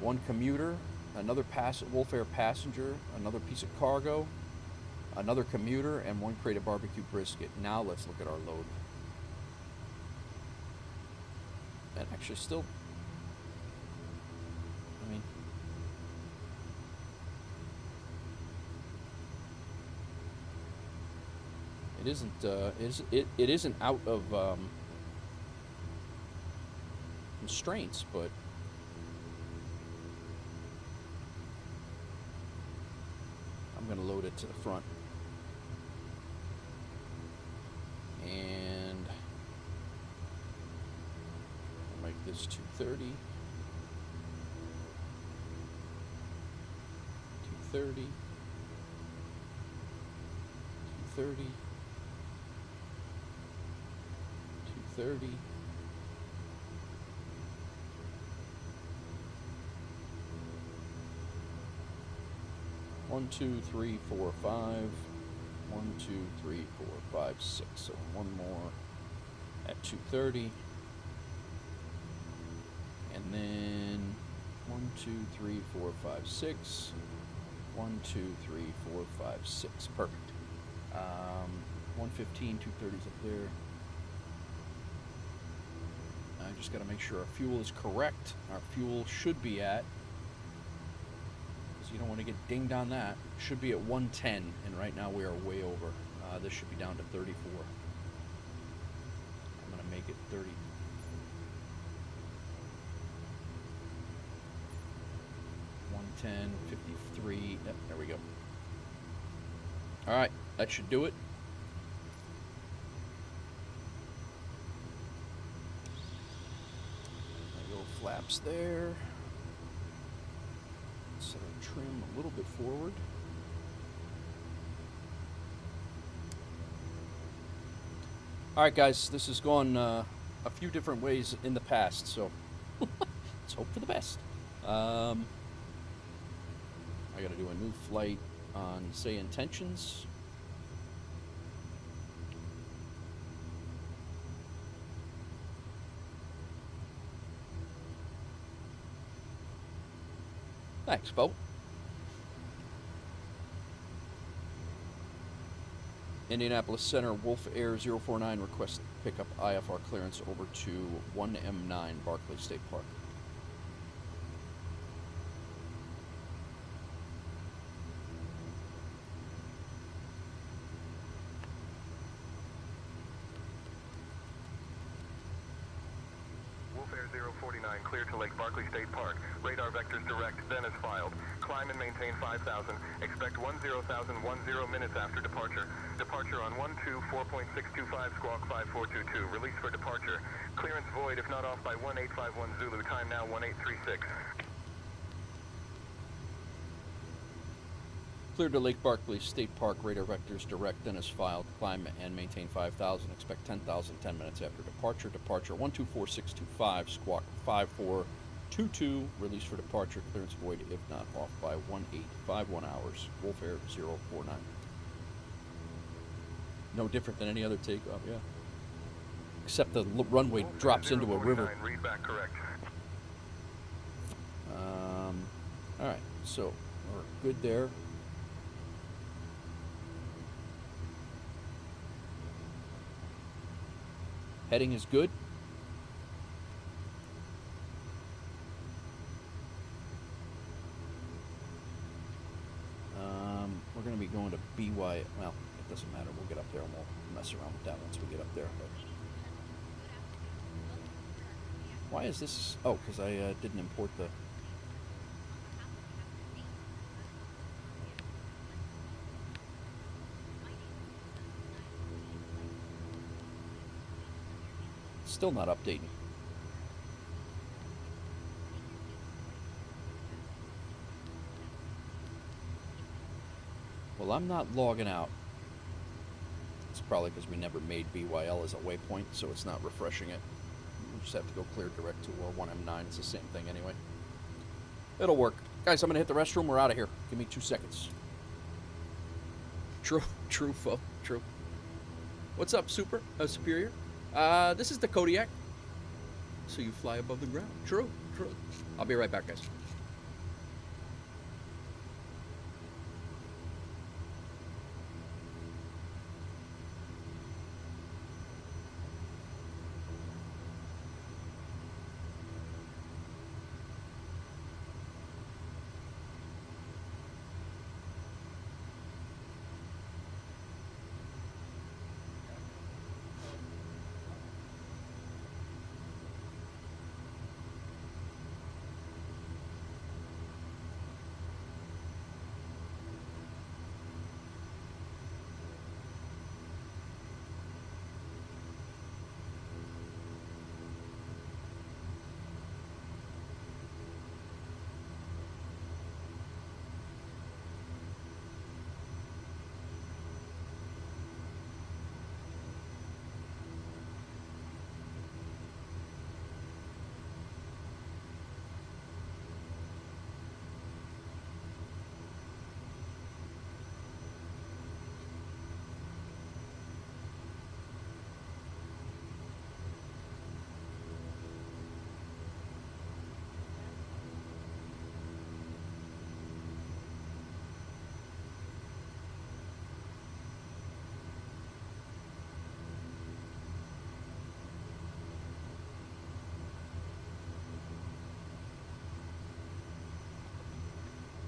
1 commuter, another Wolf Air passenger, another piece of cargo, another commuter, and 1 crate of barbecue brisket. Now let's look at our load. And actually still, I mean, it isn't out of constraints, but I'm going to load it to the front. And I'll make this 230. 230. 230. 230. 1, 2, 3, 4, 5. 1, 2, 3, 4, 5, 6. So 1 more at 230. And then 1, 2, 3, 4, 5, 6. 1, 2, 3, 4, 5, 6. Perfect. 115, 230's up there. I just got to make sure our fuel is correct. Our fuel should be at, because you don't want to get dinged on that, should be at 110, and right now we are way over. This should be down to 34. I'm going to make it 30. $110, 53. Yep, there we go. All right, that should do it. Flaps there. Set our trim a little bit forward. All right, guys, this has gone a few different ways in the past, so let's hope for the best. I got to do a new flight on Say Intentions. Thanks, Bo. Indianapolis Center, Wolf Air 049 request pickup IFR clearance over to 1M9 Barclay State Park. Wolf Air 049, clear to Lake Barclay State Park. Radar vectors direct, then as filed. Climb and maintain 5,000. Expect 10,010 minutes after departure. Departure on 124.625 squawk 5422. Release for departure. Clearance void if not off by 1851 Zulu. Time now 1836. Clear to Lake Barclay State Park, radar vectors direct, then as filed. Climb and maintain 5,000. Expect 10,000 10 minutes after departure. Departure 124.625 squawk 5422. Release for departure. Clearance void if not off by 1851 hours. Wolf Air 049. No different than any other takeoff, yeah. Except the runway Wolf drops Air into a river. 049, read back correct. All right, so we're good there. Heading is good. We're going to be going to BY. Well, it doesn't matter. We'll get up there and we'll mess around with that once we get up there. But why is this? Oh, because I didn't import the. Still not updating. Well, I'm not logging out. It's probably because we never made BYL as a waypoint, so it's not refreshing it. We just have to go clear direct to 1M9. It's the same thing anyway. It'll work. Guys, I'm going to hit the restroom. We're out of here. Give me 2 seconds. True, Fo. True. What's up, Superior? This is the Kodiak. So you fly above the ground. True. I'll be right back, guys.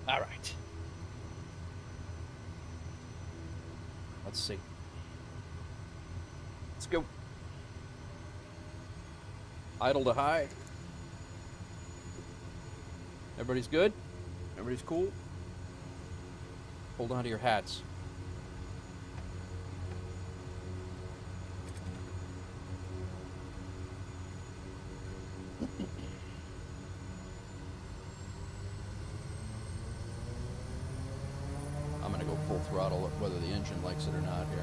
All right. Let's see. Let's go. Idle to high. Everybody's good? Everybody's cool? Hold on to your hats. I'm gonna go full throttle whether the engine likes it or not here.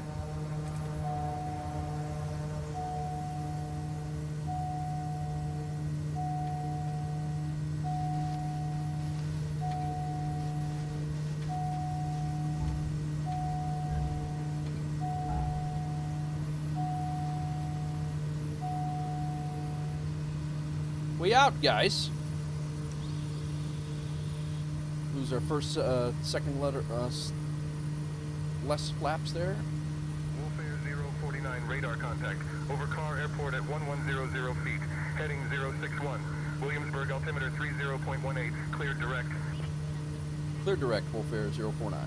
We out, guys. Lose our first, second letter, less flaps there. Warfare 049, radar contact. Over Carr Airport at 1100 feet, heading 061. Williamsburg altimeter 30.18, cleared direct. Clear direct, Warfare 049.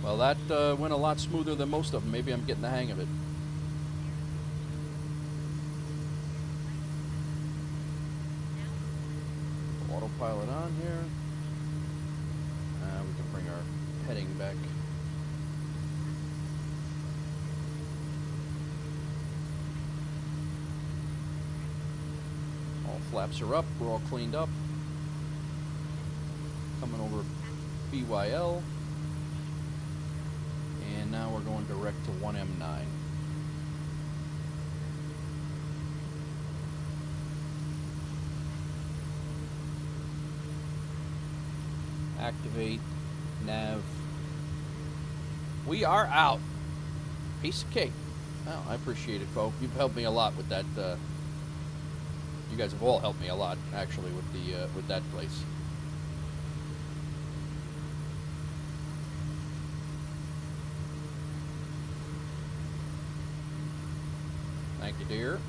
Well, that went a lot smoother than most of them. Maybe I'm getting the hang of it. Autopilot on here. We can bring our heading back. All flaps are up. We're all cleaned up. Coming over BYL. And now we're going direct to 1M9. Activate nav. We are out. Piece of cake. Well, I appreciate it, folks. You've helped me a lot with that. You guys have all helped me a lot, actually, with the with that place. Thank you, dear.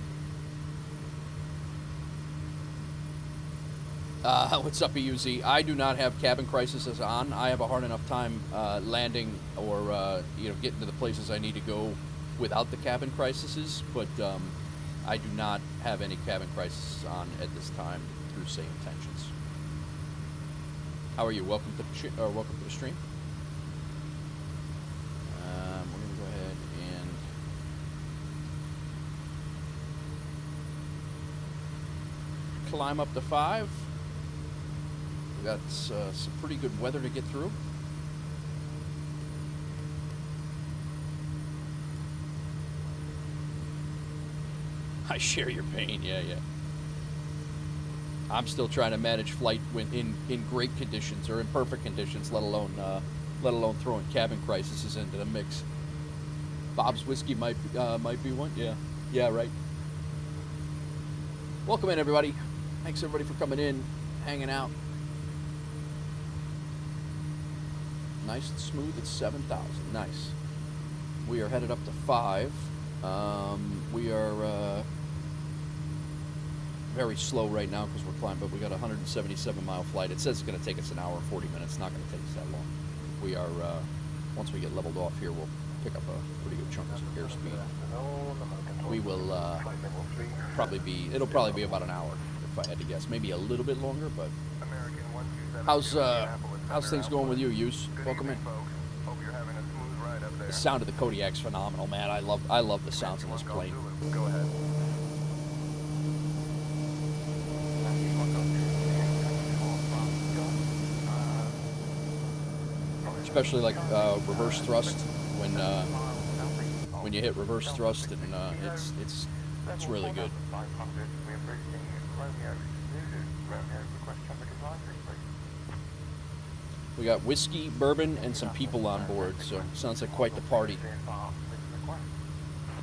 What's up, EUZ? I do not have cabin crisis on. I have a hard enough time landing or getting to the places I need to go without the cabin crises, but I do not have any cabin crisis on at this time through Say Intentions. How are you? Welcome to the stream. We're gonna go ahead and climb up to 5. We got some pretty good weather to get through. I share your pain, yeah. I'm still trying to manage flight when in great conditions or in perfect conditions, let alone throwing cabin crises into the mix. Bob's Whiskey might be one, yeah, right. Welcome in, everybody. Thanks everybody for coming in, hanging out. Nice and smooth at 7,000. Nice. We are headed up to 5. We are very slow right now because we're climbing, but we got a 177-mile flight. It says it's going to take us an hour and 40 minutes. It's not going to take us that long. We are, once we get leveled off here, we'll pick up a pretty good chunk of airspeed. We will it'll probably be about an hour, if I had to guess. Maybe a little bit longer, but how's things going with you, Hughes? Welcome in. The sound of the Kodiak's phenomenal, man. I love the sounds of this plane. Go ahead. Especially like reverse thrust when you hit reverse thrust, and it's really good. We got whiskey, bourbon, and some people on board, so sounds like quite the party. All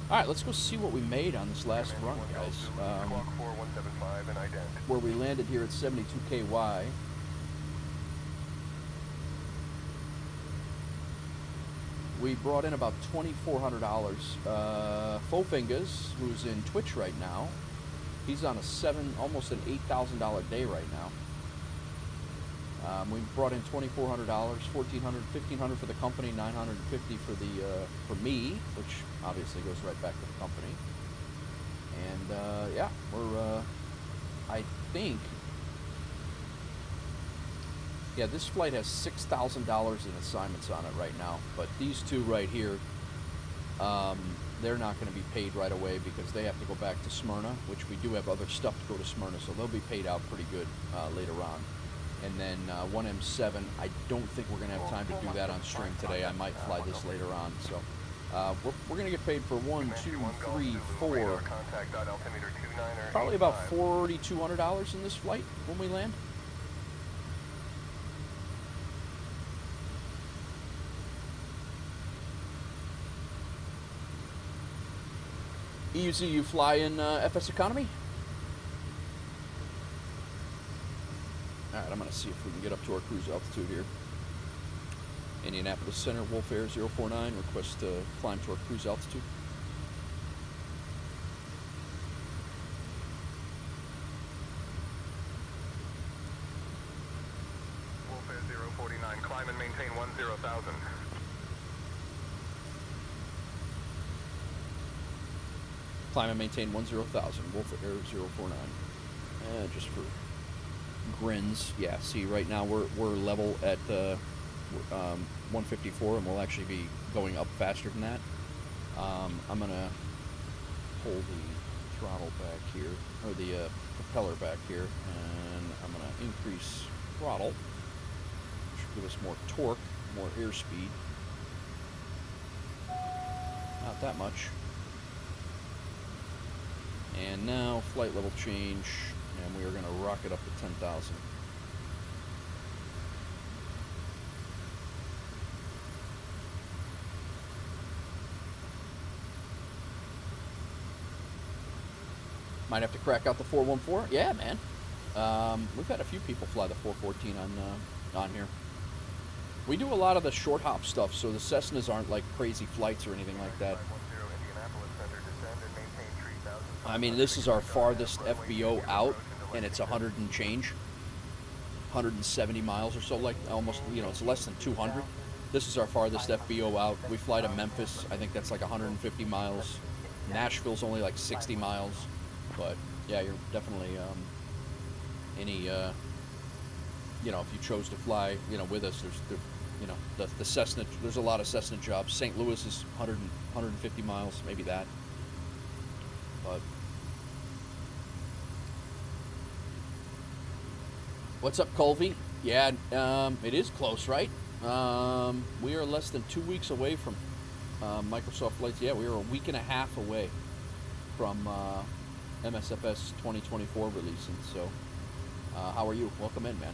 right, let's go see what we made on this last run, guys. Where we landed here at 72 KY. We brought in about $2,400. Fofingers, who's in Twitch right now, he's on almost an $8,000 day right now. We brought in $2,400, $1,400, $1,500 for the company, $950 for me, which obviously goes right back to the company. And yeah, we're I think. Yeah, this flight has $6,000 in assignments on it right now, but these two right here, they're not going to be paid right away because they have to go back to Smyrna, which we do have other stuff to go to Smyrna, so they'll be paid out pretty good later on. And then 1M7, I don't think we're going to have time to do that on stream today. I might fly this later on, so we're going to get paid for 1, 2, 3, 4, probably about $4,200 in this flight when we land. Easy, you fly in FSEconomy? Alright, I'm going to see if we can get up to our cruise altitude here. Indianapolis Center, Wolf Air 049, request to climb to our cruise altitude. Wolf Air 049, climb and maintain 10,000. Climb and maintain 10,000, Wolf Air 049. Just for grins. Yeah, see, right now we're level at 154, and we'll actually be going up faster than that. I'm going to pull the throttle back here, or the propeller back here, and I'm going to increase throttle, which should give us more torque, more airspeed. Not that much. And now flight level change, and we are going to rocket up to 10,000. Might have to crack out the 414. Yeah, man. We've had a few people fly the 414 on here. We do a lot of the short hop stuff, so the Cessnas aren't like crazy flights or anything like that. I mean, this is our farthest FBO out, and it's 100 and change, 170 miles or so, like almost, you know, it's less than 200. This is our farthest FBO out. We fly to Memphis. I think that's like 150 miles. Nashville's only like 60 miles. But yeah, you're definitely you know, if you chose to fly, you know, with us, there's you know, the Cessna. There's a lot of Cessna jobs. St. Louis is 150 miles, maybe that. But what's up, Colby? Yeah, it is close, right? We are less than 2 weeks away from Microsoft flights. Yeah, we are a week and a half away from MSFS 2024 releasing. So, how are you? Welcome in, man.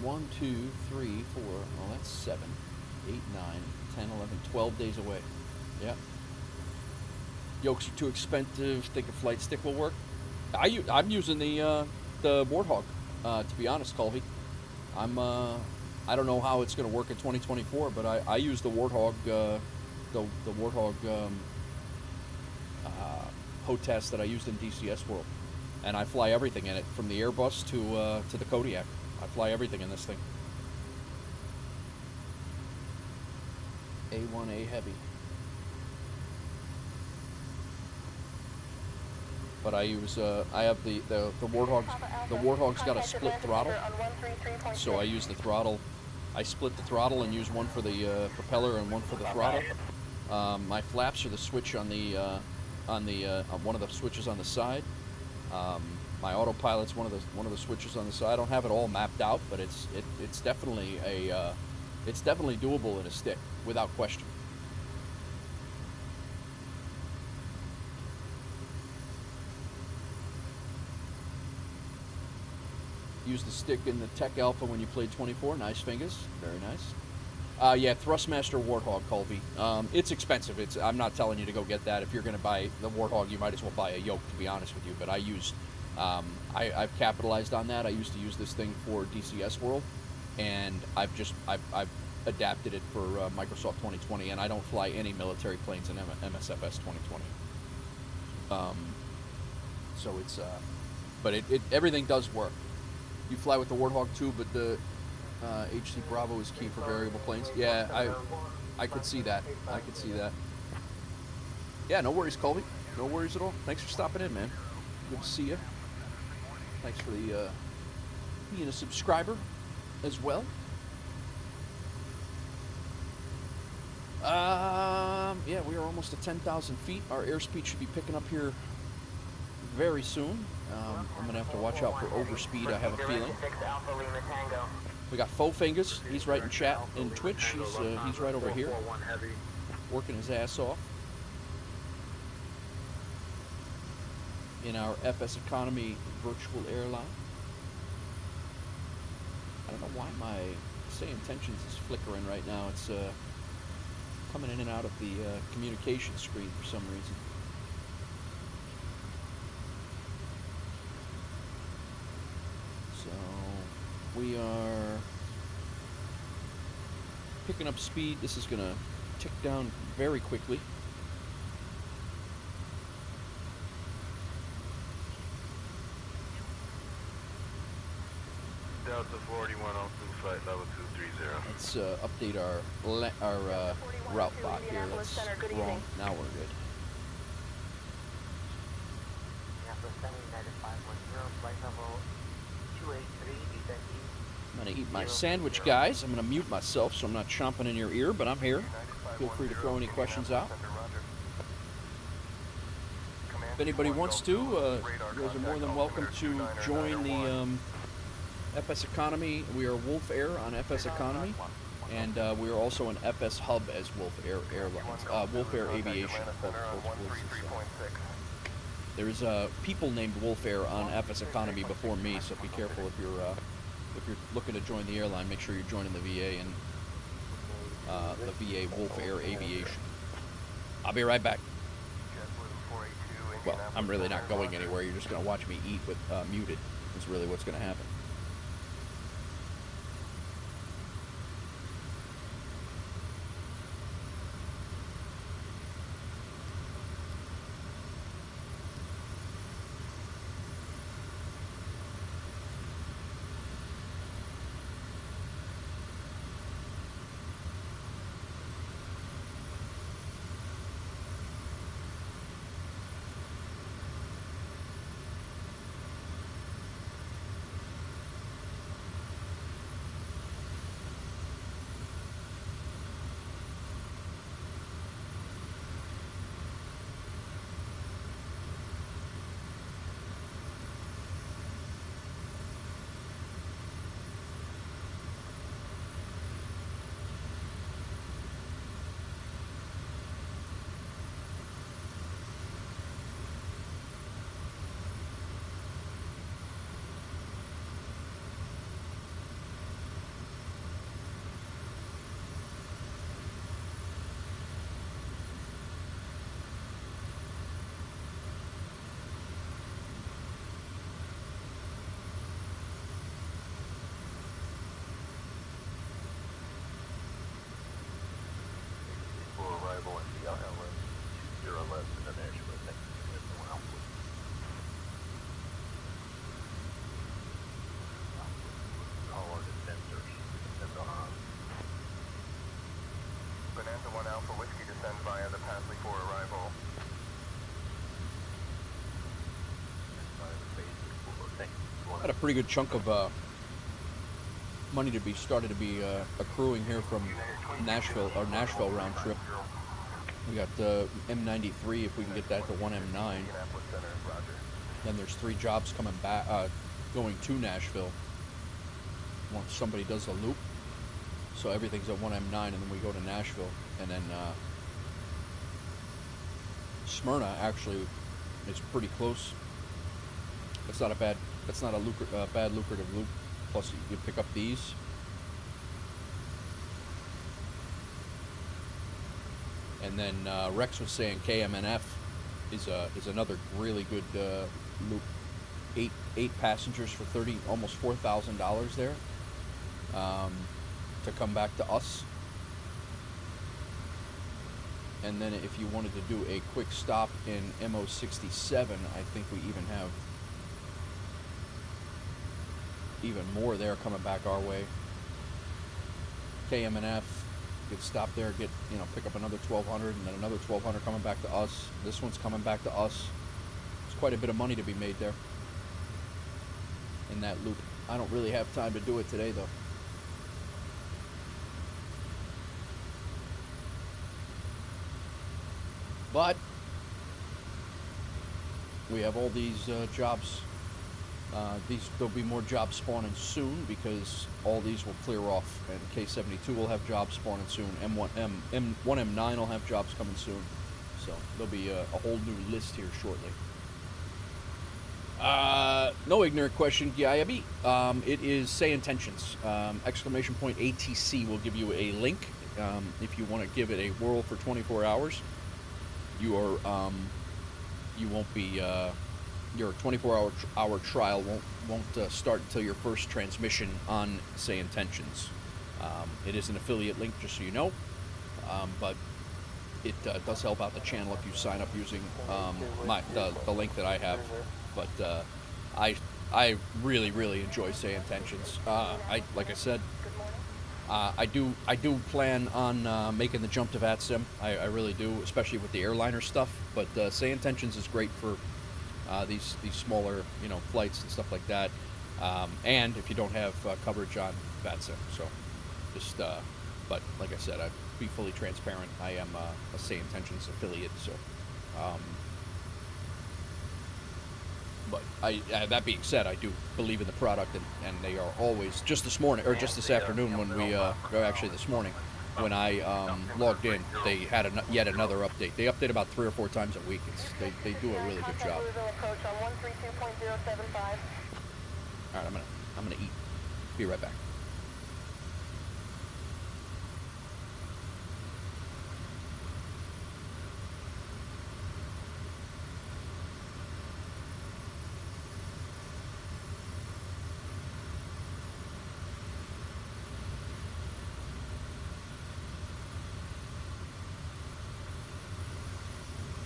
One, 2, 3, 4. Well, that's 7, 8, 9, 10, 11, 12 days away. Yeah. Yokes are too expensive. Think a flight stick will work. I'm using the Warthog. To be honest, Colby, I don't know how it's going to work in 2024, but I use the Warthog, the Warthog HOTAS that I used in DCS World, and I fly everything in it, from the Airbus to the Kodiak. I fly everything in this thing. A1A Heavy. But I use I have the Warthog's got a split throttle, so I use the throttle. I split the throttle and use one for the propeller and one for the throttle. My flaps are the switch on the one of the switches on the side. My autopilot's one of the switches on the side. I don't have it all mapped out, but it's definitely it's definitely doable in a stick without question. Use the stick in the Tech Alpha when you played 24. Nice fingers. Very nice. Yeah, Thrustmaster Warthog, Colby. It's expensive. I'm not telling you to go get that. If you're going to buy the Warthog, you might as well buy a yoke, to be honest with you. But I used, I've capitalized on that. I used to use this thing for DCS World, and I've adapted it for Microsoft 2020, and I don't fly any military planes in MSFS 2020. So it's, but it everything does work. You fly with the Warthog too, but the HC Bravo is key for variable planes. Yeah, I could see that. I could see that. Yeah, no worries, Colby. No worries at all. Thanks for stopping in, man. Good to see you. Thanks for the being a subscriber as well. Yeah, we are almost at 10,000 feet. Our airspeed should be picking up here very soon. I'm going to have to watch out for overspeed, I have a feeling. We got Faux Fingers. He's right in chat in Twitch. He's right over here, working his ass off. In our FSEconomy virtual airline. I don't know why my Say Intentions is flickering right now. It's coming in and out of the communication screen for some reason. We are picking up speed. This is going to tick down very quickly. Delta 4102, flight level 230. Let's update our route bot here. That's wrong. Now we're good. I'm going to eat my sandwich, guys. I'm going to mute myself so I'm not chomping in your ear, but I'm here. Feel free to throw any questions out. If anybody wants to, you guys are more than welcome to join the FSEconomy. We are Wolf Air on FSEconomy, and we are also an FS Hub as Wolf Air Airlines, Wolf Air Aviation. There's people named Wolf Air on FSEconomy before me, so be careful if you're looking to join the airline. Make sure you're joining the VA and the VA Wolf Air Aviation. I'll be right back. Well, I'm really not going anywhere. You're just going to watch me eat with muted. Is really what's going to happen. Alpha Whiskey descend via the Pasley for arrival. Got a pretty good chunk of money to be started to be accruing here from Nashville round trip. We got M93 if we can get that to 1M9. Then there's 3 jobs coming back, going to Nashville once somebody does a loop. So everything's at 1M9, and then we go to Nashville, and then Smyrna actually is pretty close. It's not a bad. That's not a bad lucrative loop. Plus, you pick up these. And then Rex was saying KMNF is another really good loop. Eight passengers for almost $4,000 there to come back to us. And then if you wanted to do a quick stop in MO67, I think we even have even more there coming back our way. KMNF, you could stop there, pick up another 1,200, and then another 1,200 coming back to us. This one's coming back to us. There's quite a bit of money to be made there in that loop. I don't really have time to do it today, though. But we have all these jobs. There'll be more jobs spawning soon because all these will clear off, and K72 will have jobs spawning soon. M1M9 will have jobs coming soon. So there'll be a whole new list here shortly. No ignorant question, Giayabi. It is Say Intentions. Exclamation point ATC will give you a link if you want to give it a whirl for 24 hours. You won't be your 24-hour trial won't start until your first transmission on Say Intentions. It is an affiliate link, just so you know, but it does help out the channel if you sign up using the link that I have. But I really enjoy Say Intentions. Like I said, I do plan on making the jump to VATSIM. I really do, especially with the airliner stuff. But Say Intentions is great for these smaller flights and stuff like that. And if you don't have coverage on VATSIM, so just but like I said, I'd be fully transparent. I am a Say Intentions affiliate, so. But that being said, I do believe in the product, and they are always, just this morning, or just this afternoon when we, actually this morning, when I logged in, they had yet another update. They update about 3 or 4 times a week. They do a really good job. All right, I'm gonna eat. Be right back.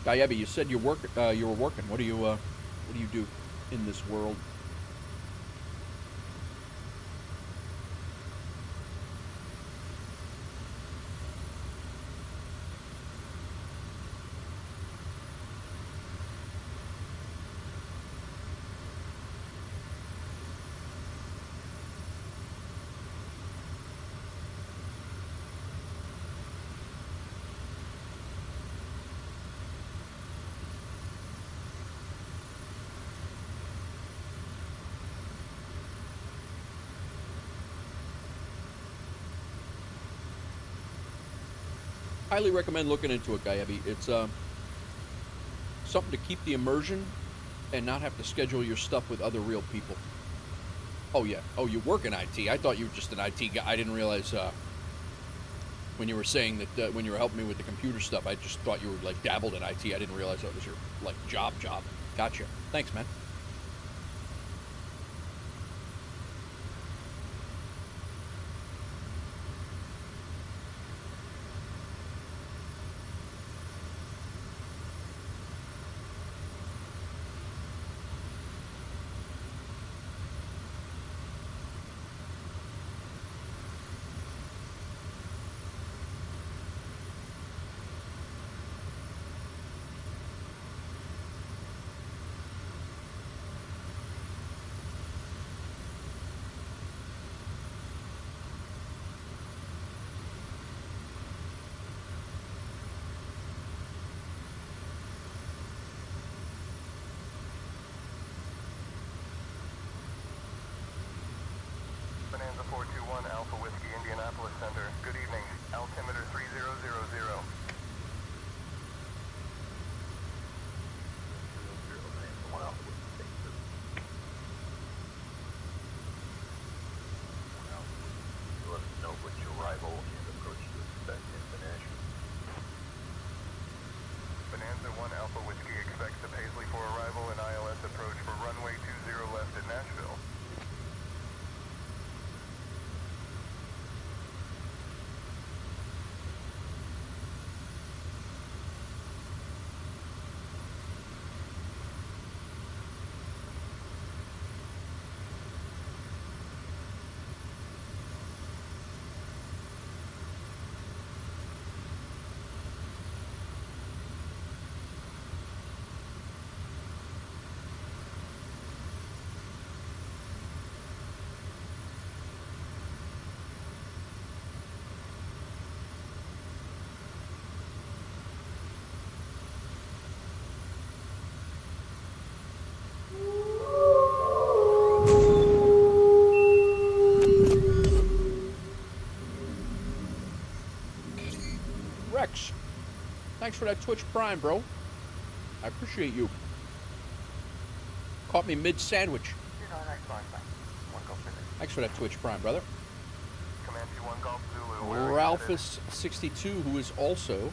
Gayebi, you said you were working. What do you do in this world? Highly recommend looking into it, Gayebi. It's something to keep the immersion and not have to schedule your stuff with other real people. Oh yeah. Oh, you work in IT. I thought you were just an IT guy. I didn't realize when you were saying that when you were helping me with the computer stuff, I just thought you were like dabbled in IT. I didn't realize that was your like job. Gotcha. Thanks, man. Thanks for that Twitch Prime, bro. I appreciate you. Caught me mid-sandwich. 2985, one Golf Philly. Thanks for that Twitch Prime, brother. Command 21 Golf Zulu. where are you headed? Ralphus62, who is also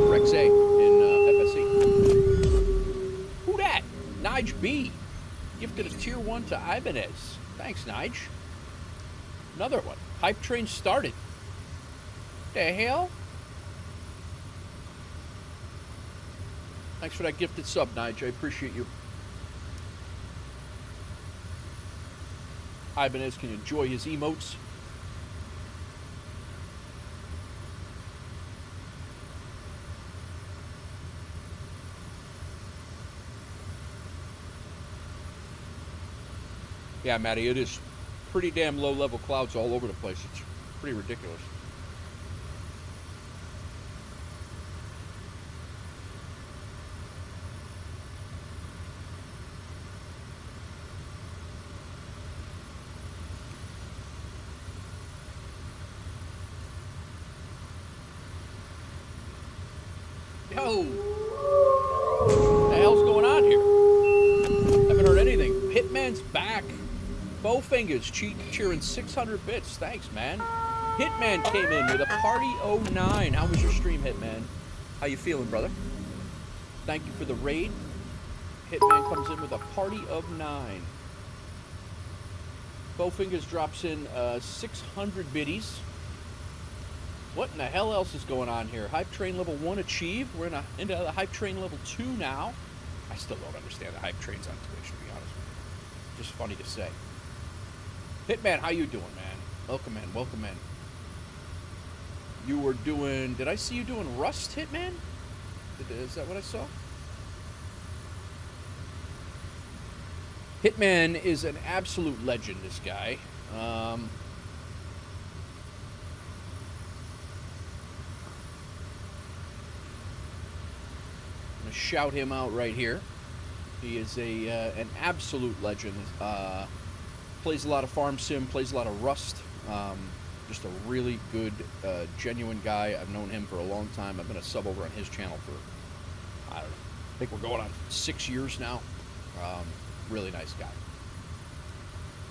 Rex A in FSE. Who dat? Nige B. Gifted a tier 1 to Ibanez. Thanks, Nige. Another one. Hype train started. The hell? Thanks for that gifted sub, Nige. I appreciate you. Ibanez can enjoy his emotes. Yeah, Matty, it is pretty damn low-level clouds all over the place. It's pretty ridiculous. Yo! What the hell's going on here? Haven't heard anything. Hitman's back. Bowfingers cheering 600 bits. Thanks, man. Hitman came in with a party 09. How was your stream, Hitman? How you feeling, brother? Thank you for the raid. Hitman comes in with a party of 9. Bowfingers drops in 600 biddies. What in the hell else is going on here? Hype train level 1 achieved. We're into the hype train level 2 now. I still don't understand the hype trains on Twitch, to be honest with you. Just funny to say. Hitman, how you doing, man? Welcome in, welcome in. You were doing... Did I see you doing Rust, Hitman? Is that what I saw? Hitman is an absolute legend, this guy. I'm going to shout him out right here. He is an absolute legend. Plays a lot of farm sim, plays a lot of Rust. Just a really good, genuine guy. I've known him for a long time. I've been a sub over on his channel for, I don't know, I think we're going on 6 years now. Really nice guy.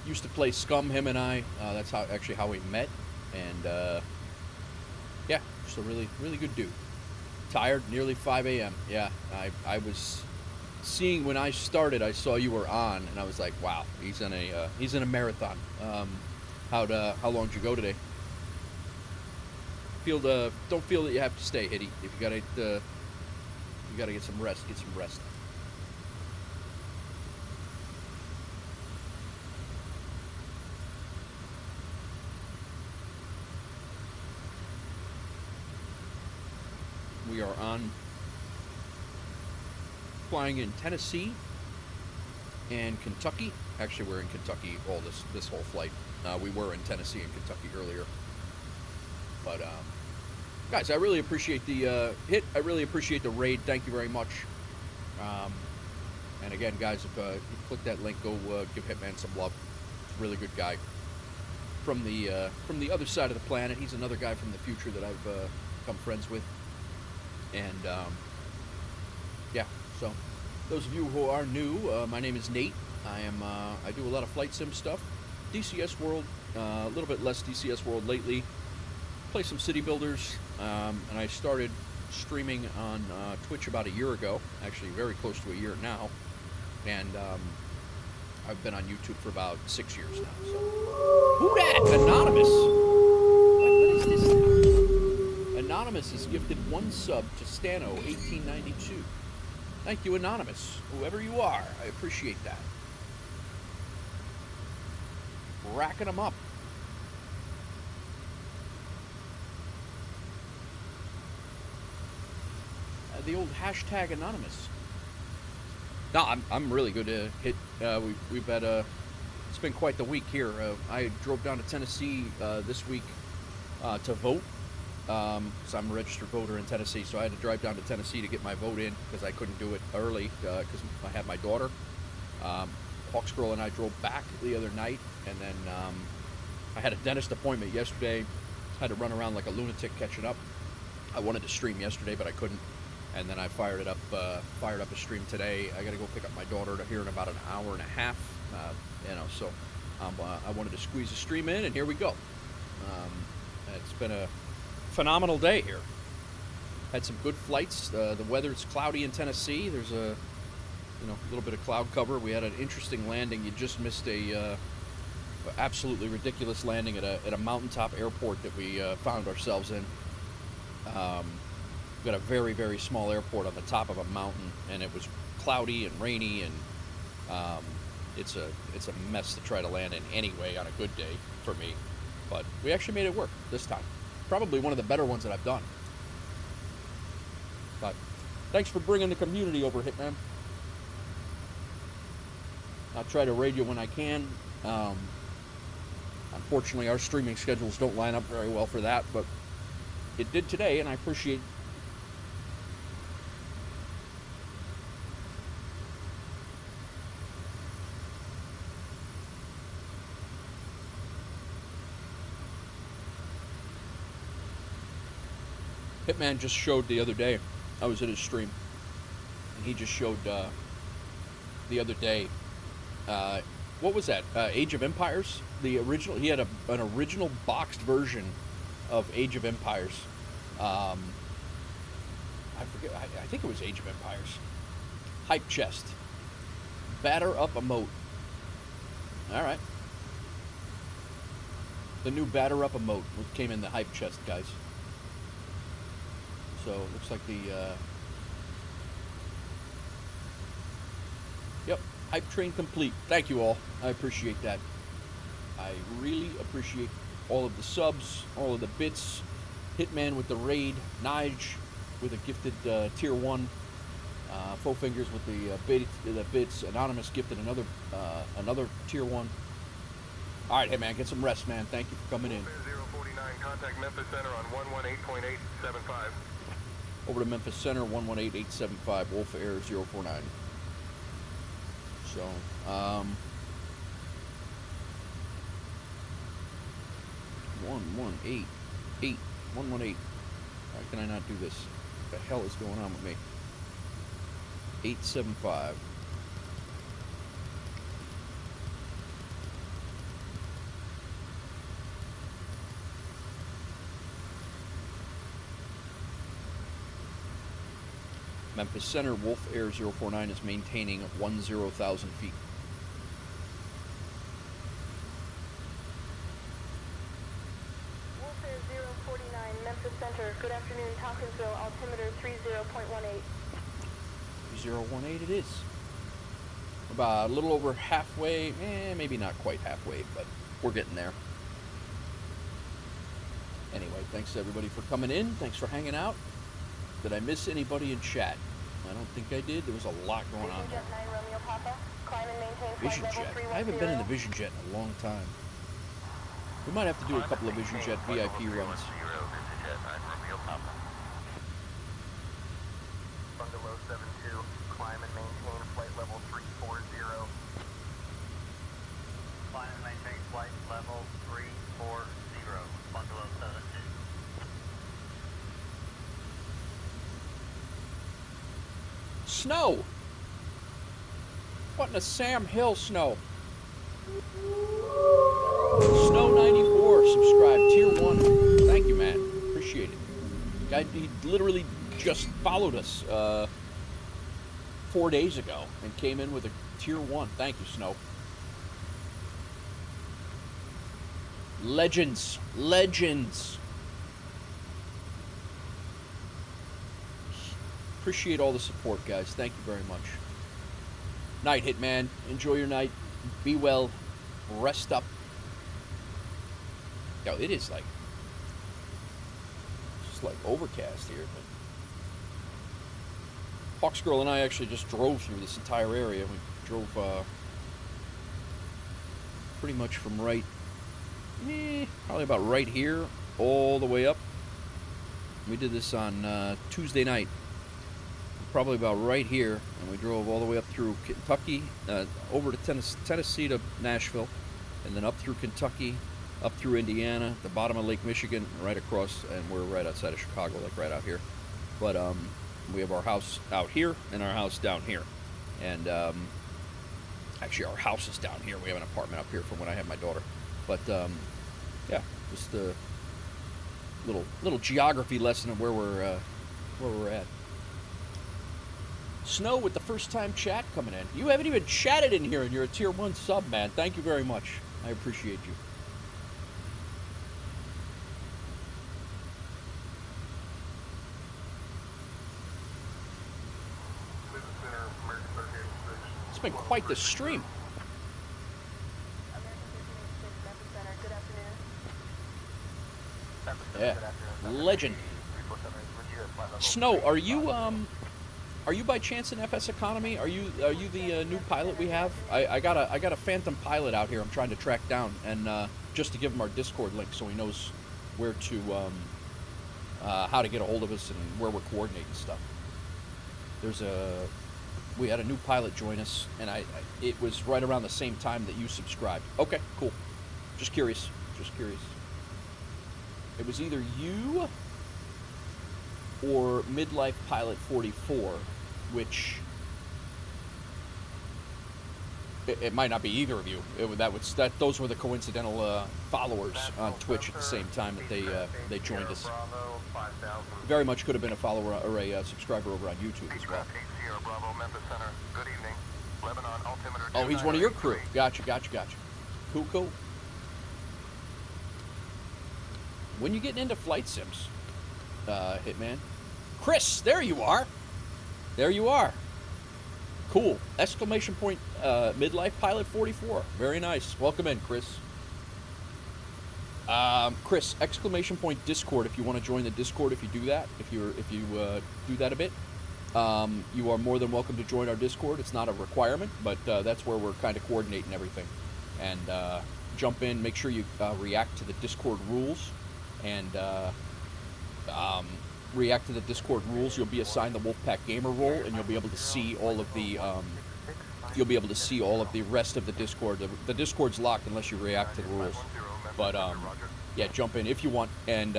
Used to play Scum, him and I. That's actually how we met. And yeah, just a really, really good dude. Tired, nearly 5 a.m. Yeah, I was seeing when I started. I saw you were on, and I was like, wow, he's in a marathon. How long did you go today? Don't feel that you have to stay, Hitty. If you gotta get some rest. Get some rest. We are on flying in Tennessee and Kentucky. Actually, we're in Kentucky all this whole flight. We were in Tennessee and Kentucky earlier. But guys, I really appreciate the hit. I really appreciate the raid. Thank you very much. And again, guys, if you click that link, go give Hitman some love. He's a really good guy. From the other side of the planet. He's another guy from the future that I've become friends with. And yeah, so those of you who are new, my name is Nate. I do a lot of flight sim stuff, DCS World, a little bit less DCS World lately. Play some city builders, and I started streaming on Twitch about a year ago, actually very close to a year now, and I've been on YouTube for about 6 years now. So, who dat? Anonymous. What is this now? Anonymous is gifted 1 sub to Stano 1892. Thank you, Anonymous. Whoever you are, I appreciate that. Racking them up. The old hashtag Anonymous. No, I'm really good to hit. We've had it's been quite the week here. I drove down to Tennessee this week to vote. Because I'm a registered voter in Tennessee, so I had to drive down to Tennessee to get my vote in because I couldn't do it early because I had my daughter. Hawks Girl and I drove back the other night, and then I had a dentist appointment yesterday, Had to run around like a lunatic catching up. I wanted to stream yesterday, but I couldn't. And then I fired up a stream today. I got to go pick up my daughter here in about an hour and a half. So I wanted to squeeze a stream in, and here we go. It's been a phenomenal day here. Had some good flights. The weather's cloudy in Tennessee. There's a little bit of cloud cover. We had an interesting landing. You just missed a absolutely ridiculous landing at a mountaintop airport that we found ourselves in. We've got a very, very small airport on the top of a mountain, and it was cloudy and rainy, and it's a mess to try to land in anyway on a good day for me. But we actually made it work this time. Probably one of the better ones that I've done. But thanks for bringing the community over, Hitman. I'll try to raid you when I can. Unfortunately, our streaming schedules don't line up very well for that, but it did today, and I appreciate. Hitman just showed the other day. I was at his stream, and he just showed the other day. What was that? Age of Empires? The original. He had an original boxed version of Age of Empires. I forget. I think it was Age of Empires. Hype chest. Batter up emote. All right. The new batter up emote came in the hype chest, guys. So it looks like the. Yep. Hype train complete. Thank you all. I appreciate that. I really appreciate all of the subs, all of the bits. Hitman with the raid, Nige with a gifted tier 1, Four Fingers with the bits, Anonymous gifted another tier 1. All right, Hitman, get some rest, man. Thank you for coming in. 049, contact Memphis Center on 118.875. Over to Memphis Center, 118.875, Wolf Air 049. So, 118. Why can I not do this? What the hell is going on with me? 875. Memphis Center, Wolf Air 049 is maintaining 10,000 feet. Wolf Air 049, Memphis Center. Good afternoon, Tompkinsville, altimeter 30.18. 018 it is. About a little over halfway, maybe not quite halfway, but we're getting there. Anyway, thanks everybody for coming in. Thanks for hanging out. Did I miss anybody in chat? I don't think I did. There was a lot going on there. Vision Jet. I haven't been in the Vision Jet in a long time. We might have to do a couple of Vision Jet VIP runs. Bungalow 72, climb and maintain flight level 340. Climb and maintain flight level 340, Bungalow 72. Snow! What in the Sam Hill snow? Snow 94, subscribe, tier 1. Thank you, man. Appreciate it. Guy, he literally just followed us 4 days ago and came in with a tier 1. Thank you, Snow. Legends. Legends. Appreciate all the support, guys. Thank you very much. Night, Hitman. Enjoy your night. Be well. Rest up. Yo, it is like just like overcast here. But Hawksgirl and I actually just drove through this entire area. We drove pretty much from probably about right here all the way up. We did this on Tuesday night. Probably about right here, and we drove all the way up through Kentucky, over to Tennessee to Nashville, and then up through Kentucky, up through Indiana, the bottom of Lake Michigan, right across, and we're right outside of Chicago, like right out here. But we have our house out here and our house down here. And actually, our house is down here. We have an apartment up here from when I had my daughter. But yeah, just a little geography lesson of where we're at. Snow with the first time chat coming in. You haven't even chatted in here, and you're a tier 1 sub, man. Thank you very much. I appreciate you. It's been quite the stream. Yeah, legend. Snow, are you by chance in FSEconomy? Are you the new pilot we have? I got a phantom pilot out here. I'm trying to track down, and just to give him our Discord link so he knows where to how to get a hold of us and where we're coordinating stuff. We had a new pilot join us, and it was right around the same time that you subscribed. Okay, cool. Just curious. It was either you or Midlife Pilot 44, which it might not be either of you. Those were the coincidental followers on Twitch at the same time that they joined us. Very much could have been a follower or a subscriber over on YouTube as well. Oh, he's one of your crew. Gotcha. Cool. When you getting into flight sims, Hitman? Chris, there you are. Cool. Exclamation point, Midlife Pilot 44. Very nice. Welcome in, Chris. Chris, exclamation point Discord if you want to join the Discord. If you do that, if you do that a bit, you are more than welcome to join our Discord. It's not a requirement, but that's where we're kind of coordinating everything. And jump in, make sure you react to the Discord rules, and react to the Discord rules. You'll be assigned the Wolfpack Gamer role, and you'll be able to see all of the rest of the Discord. The Discord's locked unless you react to the rules. But yeah, jump in if you want. And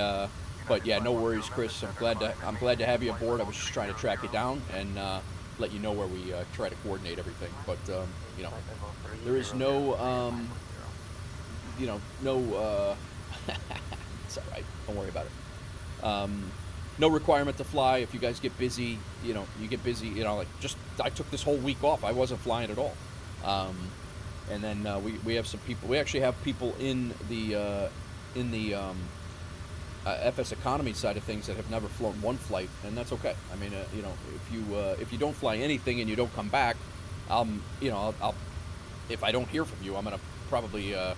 but yeah, no worries, Chris. I'm glad to have you aboard. I was just trying to track you down and let you know where we try to coordinate everything. But you know, there is no it's all right. Don't worry about it. No requirement to fly. If you guys get busy, you get busy. Like I took this whole week off. I wasn't flying at all. And then we have some people. We actually have people in the FSEconomy side of things that have never flown one flight, and that's okay. I mean, if you don't fly anything and you don't come back, I'll if I don't hear from you, I'm gonna probably it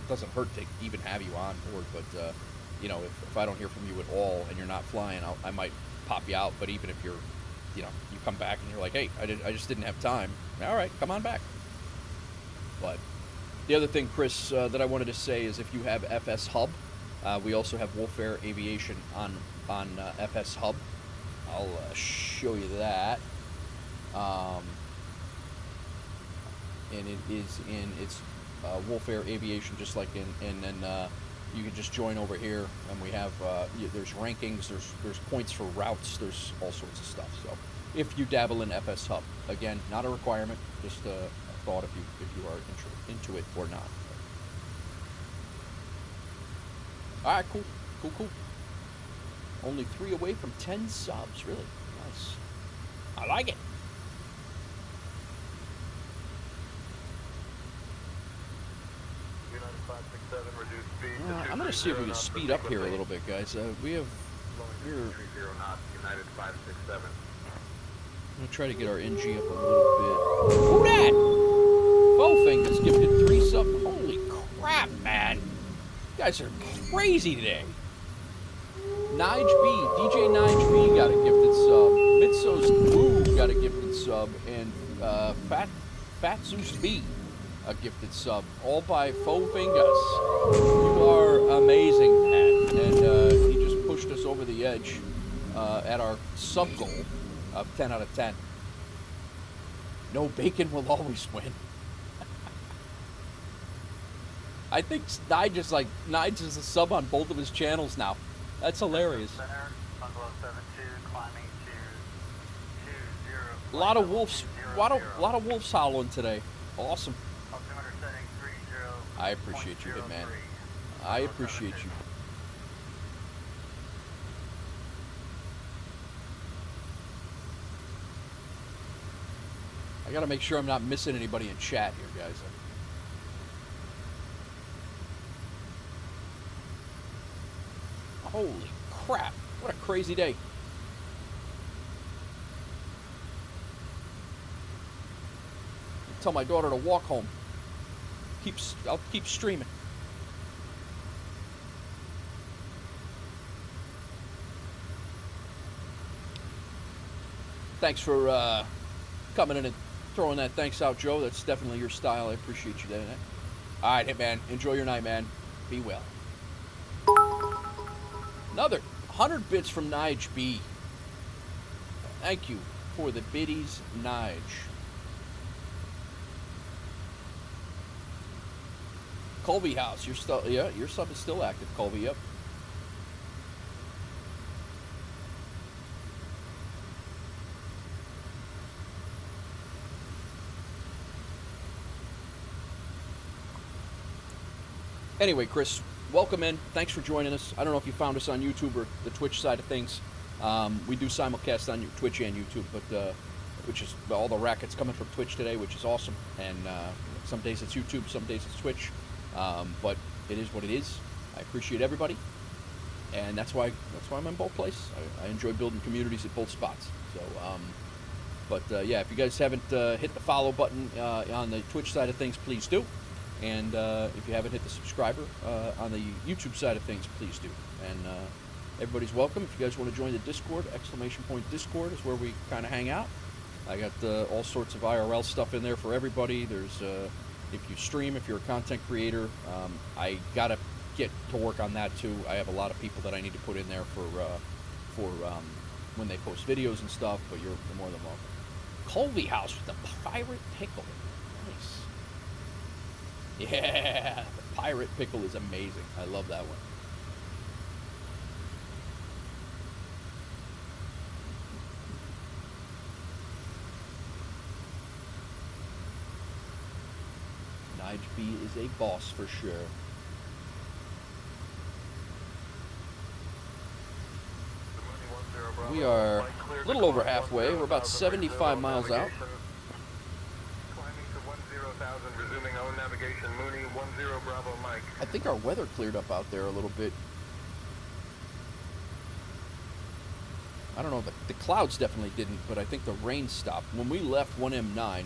doesn't hurt to even have you on board, but if I don't hear from you at all and you're not flying, I might pop you out. But even if you're, you come back and you're like, hey, I just didn't have time. All right, come on back. But the other thing, Chris, that I wanted to say is if you have FS Hub, we also have Wolf Air Aviation on FS Hub. I'll show you that. And it's Wolf Air Aviation, just like and then you can just join over here, and we have there's rankings, there's points for routes, there's all sorts of stuff. So if you dabble in FS Hub, again, not a requirement, just a thought if you are into it or not. All right, cool. Only 3 away from 10 subs, really nice. I like it. I'm gonna see if we can speed up here a little bit, guys. We're gonna try to get our NG up a little bit. Who that? Bowfingers gifted 3 subs. Holy crap, man! You guys are crazy today. Nige B, DJ Nige B got a gifted sub. Mitso's Woo got a gifted sub, and Fat Zeus B a gifted sub, all by Fingers. You are amazing, man. And he just pushed us over the edge at our sub goal of 10 out of 10. No bacon will always win. I think Nige is a sub on both of his channels now. That's hilarious. Center, bungalow 72, climbing to 20. A lot of wolves. A lot of wolves howling today. Awesome. Altimeter setting 30. I appreciate you, good man. I appreciate you. I gotta make sure I'm not missing anybody in chat here, guys. Holy crap! What a crazy day. Tell my daughter to walk home. I'll keep streaming. Thanks for coming in and throwing that thanks out, Joe. That's definitely your style. I appreciate you doing that. All right, hey, man. Enjoy your night, man. Be well. Another 100 bits from Nige B. Thank you for the biddies, Nige. Colby House, your sub is still active, Colby. Yep. Anyway, Chris, welcome in. Thanks for joining us. I don't know if you found us on YouTube or the Twitch side of things. We do simulcast on Twitch and YouTube, but which is all the rackets coming from Twitch today, which is awesome. And some days it's YouTube, some days it's Twitch. But it is what it is. I appreciate everybody, and that's why I'm in both places. I enjoy building communities at both spots. So, yeah, if you guys haven't hit the follow button on the Twitch side of things, please do. And if you haven't hit the subscriber on the YouTube side of things, please do. And everybody's welcome. If you guys want to join the Discord, !Discord is where we kind of hang out. I got all sorts of IRL stuff in there for everybody. There's if you stream, if you're a content creator, I gotta get to work on that too. I have a lot of people that I need to put in there for when they post videos and stuff. But you're more than welcome. Colby House with the pirate pickle, nice. Yeah, the pirate pickle is amazing. I love that one. Nige B is a boss for sure. We are a little over halfway. We're about 75 miles out. Climbing to 10,000, resuming own navigation. Mooney 10 Bravo Mike. I think our weather cleared up out there a little bit. I don't know, the clouds definitely didn't, but I think the rain stopped. When we left 1M9,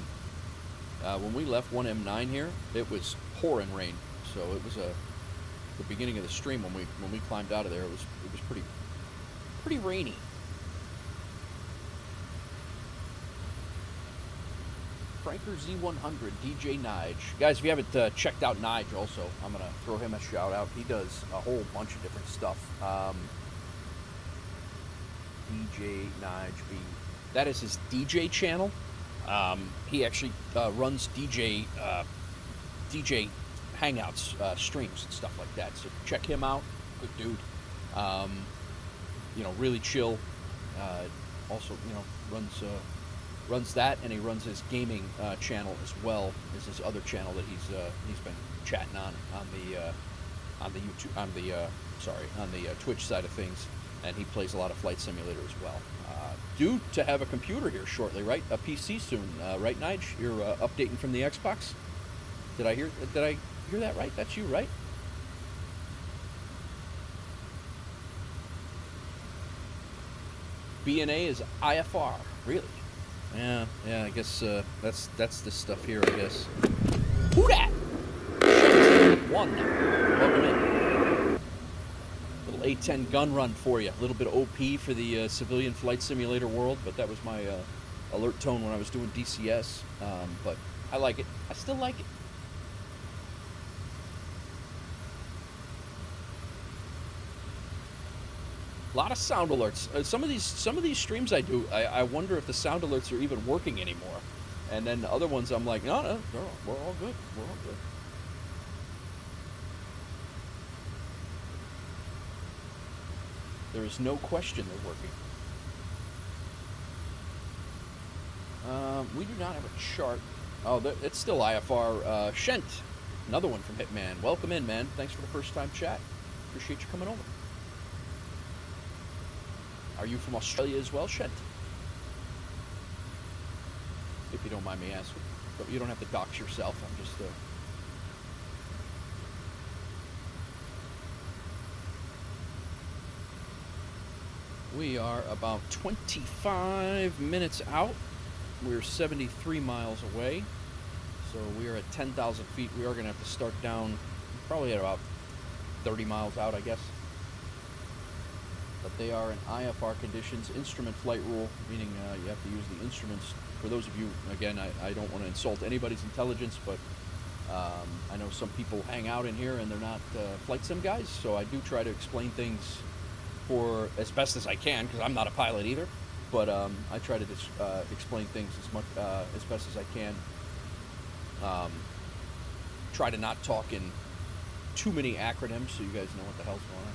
here, it was pouring rain. So it was the beginning of the stream when we climbed out of there. It was pretty rainy. Franker Z100 DJ Nige. Guys, if you haven't checked out Nige, also I'm gonna throw him a shout out. He does a whole bunch of different stuff. DJ Nige B. That is his DJ channel. He actually runs DJ Hangouts streams and stuff like that. So check him out. Good dude. Really chill. Also, runs that, and he runs his gaming channel as well as his other channel that he's been chatting on the YouTube on the Twitch side of things, and he plays a lot of Flight Simulator as well. Due to have a computer here shortly, right? A PC soon, right, Nige? You're updating from the Xbox. Did I hear that right? That's you, right? B&A is IFR, really? Yeah. I guess that's this stuff here. I guess. Who dat? One. Welcome in. Little A-10 gun run for you. A little bit of OP for the civilian flight simulator world, but that was my alert tone when I was doing DCS. But I like it. I still like it. A lot of sound alerts. Some of these streams I do, I wonder if the sound alerts are even working anymore. And then the other ones, I'm like, no, we're all good. We're all good. There is no question they're working. We do not have a chart. Oh, it's still IFR. Shent, another one from Hitman. Welcome in, man. Thanks for the first time chat. Appreciate you coming over. Are you from Australia as well, Shent? If you don't mind me asking. But you don't have to dox yourself. I'm just... We are about 25 minutes out. We're 73 miles away. So we are at 10,000 feet. We are going to have to start down probably at about 30 miles out, I guess. But they are in IFR conditions, instrument flight rule, meaning you have to use the instruments. For those of you, again, I don't want to insult anybody's intelligence, but I know some people hang out in here and they're not flight sim guys, so I do try to explain things for as best as I can, because I'm not a pilot either, but I try to explain things as best as I can. Try to not talk in too many acronyms so you guys know what the hell's going on.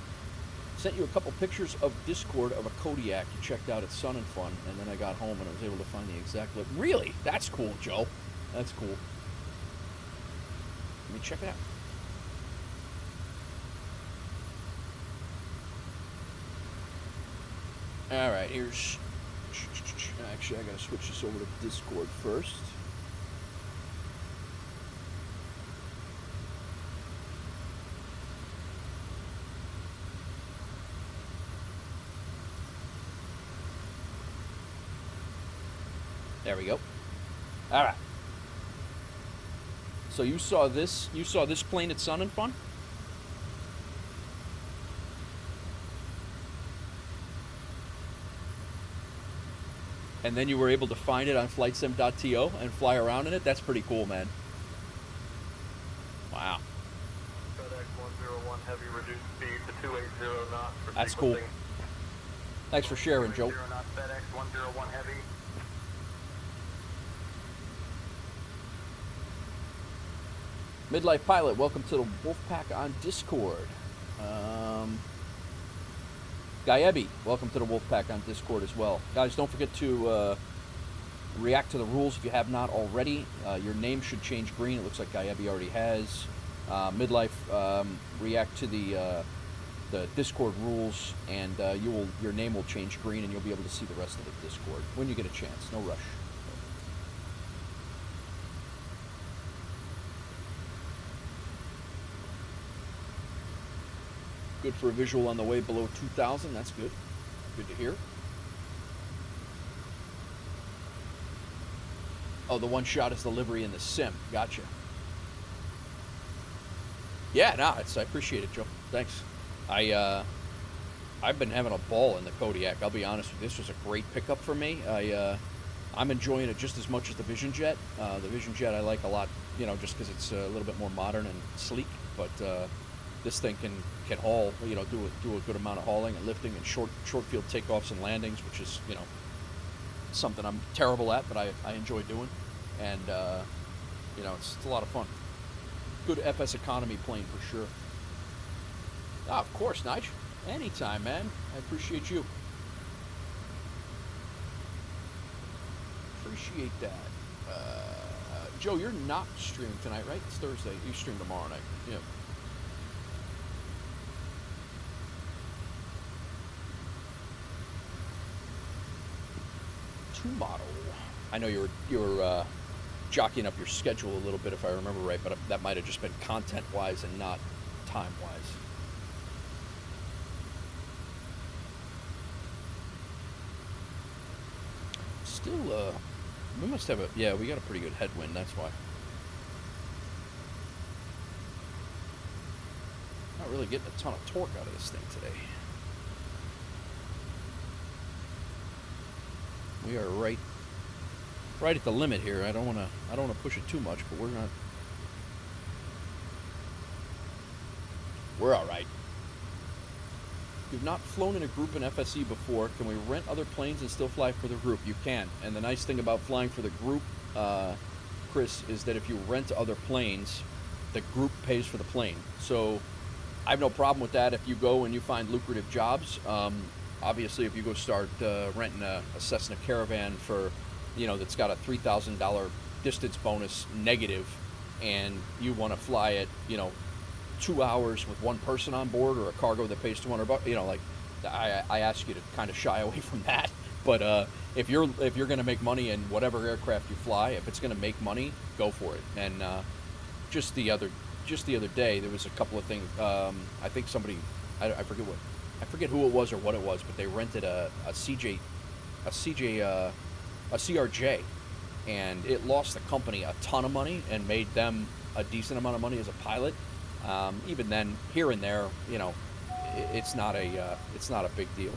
Sent you a couple pictures of Discord of a Kodiak you checked out at Sun and Fun, and then I got home and I was able to find the exact look. Really? That's cool, Joe. That's cool. Let me check it out. All right, here's... Actually, I gotta switch this over to Discord first. There we go. All right. So you saw this plane at Sun and Fun? And then you were able to find it on flightsim.to and fly around in it? That's pretty cool, man. Wow. FedEx 101 heavy reduced speed to 280 knots for That's cool. sequencing. Thanks for sharing, Joe. 0 knots FedEx 101 heavy. Midlife Pilot, welcome to the Wolfpack on Discord. Gaebi, welcome to the Wolfpack on Discord as well. Guys, don't forget to react to the rules if you have not already. Your name should change green. It looks like Gaebi already has. Midlife, react to the Discord rules, and your name will change green, and you'll be able to see the rest of the Discord when you get a chance. No rush. Good for a visual on the way below 2,000. That's good. Good to hear. Oh, the one shot is the livery in the sim. Gotcha. Yeah, no, I appreciate it, Joe. Thanks. I've been having a ball in the Kodiak. I'll be honest with you. This was a great pickup for me. I'm enjoying it just as much as the Vision Jet. The Vision Jet I like a lot, just because it's a little bit more modern and sleek. But this thing can haul, do a good amount of hauling and lifting and short field takeoffs and landings, which is, something I'm terrible at, but I enjoy doing. And, it's a lot of fun. Good FSEconomy plane for sure. Ah, of course, Nigel. Anytime, man. I appreciate you. Appreciate that. Joe, you're not streaming tonight, right? It's Thursday. You stream tomorrow night. Yeah. Model. I know you were jockeying up your schedule a little bit, if I remember right, but that might have just been content-wise and not time-wise. Still, we must have we got a pretty good headwind, that's why. Not really getting a ton of torque out of this thing today. We are right at the limit here. I don't want to push it too much, but we're all right. You've not flown in a group in FSE before. Can we rent other planes and still fly for the group? You can. And the nice thing about flying for the group, Chris, is that if you rent other planes, the group pays for the plane. So I have no problem with that if you go and you find lucrative jobs. Obviously, if you go start renting a Cessna Caravan for, that's got a $3,000 distance bonus negative, and you want to fly it, 2 hours with one person on board, or a cargo that pays $200, I ask you to kind of shy away from that. But if you're going to make money in whatever aircraft you fly, if it's going to make money, go for it. And just the other day, there was a couple of things. I think somebody, I forget who it was or what it was, but they rented a CRJ, and it lost the company a ton of money and made them a decent amount of money as a pilot. Even then, here and there, it's not a big deal.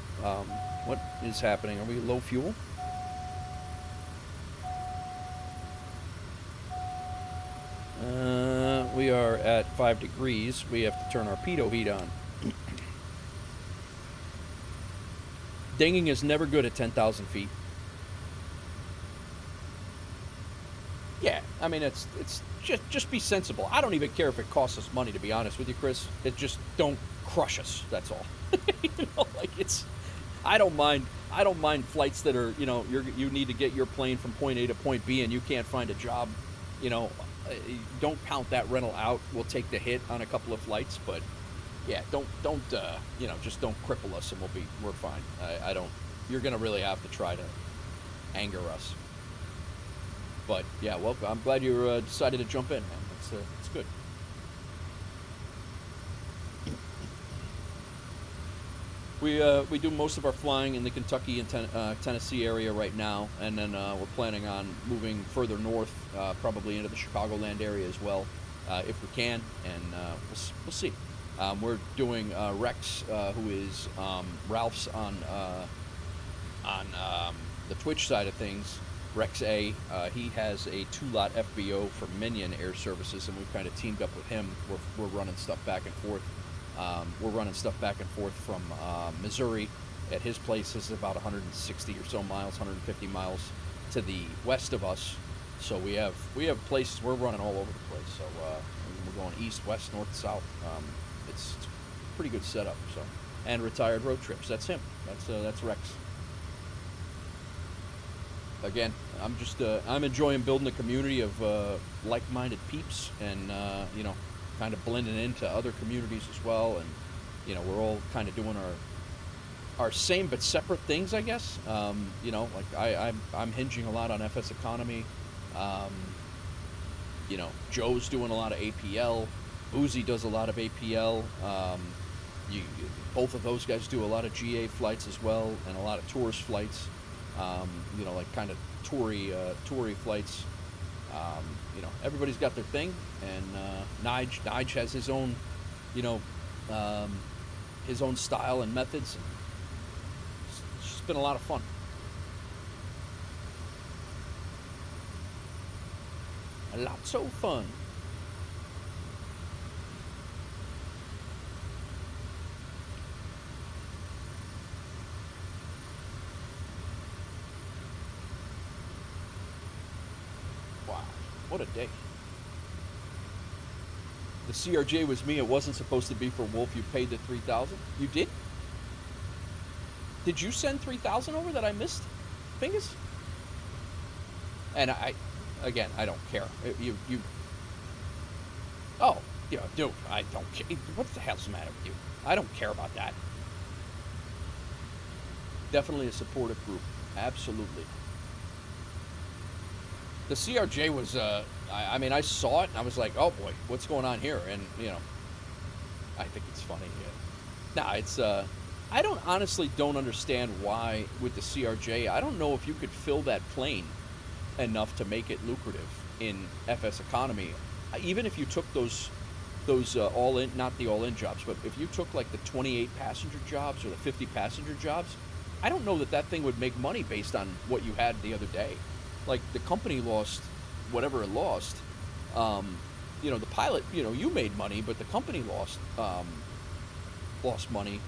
What is happening? Are we low fuel? We are at 5 degrees. We have to turn our pitot heat on. Dinging is never good at 10,000 feet. Yeah, I mean, it's just be sensible. I don't even care if it costs us money, to be honest with you, Chris. It just don't crush us. That's all. I don't mind flights that are, you need to get your plane from point A to point B and you can't find a job. Don't count that rental out. We'll take the hit on a couple of flights, but yeah, don't just don't cripple us and we're fine. You're gonna really have to try to anger us. But yeah, well, I'm glad you decided to jump in, man. It's good. We do most of our flying in the Kentucky and Tennessee area right now, and then we're planning on moving further north, probably into the Chicagoland area as well, if we can, and we'll see. We're doing Rex, who is Ralph's on the Twitch side of things. Rex A, he has a 2-lot FBO for Minion Air Services, and we've kind of teamed up with him. We're running stuff back and forth. We're running stuff back and forth from Missouri. At his place is about 160 or so miles, 150 miles to the west of us. So we have places we're running all over the place. So we're going east, west, north, south. It's a pretty good setup. So, and retired road trips. That's him. That's Rex. Again, I'm enjoying building a community of like-minded peeps, and kind of blending into other communities as well, and we're all kind of doing our same but separate things, I guess. I'm hinging a lot on FSEconomy. Joe's doing a lot of APL. Boozy does a lot of APL. Both of those guys do a lot of GA flights as well, and a lot of tourist flights. Kind of toury flights. Everybody's got their thing, and Nige has his own, his own style and methods. It's just been a lot of fun. A lot so fun. What a day. The CRJ was me. It wasn't supposed to be for Wolf. You paid the $3,000. You did? Did you send $3,000 over that I missed? Fingers? And I don't care. Dude, I don't care. What the hell's the matter with you? I don't care about that. Definitely a supportive group. Absolutely. The CRJ was, I saw it and I was like, oh boy, what's going on here? And, I think it's funny. Yeah. I honestly don't understand why with the CRJ, I don't know if you could fill that plane enough to make it lucrative in FSEconomy. Even if you took those all-in, not the all-in jobs, but if you took like the 28 passenger jobs or the 50 passenger jobs, I don't know that thing would make money based on what you had the other day. Like, the company lost whatever it lost. The pilot, you made money, but the company lost money.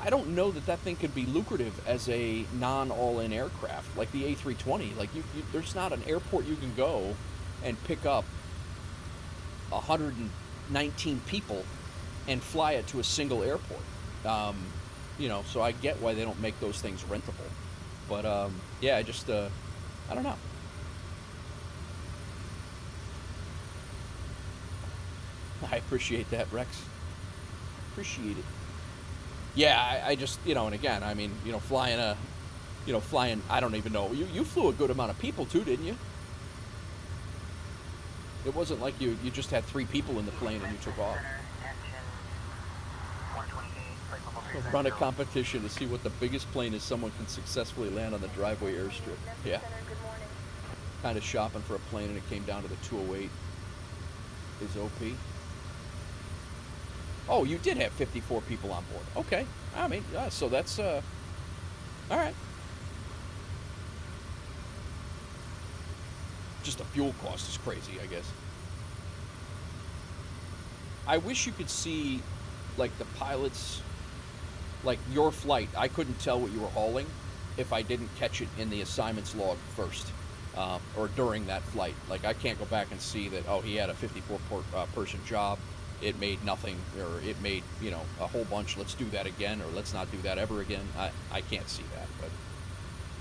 I don't know that thing could be lucrative as a non-all-in aircraft, like the A-320. Like, there's not an airport you can go and pick up 119 people and fly it to a single airport. You know, so I get why they don't make those things rentable. But yeah, I just I don't know. I appreciate that, Rex. Appreciate it. Yeah, I just, you know, and again, I mean, you know, flying, I don't even know. You flew a good amount of people too, didn't you? It wasn't like you just had 3 people in the plane and you took off. Run a competition to see what the biggest plane is someone can successfully land on the driveway airstrip. Yeah. Kind of shopping for a plane and it came down to the 208. Is OP. Oh, you did have 54 people on board. Okay. I mean, so that's, all right. Just the fuel cost is crazy, I guess. I wish you could see, like, the pilots, like, your flight. I couldn't tell what you were hauling if I didn't catch it in the assignments log first, or during that flight. Like, I can't go back and see that, oh, he had a 54 person job. It made nothing, or it made, you know, a whole bunch. Let's do that again, or let's not do that ever again. I can't see that, but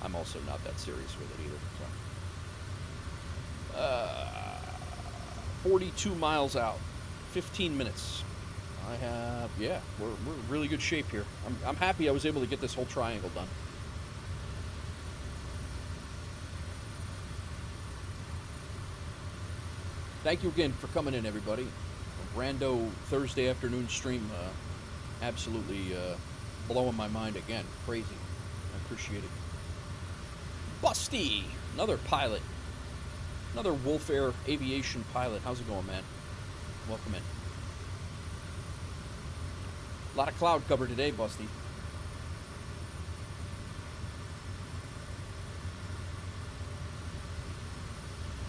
I'm also not that serious with it either. So, 42 miles out, 15 minutes. I have, yeah, we're in really good shape here. I'm happy I was able to get this whole triangle done. Thank you again for coming in, everybody. Rando Thursday afternoon stream, absolutely blowing my mind again. Crazy. I appreciate it. Busty, another pilot, another Wolf Air Aviation pilot. How's it going, man? Welcome in. A lot of cloud cover today, Busty.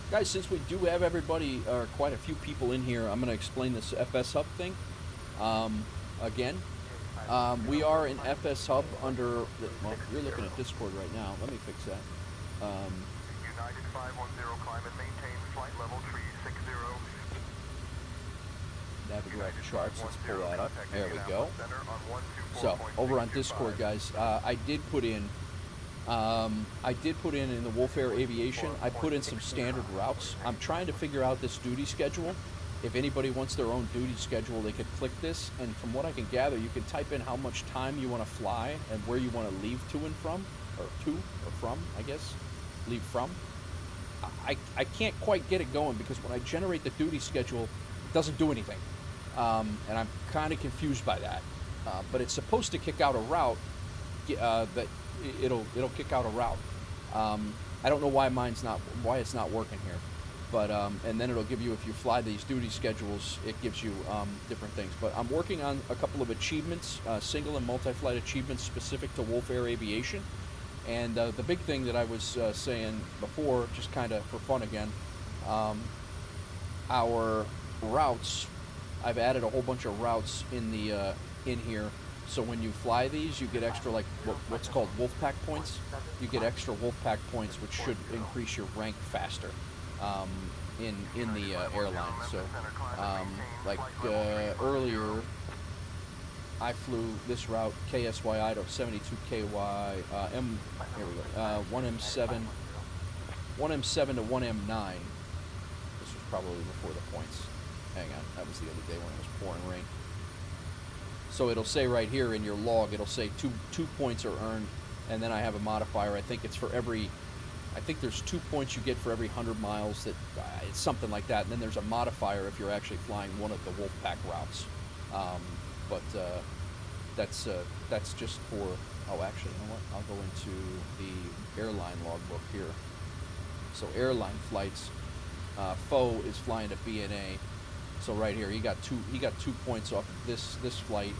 Guys, since we do have everybody, or quite a few people in here, I'm going to explain this FS Hub thing. Again, we are in FS Hub under, well, you're looking at Discord right now. Let me fix that. United 510, climb and maintain flight level 360. Navigate charts, let's pull that up. There we go. So, over on Discord, guys, I did put in in the Wolf Air Aviation, I put in some standard routes. I'm trying to figure out this duty schedule. If anybody wants their own duty schedule, they could click this, and from what I can gather, you can type in how much time you want to fly and where you want to leave to and from, or to or from, I guess, leave from. I can't quite get it going because when I generate the duty schedule, it doesn't do anything, and I'm kind of confused by that. But it's supposed to kick out a route that it'll kick out a route. I don't know why it's not working here, but and then it'll give you, if you fly these duty schedules, it gives you different things. But I'm working on a couple of achievements, single and multi-flight achievements specific to Wolf Air Aviation. And the big thing that I was saying before, just kind of for fun again, our routes, I've added a whole bunch of routes in the in here. So when you fly these, you get extra, like what's called Wolfpack points. You get extra Wolfpack points, which should increase your rank faster in the airline. So like earlier, I flew this route KSYI to 72KY here we go, 1M7 to 1M9. This was probably before the points. Hang on, that was the other day when it was pouring rain. So it'll say right here in your log, it'll say two points are earned, and then I have a modifier. I think it's for every, I think there's 2 points you get for every 100 miles. That it's something like that. And then there's a modifier if you're actually flying one of the Wolfpack routes. But that's just for. Oh, actually, you know what? I'll go into the airline logbook here. So airline flights, Foe is flying to BNA. So right here, he got 2 points off of this flight.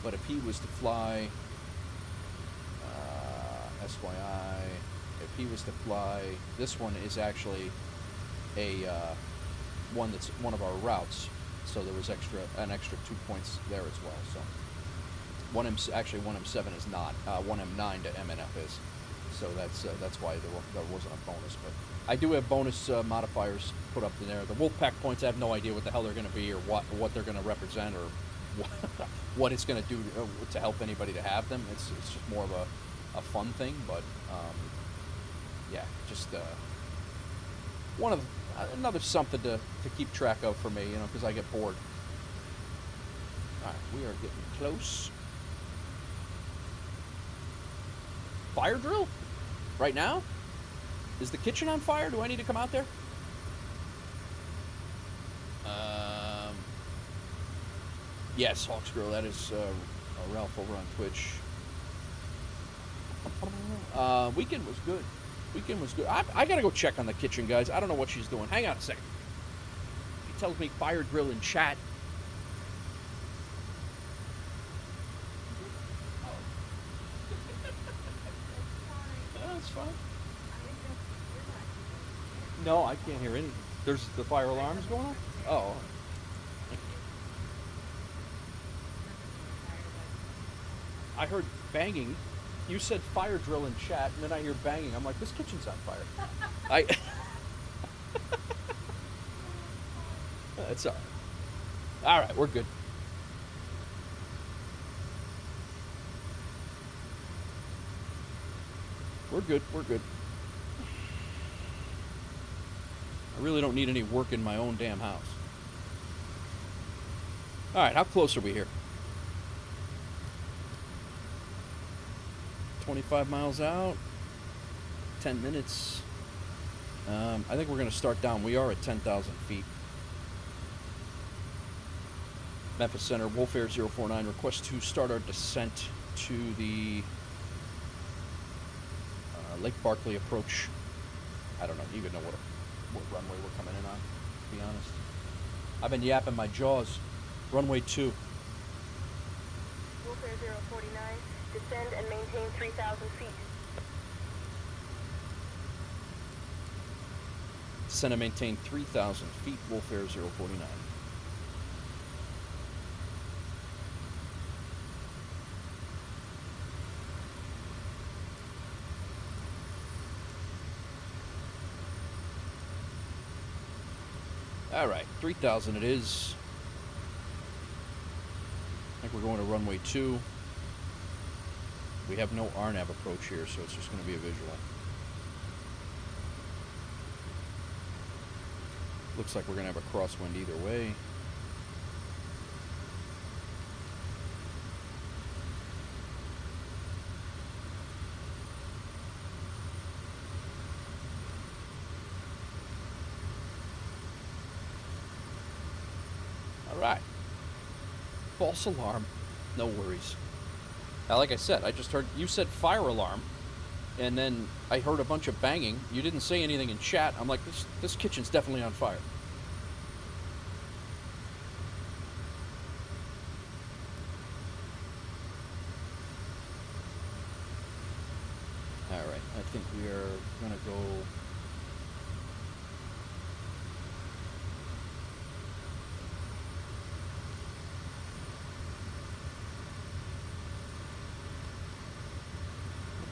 But if he was to fly, SYI, if he was to fly, this one is actually a one that's one of our routes. So there was an extra 2 points there as well. So 1M7 is not, 1M9 to MNF is. So that's why there wasn't a bonus. But I do have bonus modifiers put up in there. The Wolfpack points, I have no idea what the hell they're going to be or what they're going to represent or what it's going to do to help anybody to have them. It's just more of a fun thing. But yeah, just another something to keep track of for me, you know, because I get bored. All right, we are getting close. Fire drill? Right now? Is the kitchen on fire? Do I need to come out there? Yes, Hawks Grill. That is Ralph over on Twitch. Weekend was good. Weekend was good. I gotta go check on the kitchen, guys. I don't know what she's doing. Hang on a second. She tells me fire drill in chat. That's fine. No, I can't hear anything. There's the fire alarms going on? Oh. I heard banging. You said fire drill in chat, and then I hear banging. I'm like, this kitchen's on fire. That's all right. All right, we're good. We're good. We're good. I really don't need any work in my own damn house. All right, how close are we here? 25 miles out. 10 minutes. I think we're going to start down. We are at 10,000 feet. Memphis Center, Wolf Air 049, request to start our descent to the Lake Barkley approach. I don't even know what runway we're coming in on, to be honest. I've been yapping my jaws. Runway 2. Wolf Air 049, descend and maintain 3,000 feet. Descend and maintain 3,000 feet, Wolf Air 049. All right, 3,000 it is. I think we're going to runway 2. We have no RNAV approach here, so it's just going to be a visual. Looks like we're going to have a crosswind either way. Alright. False alarm. No worries. Now, like I said, I just heard you said fire alarm, and then I heard a bunch of banging. You didn't say anything in chat. I'm like, this kitchen's definitely on fire. Alright, I think we are going to go...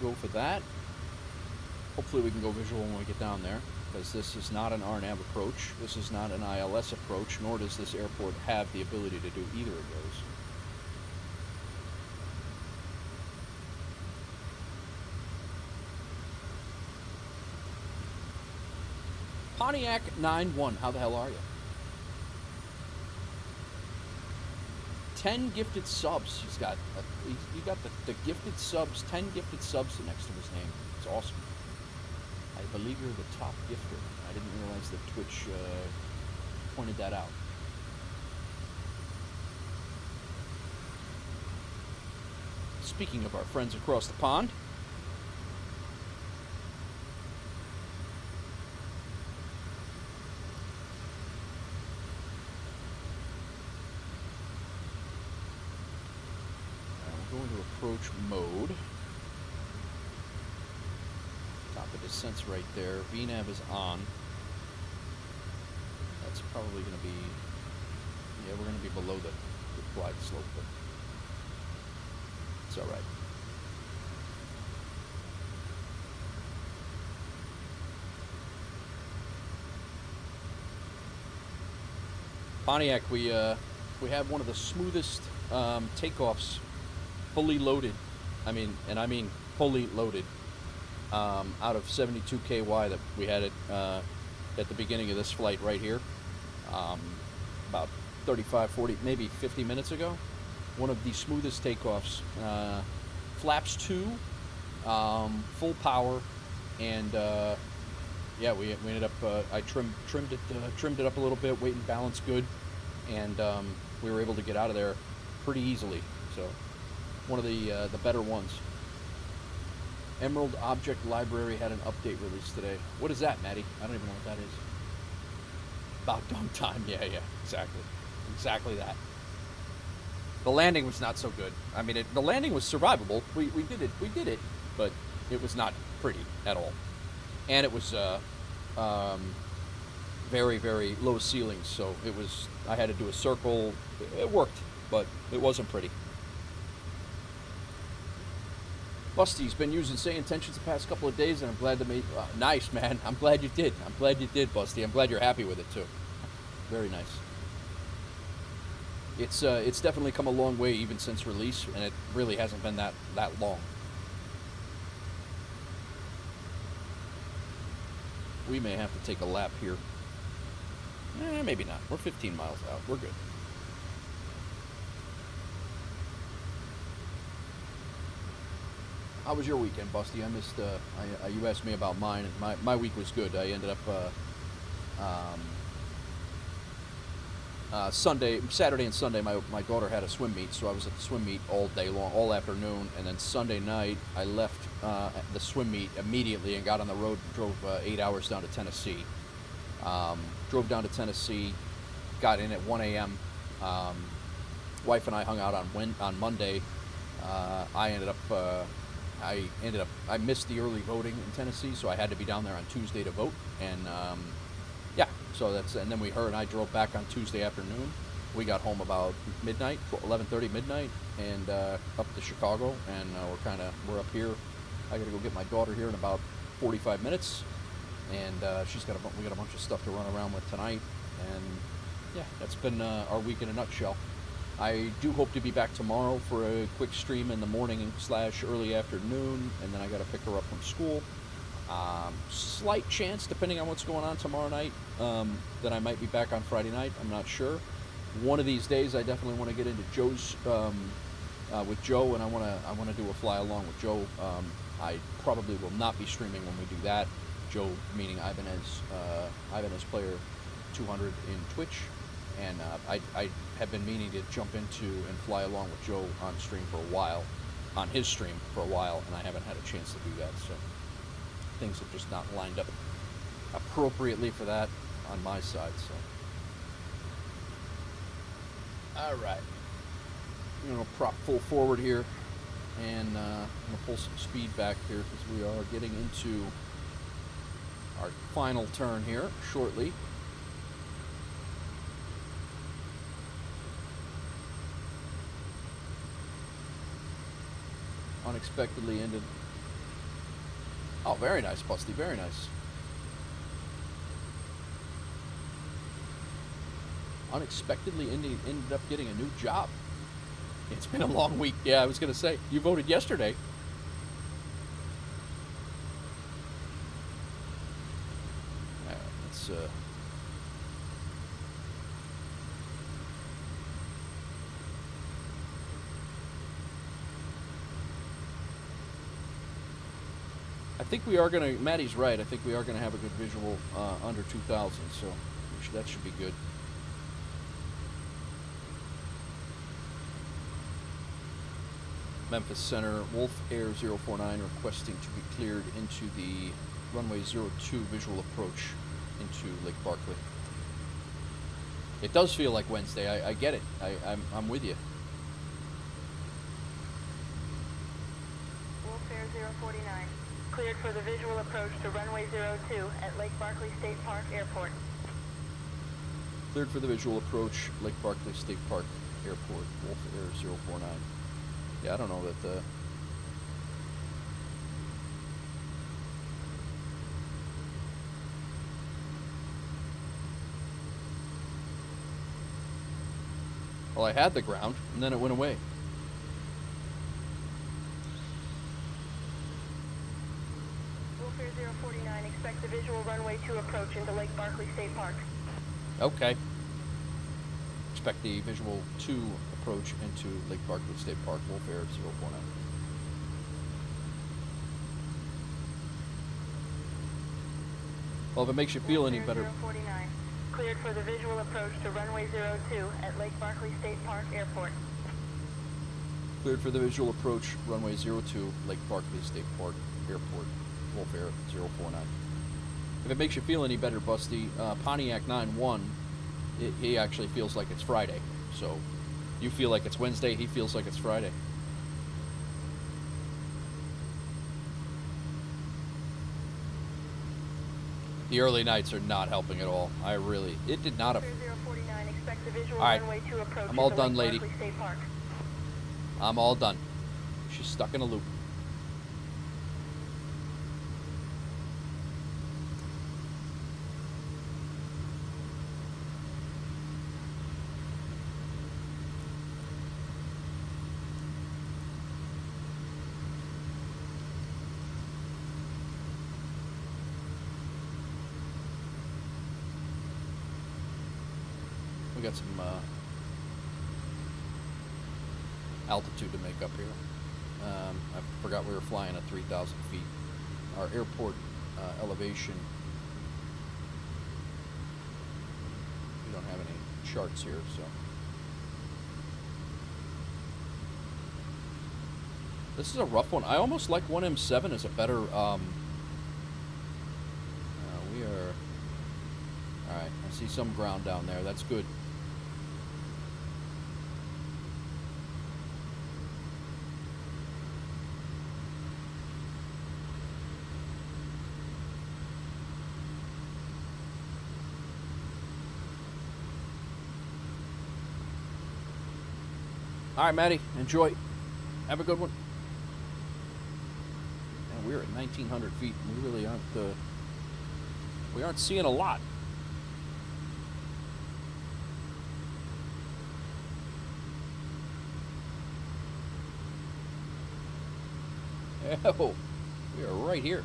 go for that. Hopefully we can go visual when we get down there, because this is not an RNAV approach, this is not an ILS approach, nor does this airport have the ability to do either of those. Pontiac 9-1, how the hell are you? 10 gifted subs. He's got you got the gifted subs, 10 gifted subs next to his name. It's awesome. I believe you're the top gifter. I didn't realize that Twitch pointed that out. Speaking of our friends across the pond, approach mode. Top of descent's right there. VNAV is on. That's probably going to be... Yeah, we're going to be below the glide slope, but it's alright. Pontiac, we had one of the smoothest takeoffs, fully loaded. I mean fully loaded, out of 72 KY that we had it at the beginning of this flight right here, about 35, 40, maybe 50 minutes ago. One of the smoothest takeoffs. Flaps 2, full power, and yeah, we ended up. I trimmed it up a little bit, weight and balance good, and we were able to get out of there pretty easily. So, one of the better ones. Emerald Object Library had an update released today. What is that, Maddie? I don't even know what that is. About dumb time. Yeah, exactly that. The landing was not so good. I mean, the landing was survivable. We did it, but it was not pretty at all. And it was very, very low ceilings, so I had to do a circle. It worked, but it wasn't pretty. Busty's been using Say Intentions the past couple of days, and I'm glad to meet. Nice, man. I'm glad you did. Busty. I'm glad you're happy with it too. Very nice. It's definitely come a long way even since release, and it really hasn't been that long. We may have to take a lap here. Maybe not. We're 15 miles out. We're good. How was your weekend, Busty? I missed. You asked me about mine. My week was good. I ended up Saturday and Sunday. My daughter had a swim meet, so I was at the swim meet all day long, all afternoon. And then Sunday night, I left the swim meet immediately and got on the road and drove 8 hours down to Tennessee. Drove down to Tennessee, got in at 1 a.m. Wife and I hung out on Monday. I missed the early voting in Tennessee, so I had to be down there on Tuesday to vote. And yeah, so and then her and I drove back on Tuesday afternoon. We got home about midnight, 11:30 midnight, and up to Chicago. And we're up here. I got to go get my daughter here in about 45 minutes, and we got a bunch of stuff to run around with tonight. And yeah, that's been our week in a nutshell. I do hope to be back tomorrow for a quick stream in the morning / early afternoon, and then I got to pick her up from school. Slight chance, depending on what's going on tomorrow night, that I might be back on Friday night. I'm not sure. One of these days, I definitely want to get into Joe's with Joe, and I want to do a fly along with Joe. I probably will not be streaming when we do that. Joe, meaning Ibanez Player 200 in Twitch. And I have been meaning to jump into and fly along with Joe on his stream for a while, and I haven't had a chance to do that. So things have just not lined up appropriately for that on my side. So, all right, I'm gonna prop full forward here, and I'm gonna pull some speed back here because we are getting into our final turn here shortly. Unexpectedly ended. Oh, very nice, Busty. Very nice. Unexpectedly ended up getting a new job. It's been a long week. Yeah, I was going to say, you voted yesterday. All right, let's I think we are going to, Maddie's right, I think we are going to have a good visual under 2,000, so that should be good. Memphis Center, Wolf Air 049 requesting to be cleared into the runway 02 visual approach into Lake Barkley. It does feel like Wednesday, I get it, I'm with you. Wolf Air 049. Cleared for the visual approach to runway 02 at Lake Barkley State Park Airport. Cleared for the visual approach, Lake Barkley State Park Airport, Wolf Air 049. Yeah, I don't know that Well, I had the ground, and then it went away. Wolfare 049, expect the visual runway 2 approach into Lake Barkley State Park. Okay. Expect the visual 2 approach into Lake Barkley State Park, Wolfare 049. Well, if it makes you feel any better... 049, cleared for the visual approach to runway 02 at Lake Barkley State Park Airport. Cleared for the visual approach, runway 02, Lake Barkley State Park Airport, Wolfare 049. If it makes you feel any better, Busty, Pontiac 91, he actually feels like it's Friday. So you feel like it's Wednesday, he feels like it's Friday. The early nights are not helping at all. It did not have... 049, expect the visual All right, runway 2 approach I'm all to done, Lake lady. Barkley State Park. I'm all done. She's stuck in a loop. We got some altitude to make up here. I forgot we were flying at 3,000 feet. Our airport elevation, we don't have any charts here, so. This is a rough one. I almost like 1M7 as a better, we are, alright, I see some ground down there, that's good. All right, Maddie, enjoy. Have a good one. And we're at 1,900 feet. And we really aren't seeing a lot. Oh, we are right here.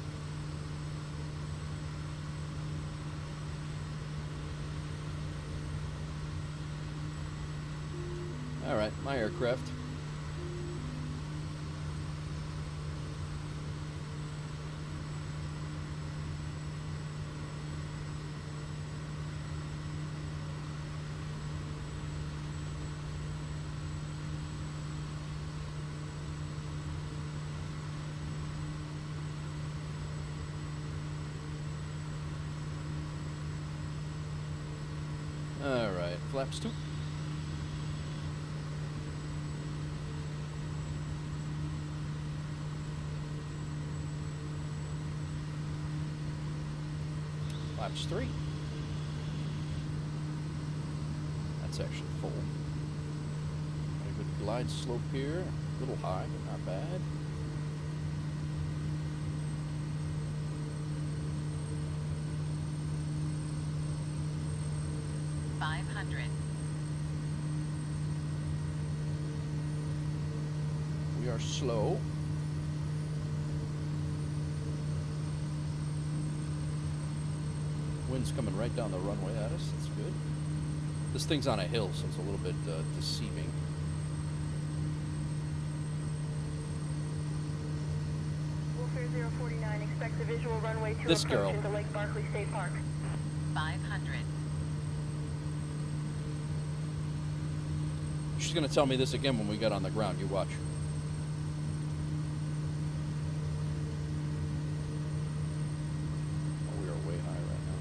All right, my aircraft. All right, flaps 2. Flaps 3. That's actually full. Got a good glide slope here. A little high, but not bad. We are slow. Wind's coming right down the runway at us. That's good. This thing's on a hill, so it's a little bit deceiving. Wolfare 049, expect the visual runway 2 This approach girl. into Lake Barkley State Park. 500. She's going to tell me this again when we get on the ground. You watch. Oh, we are way high right now.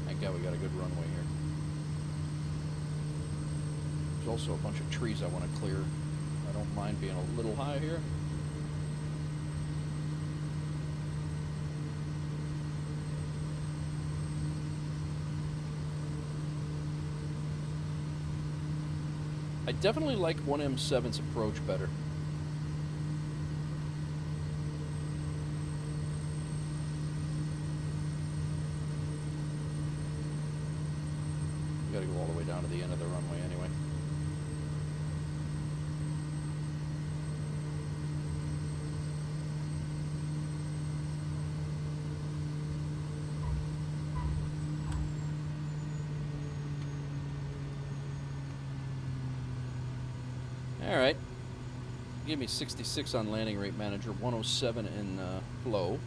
Thank God we got a good runway here. There's also a bunch of trees I want to clear. I don't mind being a little high here. I definitely like 1M7's approach better. We gotta go all the way down to the end of the runway anyway. All right. Give me 66 on landing rate manager, 107 in flow.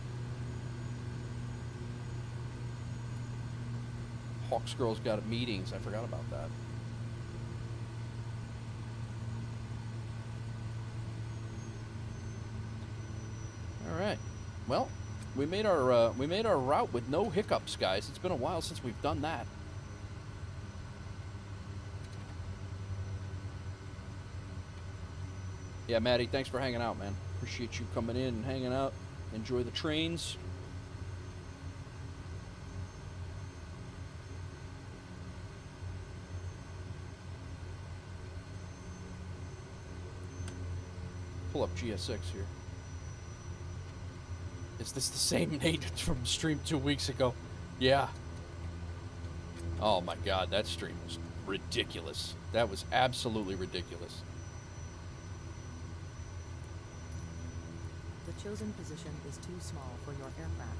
Hawks Girl's got meetings. I forgot about that. All right. Well, we made our route with no hiccups, guys. It's been a while since we've done that. Yeah, Maddie, thanks for hanging out, man. Appreciate you coming in and hanging out. Enjoy the trains. Pull up GSX here. Is this the same Nate from stream 2 weeks ago? Yeah. Oh my god, that stream was ridiculous. That was absolutely ridiculous. The chosen position is too small for your aircraft.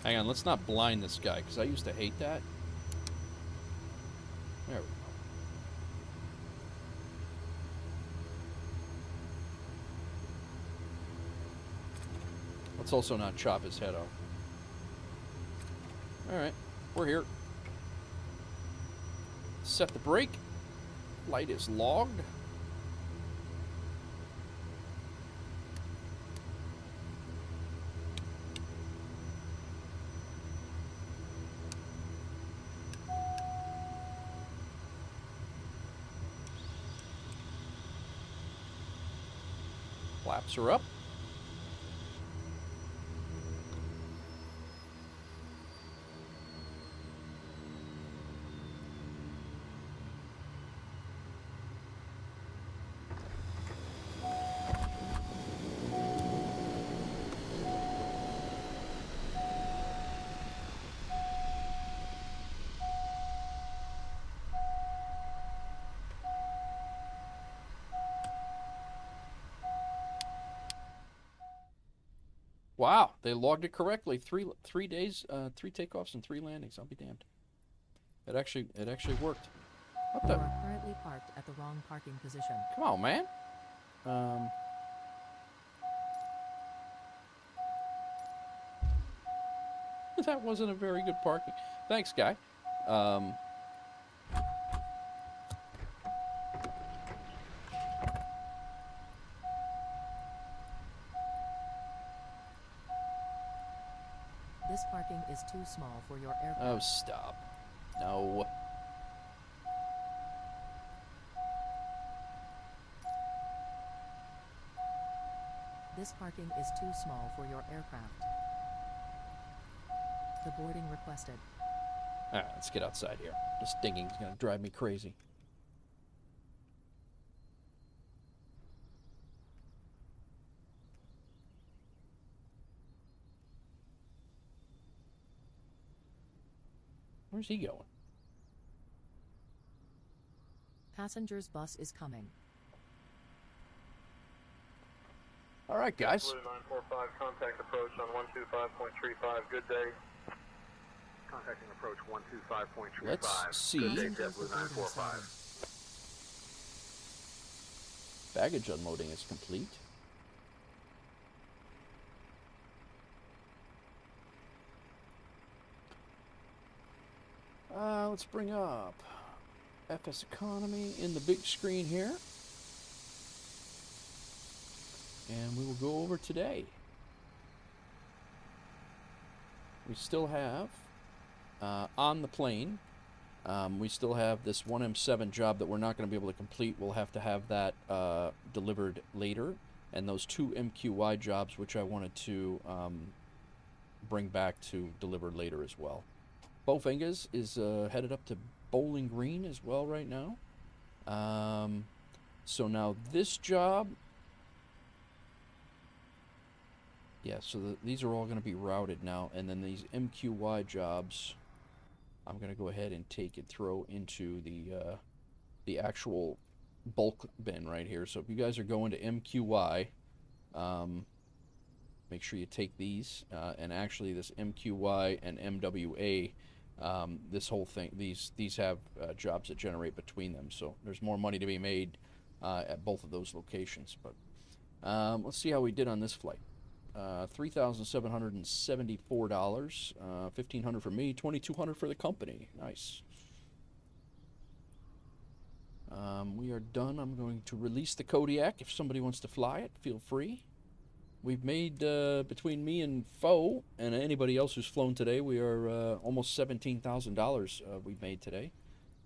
Hang on, let's not blind this guy, because I used to hate that. There we go. Let's also not chop his head off. Alright, we're here. Set the brake. Light is logged. Flaps are up. Wow, they logged it correctly. Three days, 3 takeoffs and 3 landings. I'll be damned. It actually worked. What You the? are currently parked at the wrong parking position. Come on, man. That wasn't a very good parking. Thanks, guy. This parking is too small for your aircraft. Oh, stop. No. This parking is too small for your aircraft. The boarding requested. Alright, let's get outside here. This dinging's gonna drive me crazy. Where's he going? Passenger's bus is coming. Alright, guys. 945, contact approach on 125.35. Good day. Contacting approach 125.35. Let's see. Good day, JetBlue 945. Baggage unloading is complete. Let's bring up FSEconomy in the big screen here. And we will go over today. We still have, on the plane, we still have this 1M7 job that we're not going to be able to complete. We'll have to have that delivered later. And those 2 MQY jobs, which I wanted to bring back to deliver later as well. Bofengas is headed up to Bowling Green as well right now. So now this job... Yeah, so these are all going to be routed now, and then these MQY jobs, I'm going to go ahead and take and throw into the the actual bulk bin right here. So if you guys are going to MQY, make sure you take these. And actually, this MQY and MWA, this whole thing, these have jobs that generate between them. So there's more money to be made at both of those locations. But let's see how we did on this flight. $3,774, $1,500 for me, $2,200 for the company. Nice. We are done. I'm going to release the Kodiak. If somebody wants to fly it, feel free. We've made, between me and Foe and anybody else who's flown today, we are almost $17,000 we've made today.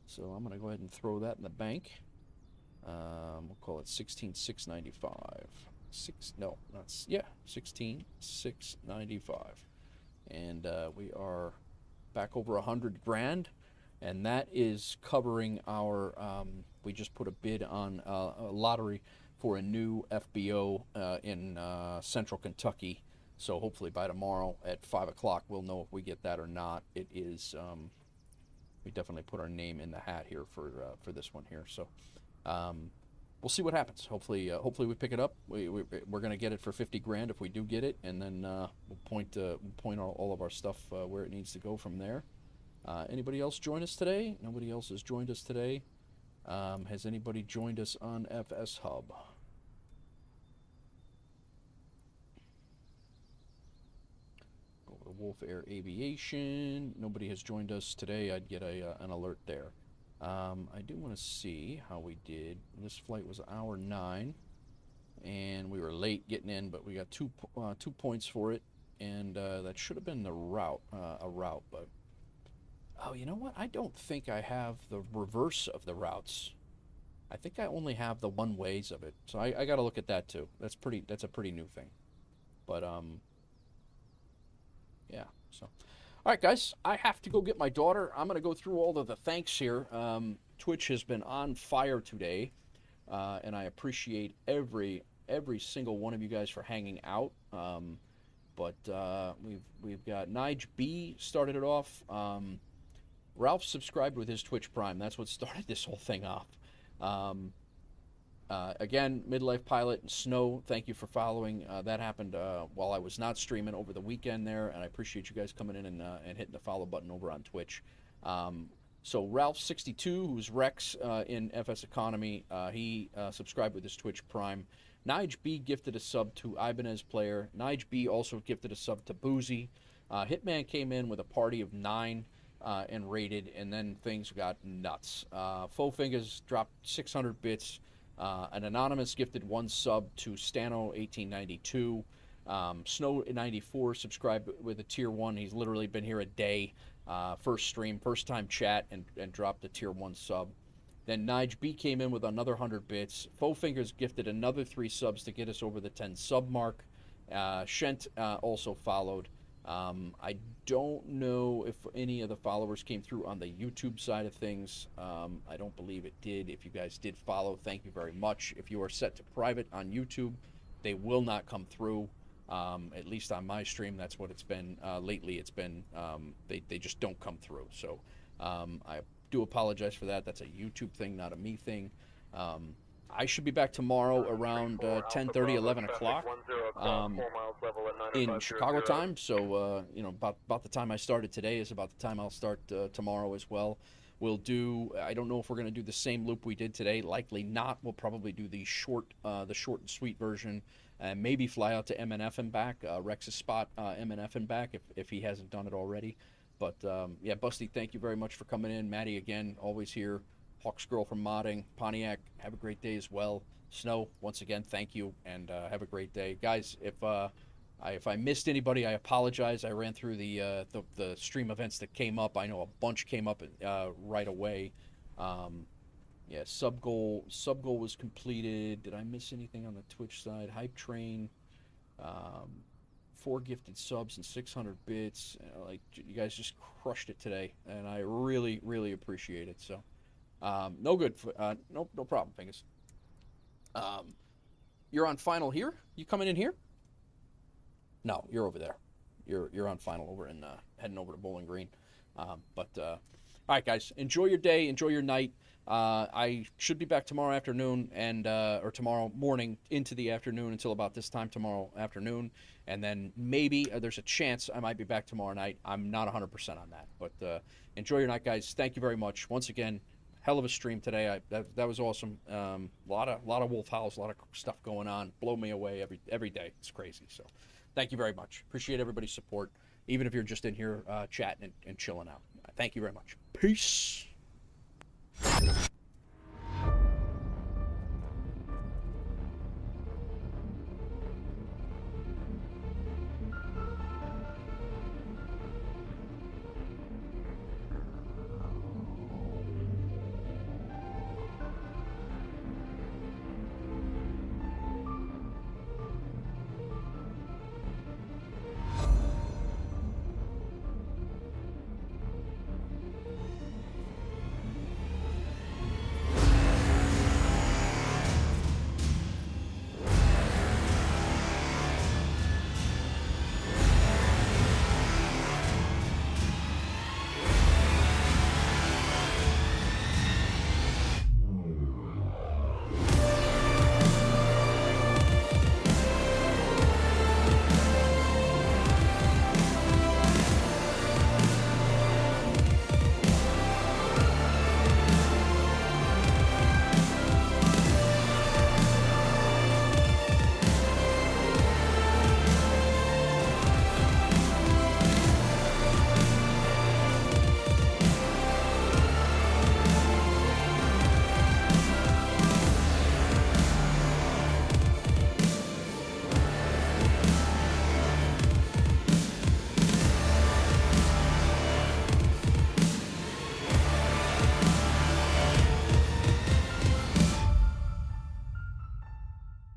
So I'm going to go ahead and throw that in the bank. We'll call it 16,695. 16,695. And we are back over 100 grand. And that is covering our, we just put a bid on a lottery for a new FBO in central Kentucky. So hopefully by tomorrow at 5 o'clock, we'll know if we get that or not. It is, we definitely put our name in the hat here for this one here. So we'll see what happens. Hopefully we pick it up. We're going to get it for 50 grand if we do get it. And then we'll point all of our stuff where it needs to go from there. Anybody else join us today? Nobody else has joined us today. Has anybody joined us on FS Hub? Go over to Wolf Air Aviation. Nobody has joined us today. I'd get an alert there. I do want to see how we did. This flight was hour 9, and we were late getting in, but we got 2 points for it, and that should have been the route, but oh, you know what? I don't think I have the reverse of the routes. I think I only have the one ways of it. So I got to look at that too. That's a pretty new thing. But yeah. So, all right, guys. I have to go get my daughter. I'm gonna go through all of the thanks here. Twitch has been on fire today, and I appreciate every single one of you guys for hanging out. But we've got Nige B started it off. Ralph subscribed with his Twitch Prime. That's what started this whole thing off. Again, Midlife Pilot and Snow, thank you for following. That happened while I was not streaming over the weekend there, and I appreciate you guys coming in and hitting the follow button over on Twitch. So Ralph62, who's Rex in FSEconomy, he subscribed with his Twitch Prime. Nige B gifted a sub to Ibanez Player. Nige B also gifted a sub to Boozy. Hitman came in with a party of 9. And rated, and then things got nuts. Faux Fingers dropped 600 bits. An anonymous gifted 1 sub to Stano1892. Snow94 subscribed with a tier 1. He's literally been here a day. First stream, first time chat, and dropped a tier 1 sub. Then Nige B came in with another 100 bits. Faux Fingers gifted another 3 subs to get us over the 10 sub mark. Shent also followed. I don't know if any of the followers came through on the YouTube side of things. I don't believe it did. If you guys did follow, thank you very much. If you are set to private on YouTube, they will not come through. At least on my stream, that's what it's been. Lately, it's been, they just don't come through. So I do apologize for that. That's a YouTube thing, not a me thing. I should be back tomorrow around 10:30, 11 o'clock in Chicago time. So, you know, about the time I started today is about the time I'll start tomorrow as well. We'll do, I don't know if we're going to do the same loop we did today. Likely not. We'll probably do the short and sweet version. Maybe fly out to MNF and back, Rex's spot, MNF and back, if he hasn't done it already. But, yeah, Busty, thank you very much for coming in. Maddie, again, always here. Hawks Girl from Modding. Pontiac, have a great day as well. Snow, once again, thank you, and have a great day. Guys, if I missed anybody, I apologize. I ran through the stream events that came up. I know a bunch came up right away. Yeah, sub goal was completed. Did I miss anything on the Twitch side? Hype Train, 4 gifted subs and 600 bits. Like, you guys just crushed it today, and I really, really appreciate it. So, no good. No problem, Fingers. You're on final here? You coming in here? No, you're over there. You're on final over in heading over to Bowling Green. But All right, guys, enjoy your day, enjoy your night. I should be back tomorrow afternoon and or tomorrow morning into the afternoon until about this time tomorrow afternoon, and then maybe there's a chance I might be back tomorrow night. I'm not 100% on that, but enjoy your night, guys. Thank you very much once again. Hell of a stream today. That was awesome. Lot of wolf howls, a lot of stuff going on. Blow me away every day. It's crazy. So, thank you very much. Appreciate everybody's support, even if you're just in here chatting and chilling out. Thank you very much. Peace.